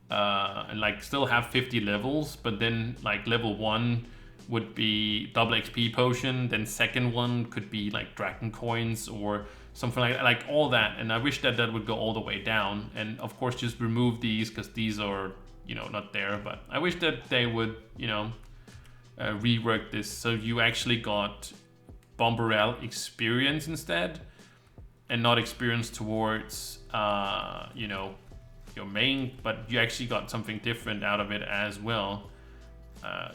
and like still have 50 levels, but then like level 1 would be double XP potion, then second one could be like dragon coins or something like all that. And I wish that that would go all the way down, and of course just remove these because these are, you know, not there. But I wish that they would, you know, rework this so you actually got Bombarel experience instead, and not experience towards you know, your main, but you actually got something different out of it as well.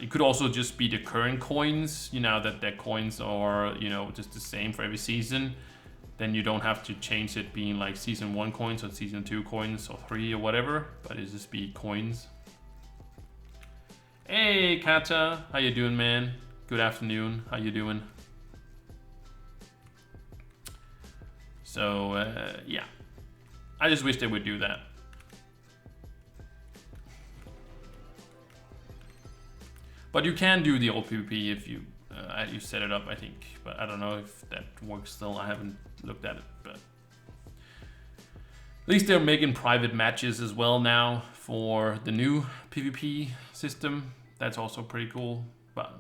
It could also just be the current coins, you know, that their coins are, you know, just the same for every season. Then you don't have to change it being like season 1 coins or season 2 coins or 3 or whatever, but it just be coins. Hey Kata, how you doing, man? Good afternoon, how you doing? So yeah, I just wish they would do that. But you can do the old PvP if you set it up, I think. But I don't know if that works still. I haven't looked at it, but at least they're making private matches as well now for the new PvP system. That's also pretty cool. But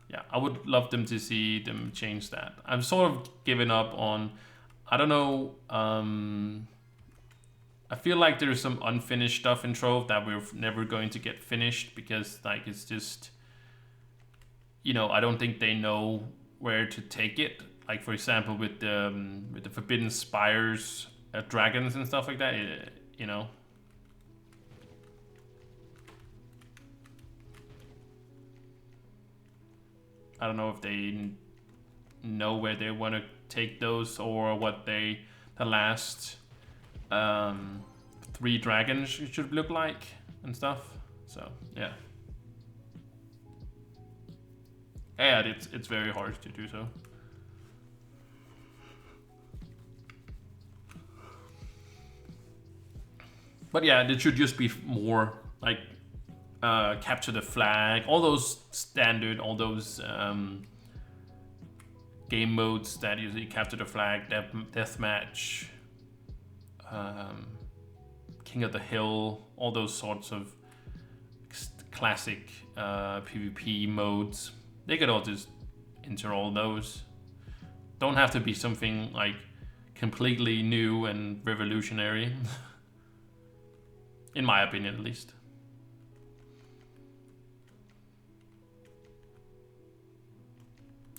yeah, I would love them to see them change that. I'm sort of giving up on, I don't know, I feel like there's some unfinished stuff in Trove that we're never going to get finished because like it's just, you know, I don't think they know where to take it. Like for example, with the Forbidden Spires, dragons and stuff like that, you know. I don't know if they know where they want to take those or what the last 3 dragons should look like and stuff. So yeah. And it's very hard to do so. But yeah, it should just be more like capture the flag, all those standard, all those game modes that usually capture the flag, deathmatch, King of the Hill, all those sorts of classic PvP modes. They could all just enter all those. Don't have to be something like completely new and revolutionary. In my opinion, at least.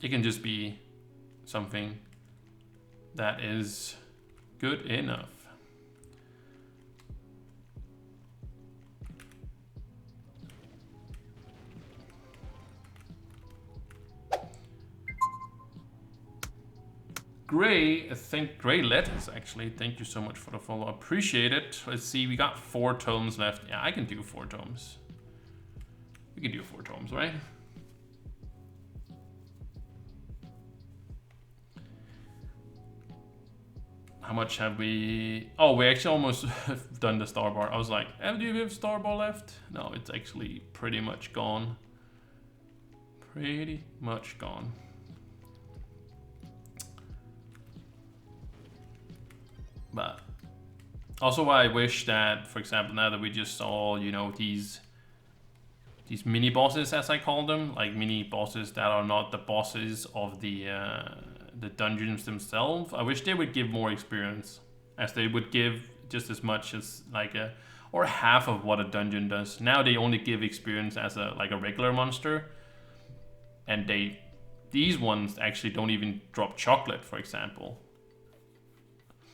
It can just be something that is good enough. Gray, Gray Letters actually. Thank you so much for the follow. Appreciate it. Let's see, we got 4 tomes left. Yeah, I can do 4 tomes. We can do 4 tomes, right? How much have we? Oh, we actually almost done the star bar. I was like, do you have star bar left? No, it's actually pretty much gone. Pretty much gone. But also I wish that, for example, now that we just saw, you know, these mini bosses, as I call them, like mini bosses that are not the bosses of the dungeons themselves. I wish they would give more experience, as they would give just as much as like or half of what a dungeon does. Now they only give experience as a regular monster, and these ones actually don't even drop chocolate, for example.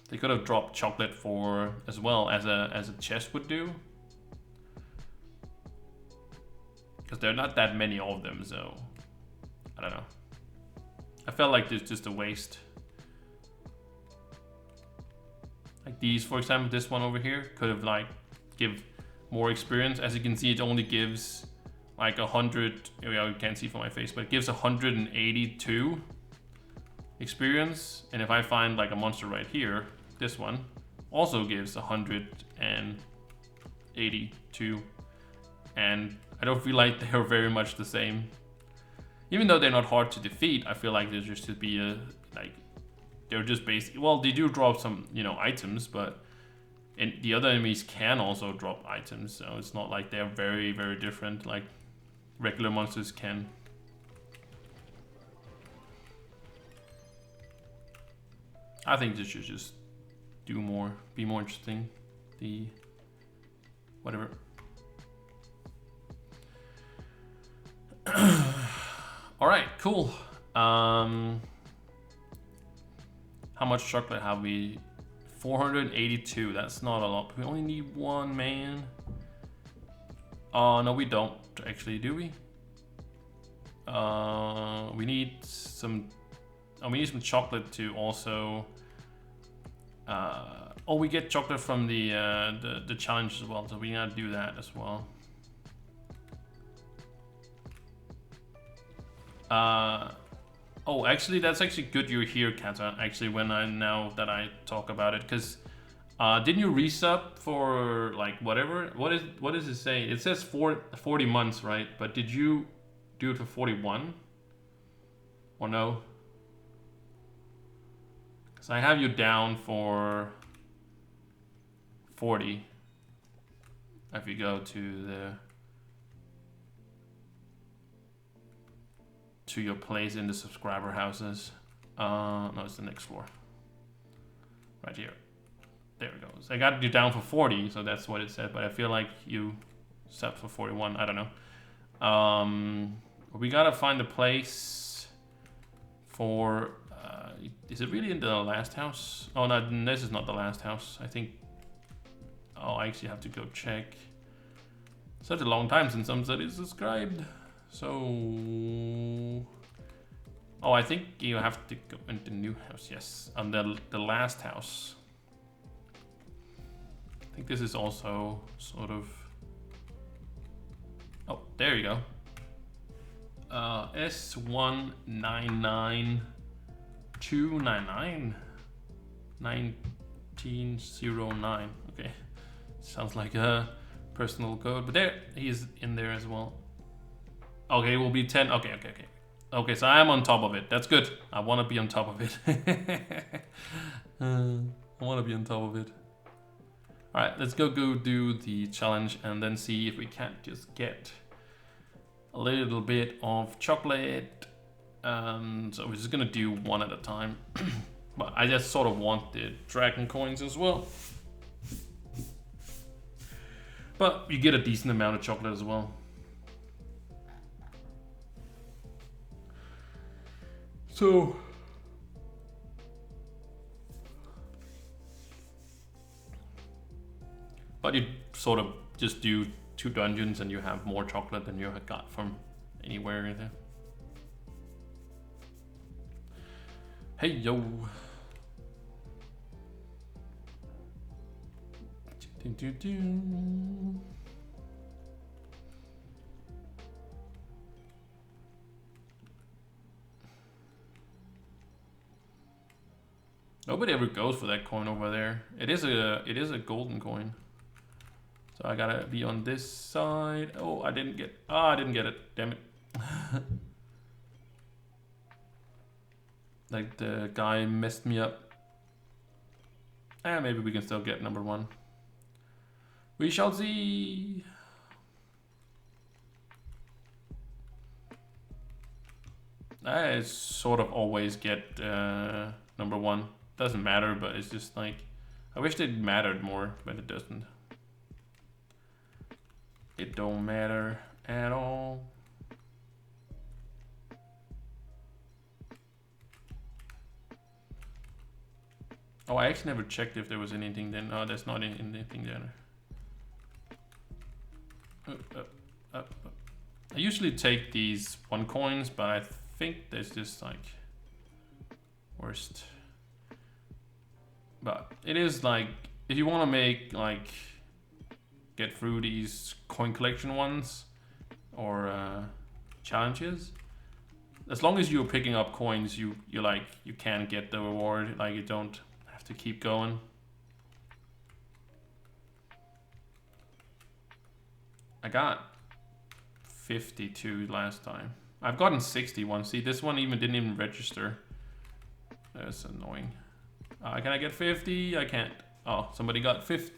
They could have dropped chocolate for as well as a chest would do, because there are not that many of them. So I don't know. I felt like it's just a waste. Like these, for example, this one over here could have like give more experience. As you can see, it only gives like 100. You can't see from my face, but it gives 182 experience. And if I find like a monster right here, this one, also gives 182, and I don't feel like they're very much the same. Even though they're not hard to defeat, I feel like there just should be a, like, they're just basically, well, they do drop some, you know, items, but the other enemies can also drop items, so it's not like they're very, very different like regular monsters can. I think this should just do more, be more interesting. The whatever. All right, cool. How much chocolate have we? 482. That's not a lot. We only need one, man. No, we don't actually, do we? We need some. Oh, we need some chocolate to also. Oh, we get chocolate from the challenge as well, so we gotta do that as well. Oh, actually, that's actually good you're here, Kata. Actually, now that I talk about it, because didn't you resub for like whatever? What does it say? It says 40 months, right? But did you do it for 41? Or no? Because I have you down for 40. If you go to your place in the subscriber houses. No, it's the next floor. Right here. There we go. So I got you down for 40, so that's what it said, but I feel like you set for 41. I don't know. We gotta find a place for... is it really in the last house? Oh, no, this is not the last house. I think... Oh, I actually have to go check. Such a long time since somebody subscribed. So... Oh, I think you have to go into the new house, yes. And the last house. I think this is also sort of... Oh, there you go. S199299 1909. Okay, sounds like a personal code, but there he's in there as well. Okay, it will be 10. Okay. Okay, so I am on top of it. That's good. I want to be on top of it. I want to be on top of it. All right, let's go do the challenge and then see if we can't just get a little bit of chocolate. So we're just gonna do one at a time. But I just sort of want the dragon coins as well. But you get a decent amount of chocolate as well. So... But you sort of just do 2 dungeons and you have more chocolate than you had got from anywhere in there. Hey yo. Nobody ever goes for that coin over there. It is a golden coin. So I gotta be on this side. Oh, I didn't get it. Damn it. Like the guy messed me up. Maybe we can still get number 1. We shall see. I sort of always get number 1. Doesn't matter, but it's just like, I wish it mattered more, but it doesn't. It don't matter at all. Oh, I actually never checked if there was anything then. No, there's not anything there. I usually take these 1 coins, but I think there's just like worst. But it is like, if you want to make like, get through these coin collection ones or challenges, as long as you're picking up coins, you can get the reward. Like, you don't have to keep going. I got 52 last time. I've gotten 61. See, this one didn't even register. That's annoying. Can I get 50? I can't. Oh, somebody got 50.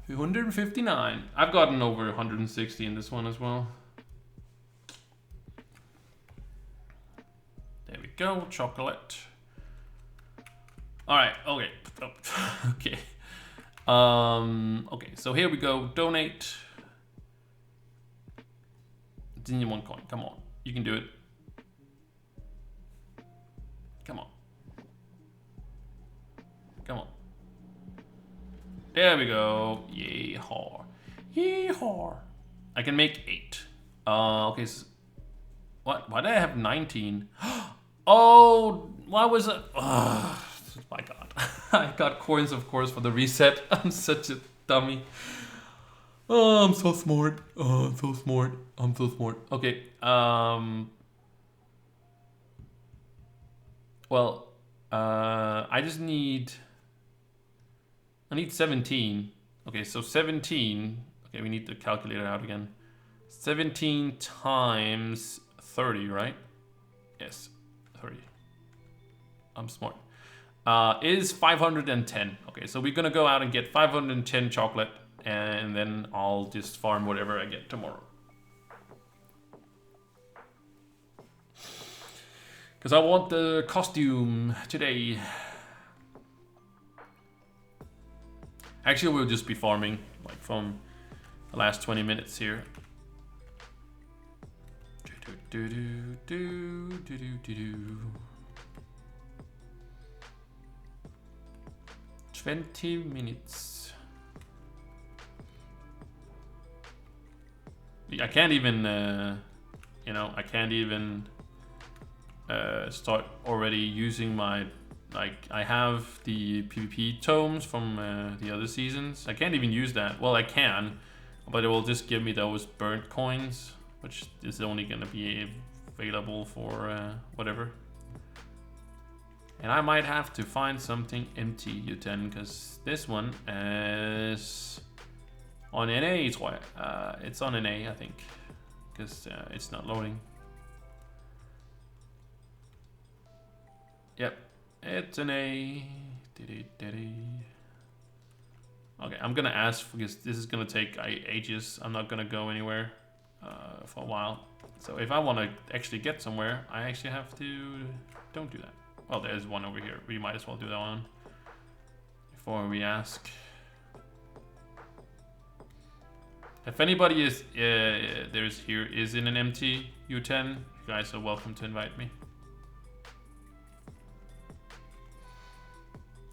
259. I've gotten over 160 in this one as well. There we go, chocolate. All right, okay. Oh, okay. Okay, so here we go. Donate. It's in 1 coin. Come on, you can do it. Come on. Come on. There we go. Yeehaw. Yeehaw. I can make 8. Okay. So what? Why did I have 19? Oh, why was it? Oh, my God. I got coins, of course, for the reset. I'm such a dummy. Oh, I'm so smart. Oh, I'm so smart. I'm so smart. Okay. Well, I just need... I need 17. Okay, so 17. Okay, we need to calculate it out again. 17 times 30, right? Yes, 30. I'm smart. Is 510. Okay, so we're gonna go out and get 510 chocolate, and then I'll just farm whatever I get tomorrow. Because I want the costume today. Actually, we'll just be farming like from the last 20 minutes here. 20 minutes. I can't even, you know, I can't even start already using my, like, I have the PvP tomes from the other seasons. I can't even use that. Well, I can, but it will just give me those burnt coins, which is only gonna be available for whatever. And I might have to find something empty, U10, because this one is on NA, it's on NA, I think, because it's not loading. Yep, it's an A. Okay, I'm gonna ask because this is gonna take ages. I'm not gonna go anywhere for a while. So if I want to actually get somewhere, I actually have to. Don't do that. Well, there's one over here. We might as well do that one before we ask. If anybody is is in an empty U10, you guys are welcome to invite me.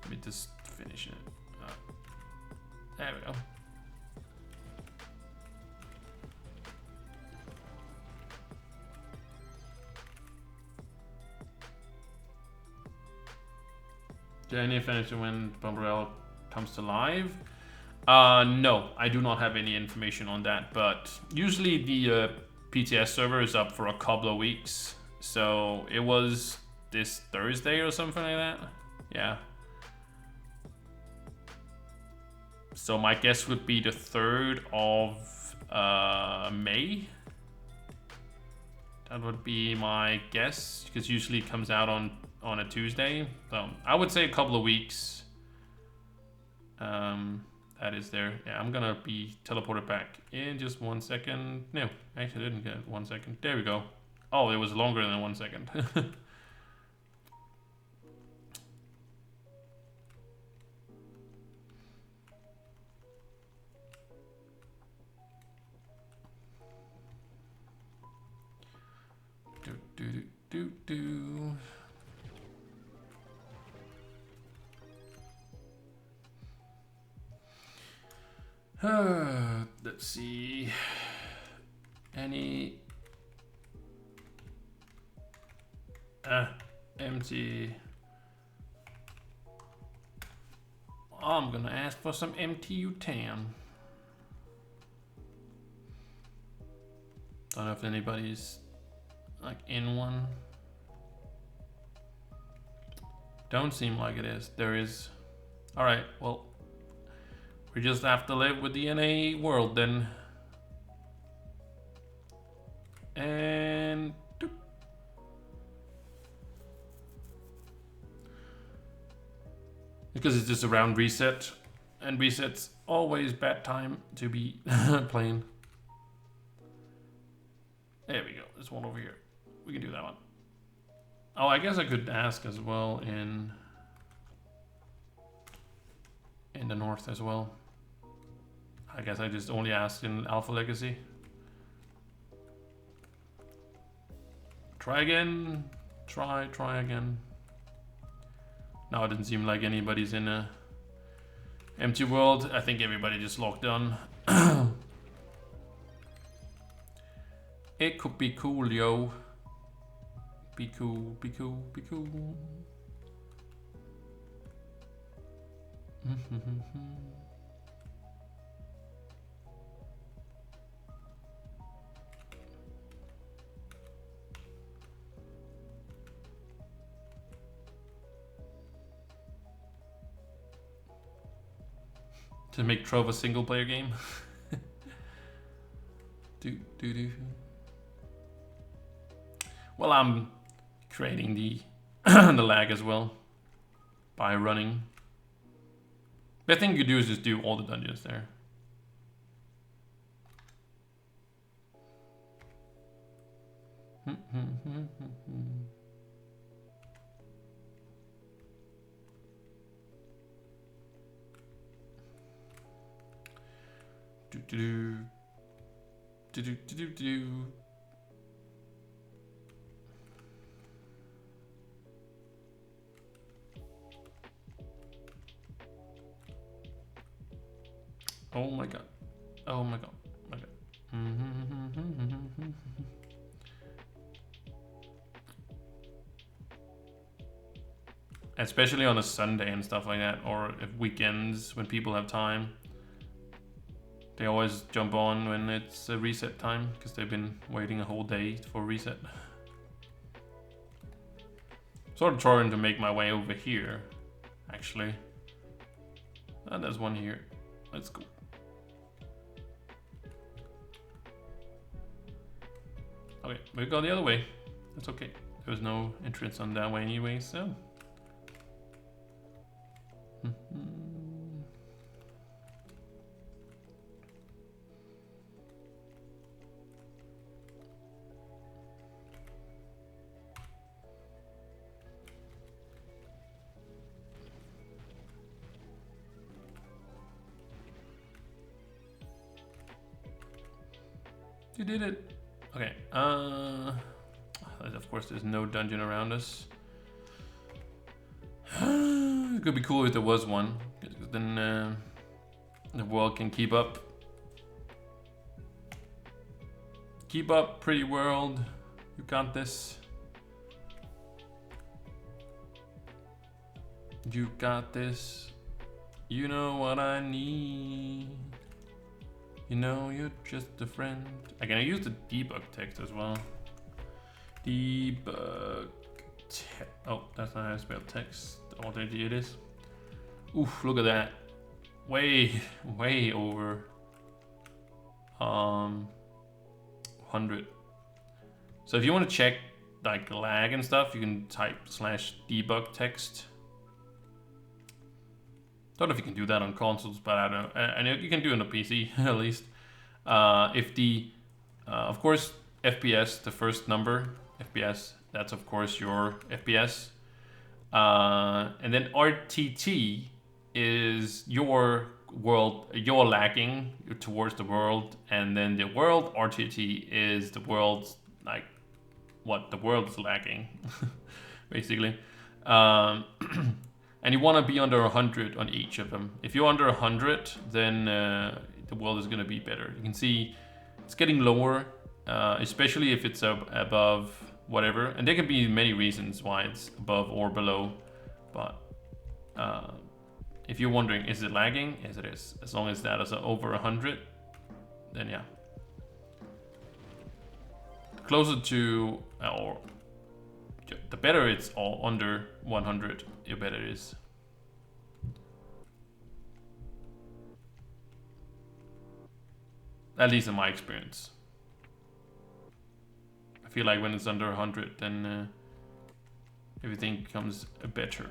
Let me just finish it. There we go. Any information when Bumbrel comes to live? No, I do not have any information on that, but usually the PTS server is up for a couple of weeks. So it was this Thursday or something like that. Yeah. So my guess would be the 3rd of May. That would be my guess, because usually it comes out on a Tuesday. So I would say a couple of weeks. That is there. Yeah, I'm gonna be teleported back in just 1 second. No, actually I didn't get 1 second. There we go. Oh, it was longer than 1 second. do. Let's see. Any empty. I'm gonna ask for some empty U10. Don't know if anybody's like in one. Don't seem like it is. There is. All right. Well, we just have to live with the NA world then. And doop. Because it's just a round reset, and reset's always bad time to be playing. There we go. There's one over here. We can do that one. Oh, I guess I could ask as well in the north as well. I guess I just only asked in Alpha Legacy. Try again. Try again. Now it doesn't seem like anybody's in a empty world. I think everybody just locked on. It could be cool, yo. Be cool, be cool, be cool. To make Trove a single player game. do. Well, I'm creating the the lag as well by running. The thing you do is just do all the dungeons there. Do. Oh my god. Oh my god. My god. Especially on a Sunday and stuff like that, or if weekends when people have time. They always jump on when it's a reset time because they've been waiting a whole day for reset. Sort of trying to make my way over here, actually. And there's one here. Let's go. Okay, we go the other way. That's okay. There was no entrance on that way anyway, so. You did it. Okay. Of course, there's no dungeon around us. It could be cool if there was one, because then the world can keep up. Keep up, pretty world. You got this. You got this. You know what I need. You know you're just a friend. I can use the debug text as well. Debug oh, that's not how I spell text. Oh, there it is. Oof, look at that. Way over 100. So if you want to check like lag and stuff, you can type /debug text. Don't know if you can do that on consoles, but I don't know. And you can do it on a PC at least. If the, of course, FPS, the first number, FPS, that's of course your FPS. And then RTT is your world, you're lagging towards the world, and then the world RTT is the world's like what the world is lagging, basically. And you want to be under 100 on each of them. If you're under 100, then the world is going to be better. You can see it's getting lower, especially if it's above whatever. And there can be many reasons why it's above or below. But if you're wondering, is it lagging? Yes, it is. As long as that is over 100, then yeah. Closer to, or the better it's all under 100, the better it is. At least in my experience. feel like when it's under 100, then everything becomes better.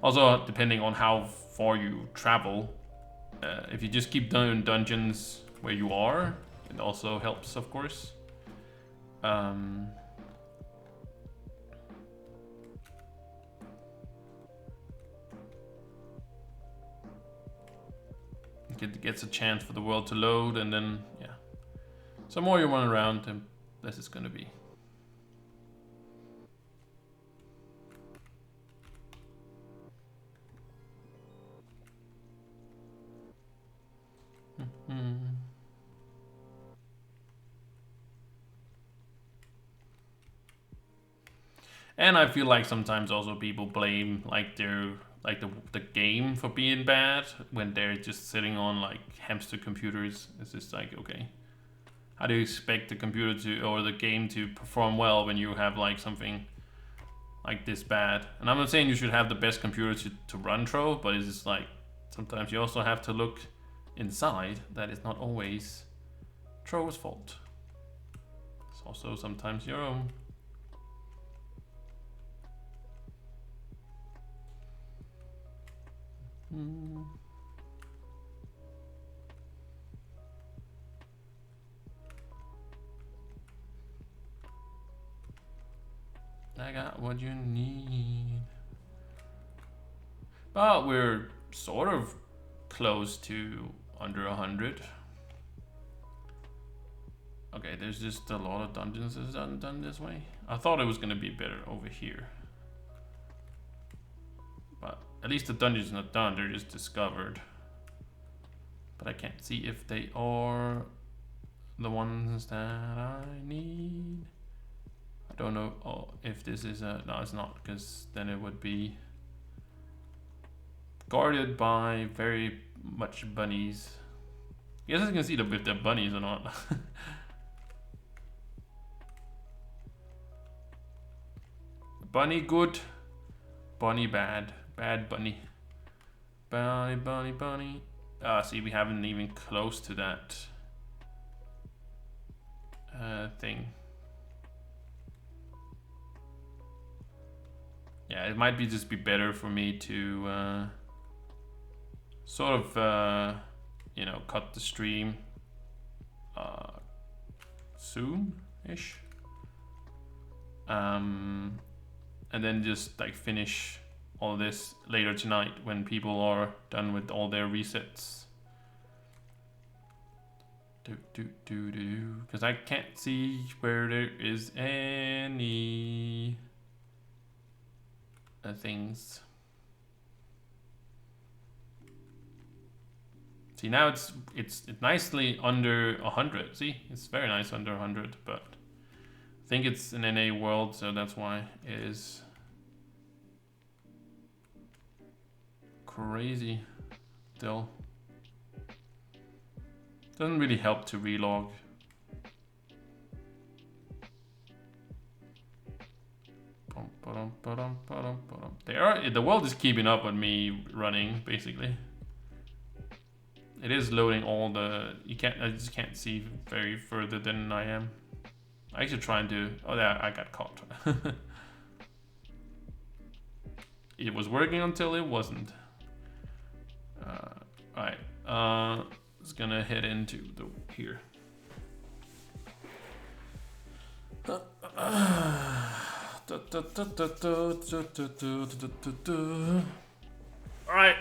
Also, depending on how far you travel, if you just keep doing dungeons where you are, it also helps, of course. It gets a chance for the world to load, and then, yeah. So more you run around, the less it's gonna be. And I feel like sometimes also people blame like the game for being bad when they're just sitting on like hamster computers. It's just like, okay, how do you expect the computer to or the game to perform well when you have like something like this bad? And I'm not saying you should have the best computer to run Trove, but it's just like sometimes you also have to look inside that it's not always Trove's fault. It's also sometimes your own. I got what you need. But we're sort of close to under 100. Okay, there's just a lot of dungeons that's done this way. I thought it was gonna be better over here. But at least the dungeon's not done, they're just discovered. But I can't see if they are the ones that I need. I don't know if this is a... No, it's not, because then it would be guarded by very much bunnies. I guess I can see if they're bunnies or not. Bunny good, bunny bad. Bad bunny. Bunny. See, we haven't even close to that thing. Yeah, it might just be better for me to sort of, you know, cut the stream soon-ish. And then just like finish all this later tonight when people are done with all their resets. Because I can't see where there is any things. See, now it's nicely under 100. See, it's very nice under 100, but I think it's an NA world, so that's why it is crazy still. Doesn't really help to relog. The world is keeping up with me running, basically. It is loading all the... I just can't see very further than I am. I actually try and do... Oh, yeah, I got caught. It was working until it wasn't. Alright. Just gonna head into the here. Alright.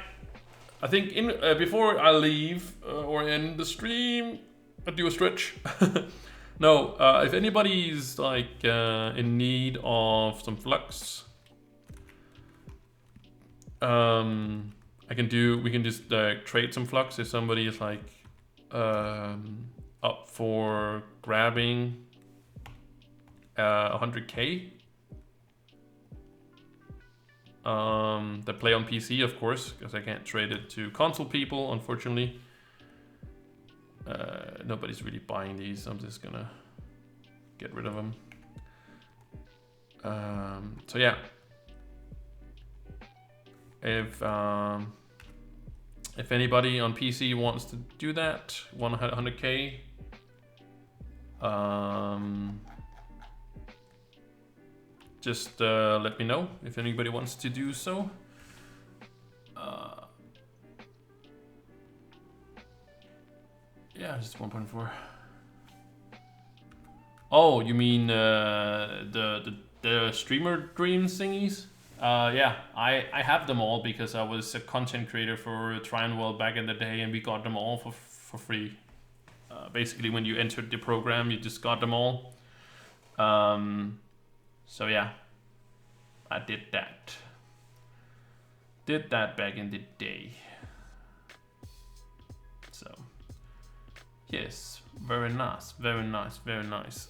I think before I leave or end the stream, I do a stretch. No, if anybody's like in need of some Flux, we can just trade some Flux if somebody is like up for grabbing 100k. That play on PC, of course, because I can't trade it to console people, unfortunately. Nobody's really buying these. I'm just gonna get rid of them. So yeah, if anybody on PC wants to do that, 100k, Just let me know if anybody wants to do so. Yeah, just 1.4. Oh, you mean the streamer dreams thingies? Yeah, I have them all because I was a content creator for Joinworld back in the day, and we got them all for free. Basically, when you entered the program, you just got them all. So yeah, I did that. Did that back in the day. So yes, very nice, very nice, very nice.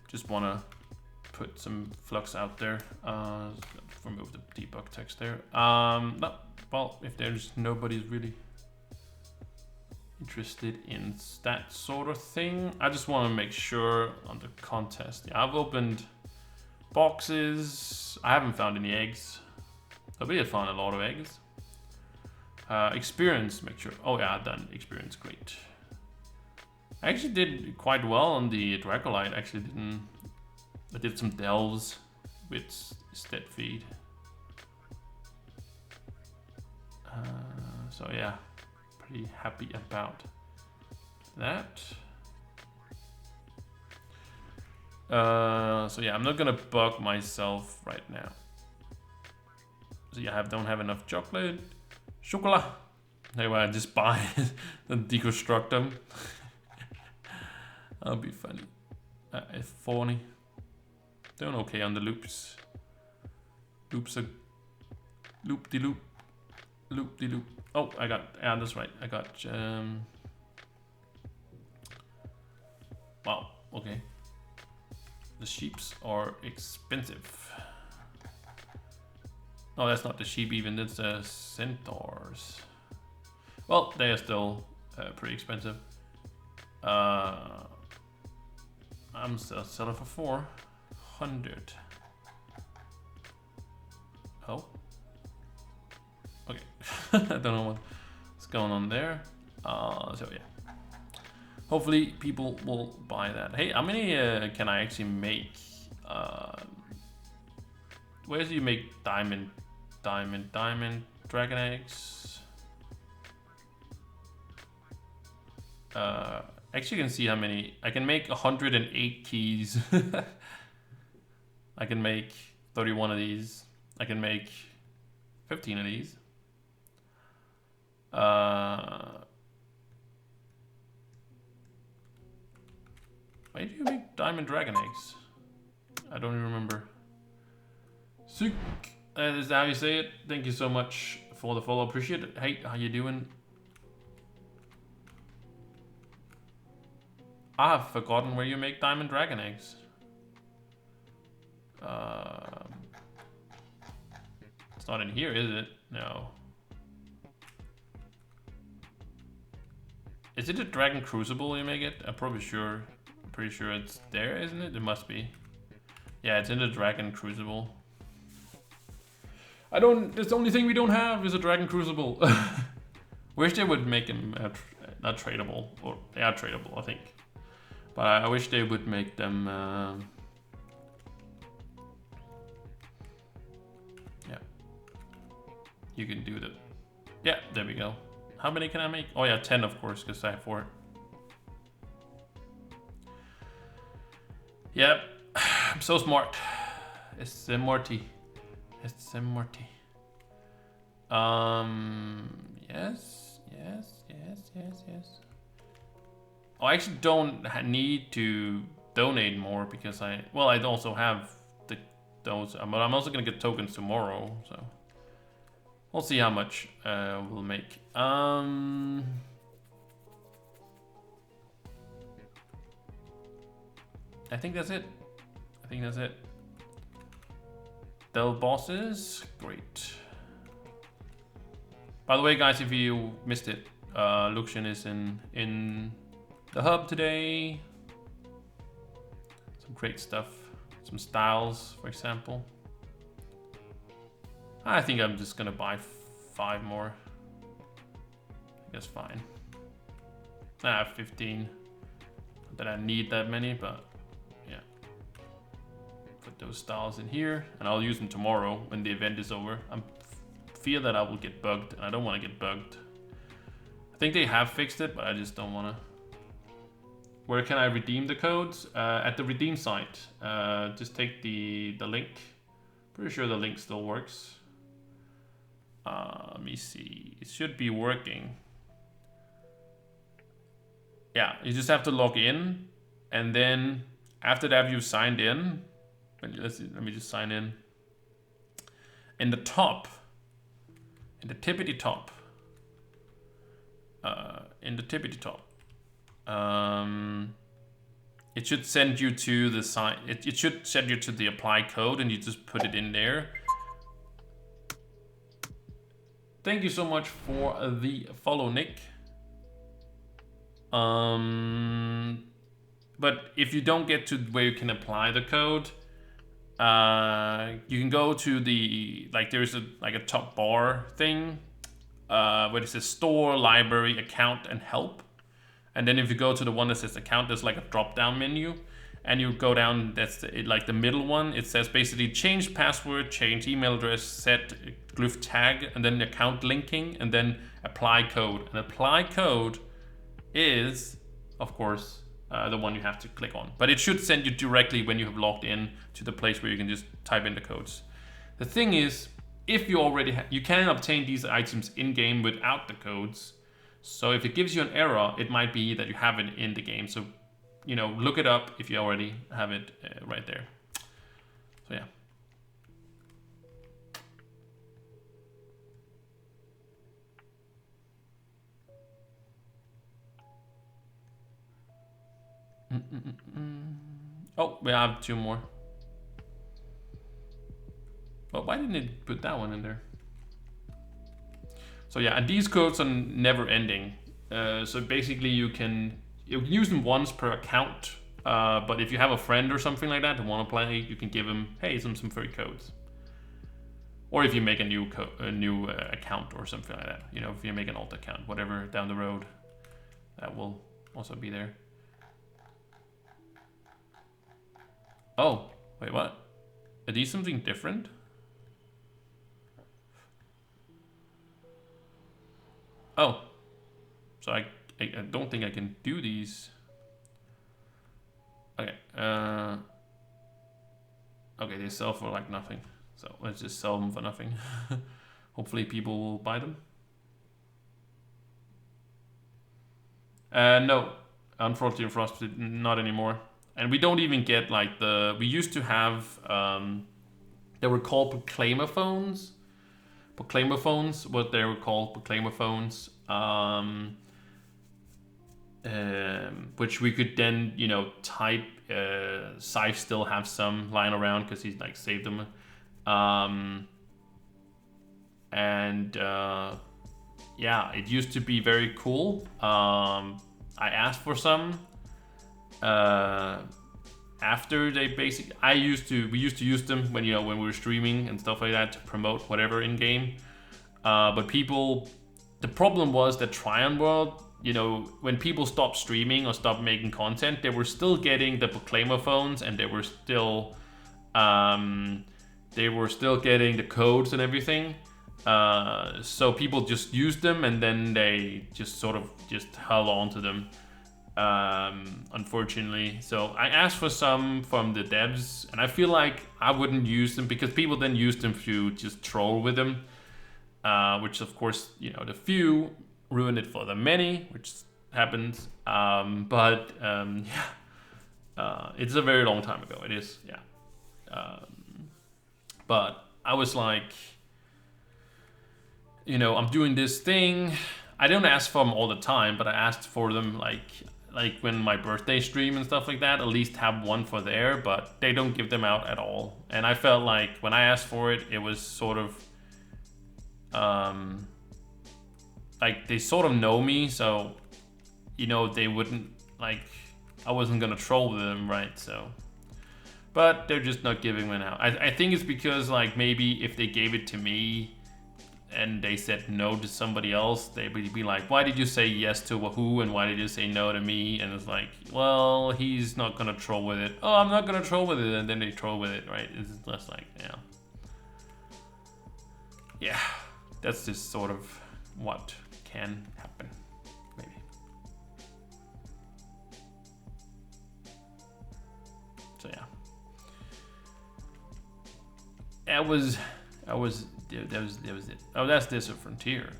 Just wanna put some Flux out there. Remove the debug text there. No, well, if there's nobody's really interested in that sort of thing, I just want to make sure on the contest. Yeah, I've opened boxes. I haven't found any eggs. I really found a lot of eggs. Experience, make sure. Oh yeah, I've done experience, great. I actually did quite well on the Dracolite. Actually didn't. I did some delves with stead feed. So yeah, pretty happy about that. So yeah, I'm not gonna bug myself right now. So yeah, don't have enough chocolate. Chocolat. Anyway, I just buy it and deconstruct them. That'll be funny. F40. Doing okay on the loops. Loops are loop de loop. Loop de loop. Oh, I got, yeah, that's right. I got, wow, okay. The sheeps are expensive. Oh, that's not the sheep even, that's the centaurs. Well, they are still pretty expensive. I'm still selling for 400. Oh. Okay. I don't know what's going on there. So yeah. Hopefully people will buy that. Hey, how many can I actually make? Where do you make diamond dragon eggs? Actually, you can see how many. I can make 108 keys. I can make 31 of these. I can make 15 of these. Why do you make diamond dragon eggs? I don't even remember. Sick. That is how you say it. Thank you so much for the follow. Appreciate it. Hey, how you doing? I have forgotten where you make diamond dragon eggs. It's not in here, is it? No. Is it a dragon crucible you make it? I'm pretty sure it's there, isn't it? It must be. Yeah, it's in the dragon crucible. That's the only thing we don't have is a dragon crucible. Wish they would make them not tradable, or they are tradable, I think. But I wish they would make them. Yeah, you can do that. Yeah, there we go. How many can I make? Oh yeah, 10 of course, because I have 4. Yep, I'm so smart. It's Morty. It's Morty. Yes. Oh, I actually don't need to donate more because I also have those, but I'm also gonna get tokens tomorrow, so we'll see how much we'll make. I think that's it. Del bosses, great. By the way, guys, if you missed it, Luxian is in the hub today. Some great stuff, some styles, for example. I think I'm just gonna buy 5 more. That's fine. I have 15. Not that I need that many, but yeah. Put those styles in here, and I'll use them tomorrow when the event is over. I fear that I will get bugged, and I don't want to get bugged. I think they have fixed it, but I just don't want to. Where can I redeem the codes? At the redeem site. Just take the link. Pretty sure the link still works. Let me see. It should be working. Yeah, you just have to log in, and then after that you've signed in. Let me just sign in. In the top, in the tippity top, it should send you to the site. It should send you to the apply code, and you just put it in there. Thank you so much for the follow, Nick. But if you don't get to where you can apply the code, you can go to the, like, there's a top bar thing where it says store, library, account, and help. And then if you go to the one that says account, there's like a drop down menu, and you go down, that's like the middle one. It says basically change password, change email address, set glyph tag, and then account linking, and then apply code. And apply code is, of course, the one you have to click on. But it should send you directly when you have logged in to the place where you can just type in the codes. The thing is, if you already you can obtain these items in game without the codes. So if it gives you an error, it might be that you have it in the game. So, you know, look it up if you already have it right there. So yeah. Oh, we have 2 more. Well, why didn't it put that one in there? So yeah, and these codes are never ending. So basically you can use them once per account. But if you have a friend or something like that who want to play, you can give them, hey, some free codes. Or if you make a new account or something like that. You know, if you make an alt account, whatever down the road, that will also be there. Oh, wait, what? Are these something different? Oh, so I don't think I can do these. Okay, okay, they sell for like nothing. So let's just sell them for nothing. Hopefully people will buy them. No, unfortunately for us, not anymore. And we don't even get like we used to have, they were called proclaimer phones. Proclaimer phones, what they were called, proclaimer phones, which we could then, you know, type. Scythe still have some lying around because he's like saved them, yeah, it used to be very cool. I asked for some. After they basically, we used to use them when, you know, when we were streaming and stuff like that to promote whatever in game. But the problem was that Tryon World, you know, when people stopped streaming or stopped making content, they were still getting the proclaimer phones, and they were still getting the codes and everything. So people just used them, and then they just sort of just held on to them. Unfortunately, so I asked for some from the devs, and I feel like I wouldn't use them because people then use them to just troll with them, which of course, you know, the few ruined it for the many, which happens. It's a very long time ago. It is, yeah. But I was like, you know, I'm doing this thing. I don't ask for them all the time, but I asked for them like when my birthday stream and stuff like that, at least have one for there, but they don't give them out at all. And I felt like when I asked for it, it was sort of, like they sort of know me, so, you know, they wouldn't, like, I wasn't gonna troll with them, right? So, but they're just not giving one out. I think it's because, like, maybe if they gave it to me, and they said no to somebody else, they would be like, why did you say yes to Wahoo and why did you say no to me? And it's like, well, he's not gonna troll with it. Oh, I'm not gonna troll with it, and then they troll with it, right? It's just like, yeah, that's just sort of what can happen, maybe. So yeah, that was it. Oh, that's Desert Frontier.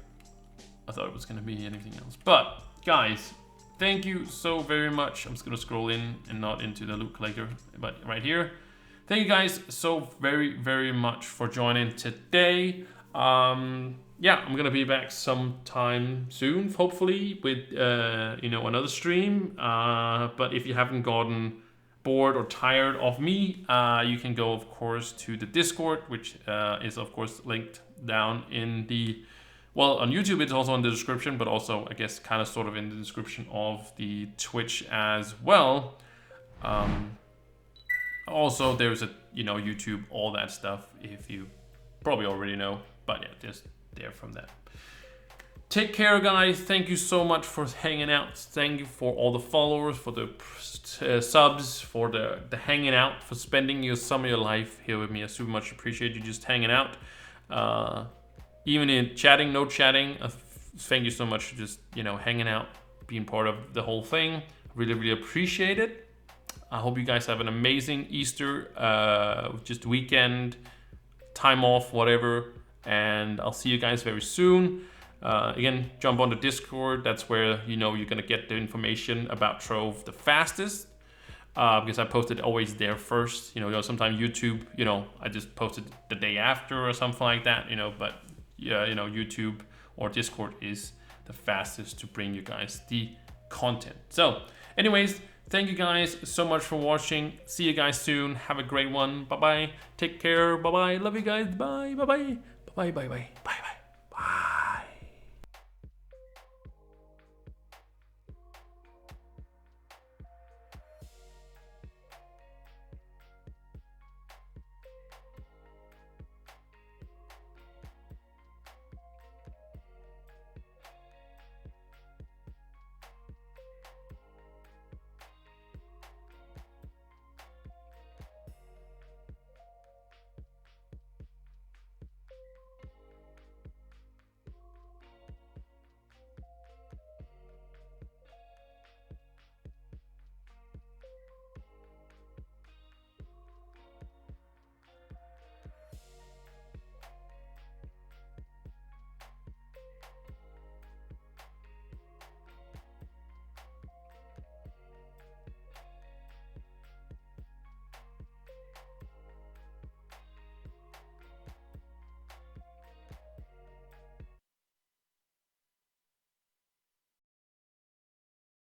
I thought it was gonna be anything else. But guys, thank you so very much. I'm just gonna scroll in and not into the loot collector, but right here. Thank you guys so very, very much for joining today. Yeah, I'm gonna be back sometime soon, hopefully, with another stream. But if you haven't gotten bored or tired of me, you can go, of course, to the Discord, which is, of course, linked down in the, well, on YouTube it's also in the description, but also, I guess, kind of sort of in the description of the Twitch as well. Also, there's a, YouTube, all that stuff, if you probably already know, but yeah, just there from that. Take care, guys. Thank you so much for hanging out. Thank you for all the followers, for the subs, for the hanging out, for spending some of your life here with me. I super much appreciate you just hanging out. Even in chatting, no chatting, thank you so much for just, hanging out, being part of the whole thing. Really, really appreciate it. I hope you guys have an amazing Easter, just weekend, time off, whatever. And I'll see you guys very soon. Again, jump on the Discord. That's where you're gonna get the information about Trove the fastest, because I post it always there first. Sometimes YouTube, I just post it the day after or something like that. But yeah, YouTube or Discord is the fastest to bring you guys the content. So, anyways, thank you guys so much for watching. See you guys soon. Have a great one. Bye bye. Take care. Bye bye. Love you guys. Bye. Bye bye. Bye bye. Bye bye. Bye.